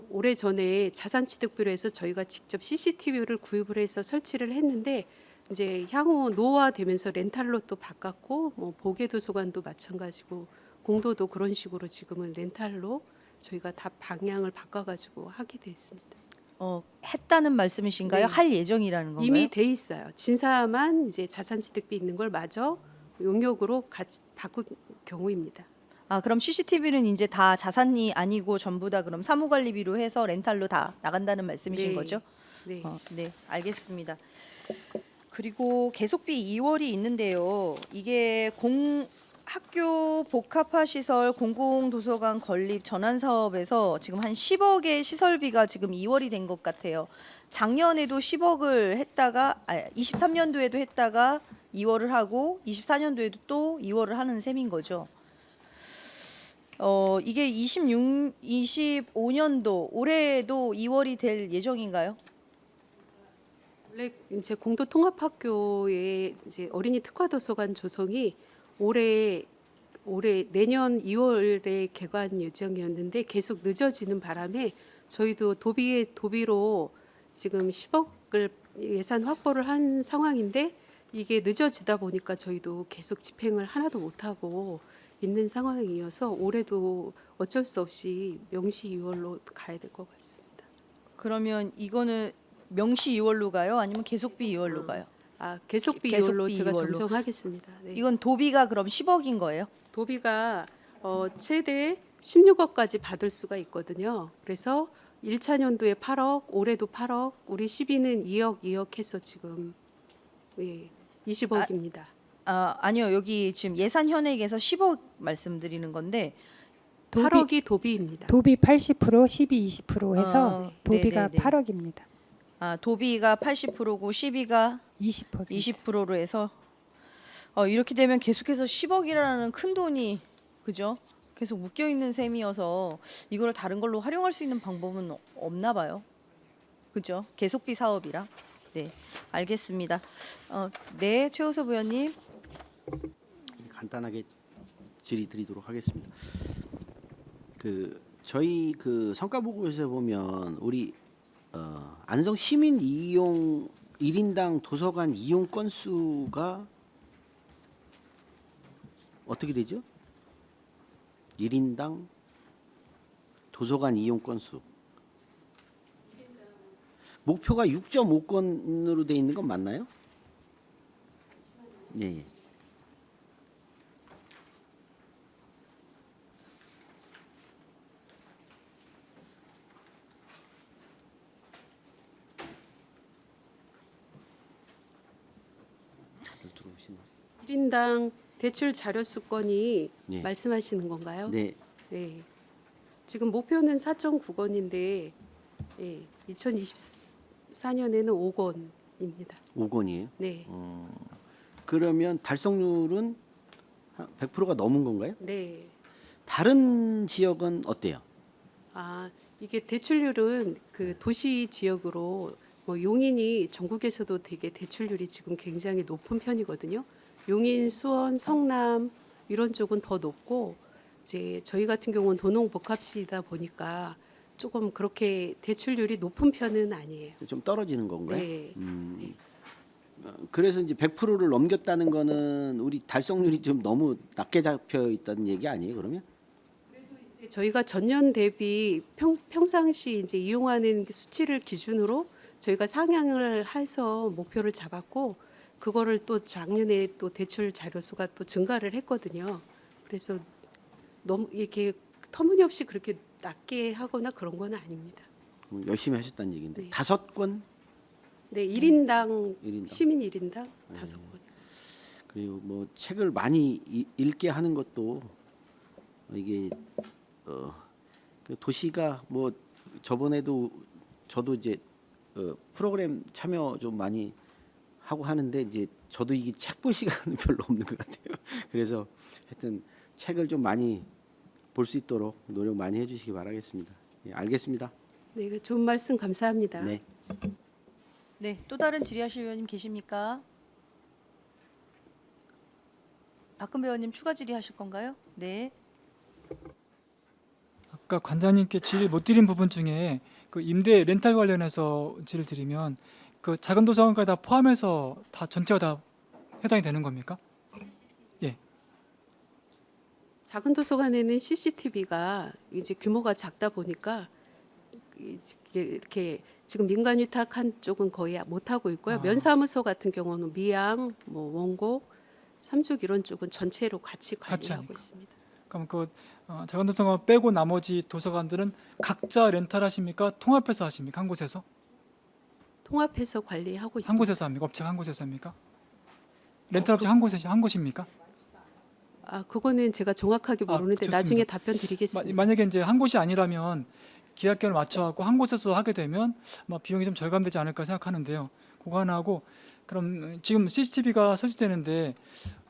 오래 전에 자산취득비로 해서 저희가 직접 CCTV를 구입을 해서 설치를 했는데 이제 향후 노후화되면서 렌탈로 또 바꿨고 뭐 보계도서관도 마찬가지고 공도도 그런 식으로 지금은 렌탈로 저희가 다 방향을 바꿔가지고 하게 됐습니다. 했다는 말씀이신가요? 네. 할 예정이라는 건가요? 이미 돼 있어요. 진사만 이제 자산취득비 있는 걸 마저 용역으로 같이 바꾼 경우입니다. 그럼 CCTV는 이제 다 자산이 아니고 전부 다 그럼 사무관리비로 해서 렌탈로 다 나간다는 말씀이신 네. 거죠? 네. 네, 알겠습니다. 그리고 계속비 2월이 있는데요. 이게 학교 복합화 시설 공공도서관 건립 전환 사업에서 지금 한 10억의 시설비가 지금 2월이 된 것 같아요. 작년에도 10억을 했다가 23년도에도 했다가 2월을 하고 24년도에도 또 2월을 하는 셈인 거죠. 이게 25년도 올해도 2월이 될 예정인가요? 원래 이제 공도 통합학교의 이제 어린이 특화도서관 조성이 올해 내년 2월에 개관 예정이었는데 계속 늦어지는 바람에 저희도 도비로 지금 10억을 예산 확보를 한 상황인데 이게 늦어지다 보니까 저희도 계속 집행을 하나도 못하고 있는 상황이어서 올해도 어쩔 수 없이 명시 2월로 가야 될 것 같습니다. 그러면 이거는 명시 2월로 가요? 아니면 계속비 2월로 가요? 계속비 계속비 2월로 제가 2월로. 정정하겠습니다. 네. 이건 도비가 그럼 10억인 거예요? 도비가 최대 16억까지 받을 수가 있거든요. 그래서 1차 년도에 8억, 올해도 8억, 우리 12는 2억 해서 지금 20억입니다. 아니요. 여기 지금 예산 현액에서 10억 말씀드리는 건데 8억이 도비입니다. 도비 80%, 12, 20% 해서 도비가 네네네. 8억입니다. 도비가 80%고 12가 20%로 해서 이렇게 되면 계속해서 10억이라는 큰 돈이 그죠? 계속 묶여 있는 셈이어서 이걸 다른 걸로 활용할 수 있는 방법은 없나 봐요. 그죠? 계속비 사업이라. 네, 알겠습니다. 네, 최호섭 의원님. 간단하게 질의드리도록 하겠습니다. 저희 성과 보고서에 보면 우리 안성 시민 이용 1인당 도서관 이용 건수가 어떻게 되죠? 1인당 도서관 이용 건수 목표가 6.5건으로 돼 있는 건 맞나요? 네. 다들 들어오시나요? 1인당 대출 자료 수건이 네. 말씀하시는 건가요? 네. 네. 지금 목표는 4.9건인데 2024년에는 5건입니다. 5건이에요? 네. 그러면 달성률은 100%가 넘은 건가요? 네. 다른 지역은 어때요? 이게 대출률은 그 도시 지역으로 뭐 용인이 전국에서도 되게 대출률이 지금 굉장히 높은 편이거든요. 용인, 수원, 성남 이런 쪽은 더 높고 이제 저희 같은 경우는 도농복합시다 보니까 조금 그렇게 대출률이 높은 편은 아니에요. 좀 떨어지는 건가요? 네. 그래서 이제 100%를 넘겼다는 거는 우리 달성률이 좀 너무 낮게 잡혀 있다는 얘기 아니에요? 그러면? 이제 저희가 전년 대비 평상시 이제 이용하는 수치를 기준으로 저희가 상향을 해서 목표를 잡았고 그거를 또 작년에 또 대출 자료수가 또 증가를 했거든요. 그래서 너무 이렇게 터무니없이 그렇게 낮게 하거나 그런 건 아닙니다. 열심히 하셨다는 얘기인데 네. 5권 네, 1인당 일인당. 시민 1인당 5권. 그리고 뭐 책을 많이 읽게 하는 것도 이게 그 도시가 뭐 저번에도 저도 이제 프로그램 참여 좀 많이 하고 하는데 이제 저도 이게 책 볼 시간은 별로 없는 것 같아요. 그래서 하여튼 책을 좀 많이 볼 수 있도록 노력 많이 해주시기 바라겠습니다. 예, 알겠습니다. 네, 좋은 말씀 감사합니다. 네. 네, 또 다른 질의하실 의원님 계십니까? 박근배 의원님 추가 질의하실 건가요? 네. 아까 관장님께 질의 못 드린 부분 중에 그 임대 렌탈 관련해서 질의를 드리면 그 작은 도서관까지 다 포함해서 다 전체가 다 해당이 되는 겁니까? 예. 작은 도서관에는 CCTV가 이제 규모가 작다 보니까 이렇게 지금 민간 위탁한 쪽은 거의 못 하고 있고요. 면사무소 같은 경우는 미양, 뭐 원고, 삼죽 이런 쪽은 전체로 같이 관리하고 합니까? 있습니다. 그럼 그 작은 도서관 빼고 나머지 도서관들은 각자 렌탈하십니까? 통합해서 하십니까? 한 곳에서? 통합해서 관리하고 있습니다. 한 곳에서 합니까? 업체가 한 곳에서 합니까? 렌탈 업체 한 곳입니까? 아, 그거는 제가 정확하게 모르는데 좋습니다. 나중에 답변 드리겠습니다. 만약에 이제 한 곳이 아니라면 계약견을 맞춰갖고 한 곳에서 하게 되면 아마 비용이 좀 절감되지 않을까 생각하는데요. 그거 하나 하고 그럼 지금 CCTV가 설치되는데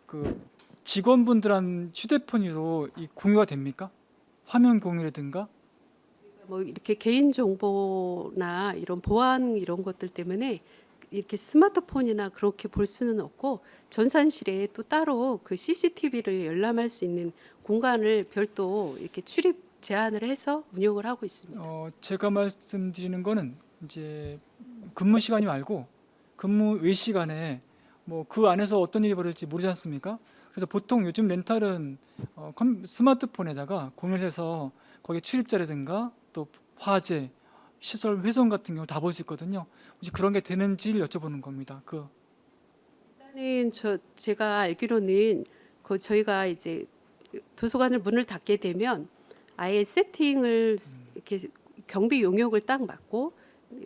그 직원분들한 휴대폰으로 이 공유가 됩니까? 화면 공유라든가? 뭐 이렇게 개인 정보나 이런 보안 이런 것들 때문에 이렇게 스마트폰이나 그렇게 볼 수는 없고 전산실에 또 따로 그 CCTV를 열람할 수 있는 공간을 별도 이렇게 출입 제한을 해서 운영을 하고 있습니다. 제가 말씀드리는 거는 이제 근무 시간이 말고 근무 외 시간에 뭐 그 안에서 어떤 일이 벌어질지 모르지 않습니까? 그래서 보통 요즘 렌탈은 스마트폰에다가 공유해서 거기에 출입자라든가 또 화재, 시설 훼손 같은 경우 다 볼 수 있거든요. 혹시 그런 게 되는지를 여쭤보는 겁니다. 일단은 제가 알기로는 그 저희가 이제 도서관을 문을 닫게 되면 아예 세팅을 이렇게 경비 용역을 딱 맡고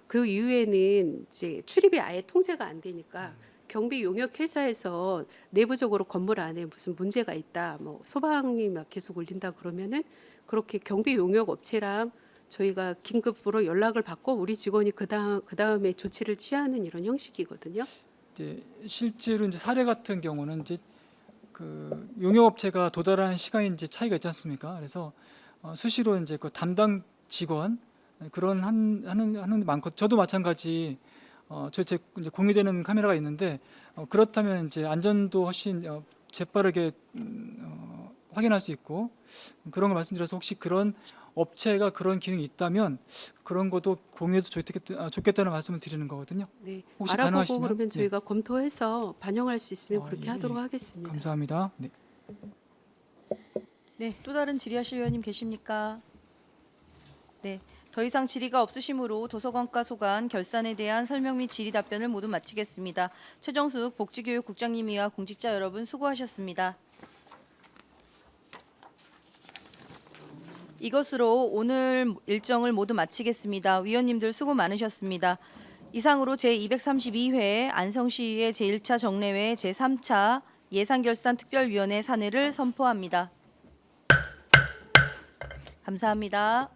그 이후에는 이제 출입이 아예 통제가 안 되니까 경비 용역 회사에서 내부적으로 건물 안에 무슨 문제가 있다, 뭐 소방이 막 계속 울린다 그러면은 그렇게 경비 용역 업체랑 저희가 긴급으로 연락을 받고 우리 직원이 그다음에 조치를 취하는 이런 형식이거든요. 이제 실제로 이제 사례 같은 경우는 이제 그 용역업체가 도달하는 시간이 이제 차이가 있지 않습니까? 그래서 수시로 이제 그 담당 직원 그런 하는 많고 저도 마찬가지 제 이제 공유되는 카메라가 있는데 그렇다면 이제 안전도 훨씬 재빠르게 확인할 수 있고 그런 걸 말씀드려서 혹시 그런 업체가 그런 기능이 있다면 그런 것도 공유해도 좋겠다는 말씀을 드리는 거거든요. 네, 혹시 알아보고 가능하시면? 그러면 네. 저희가 검토해서 반영할 수 있으면 그렇게 예, 하도록 하겠습니다. 감사합니다. 네. 네, 또 다른 질의하실 의원님 계십니까? 네, 더 이상 질의가 없으시므로 도서관과 소관 결산에 대한 설명 및 질의 답변을 모두 마치겠습니다. 최정숙 복지교육국장님이와 공직자 여러분 수고하셨습니다. 이것으로 오늘 일정을 모두 마치겠습니다. 위원님들 수고 많으셨습니다. 이상으로 제232회 안성시의 제1차 정례회 제3차 예산결산특별위원회 산회를 선포합니다. 감사합니다.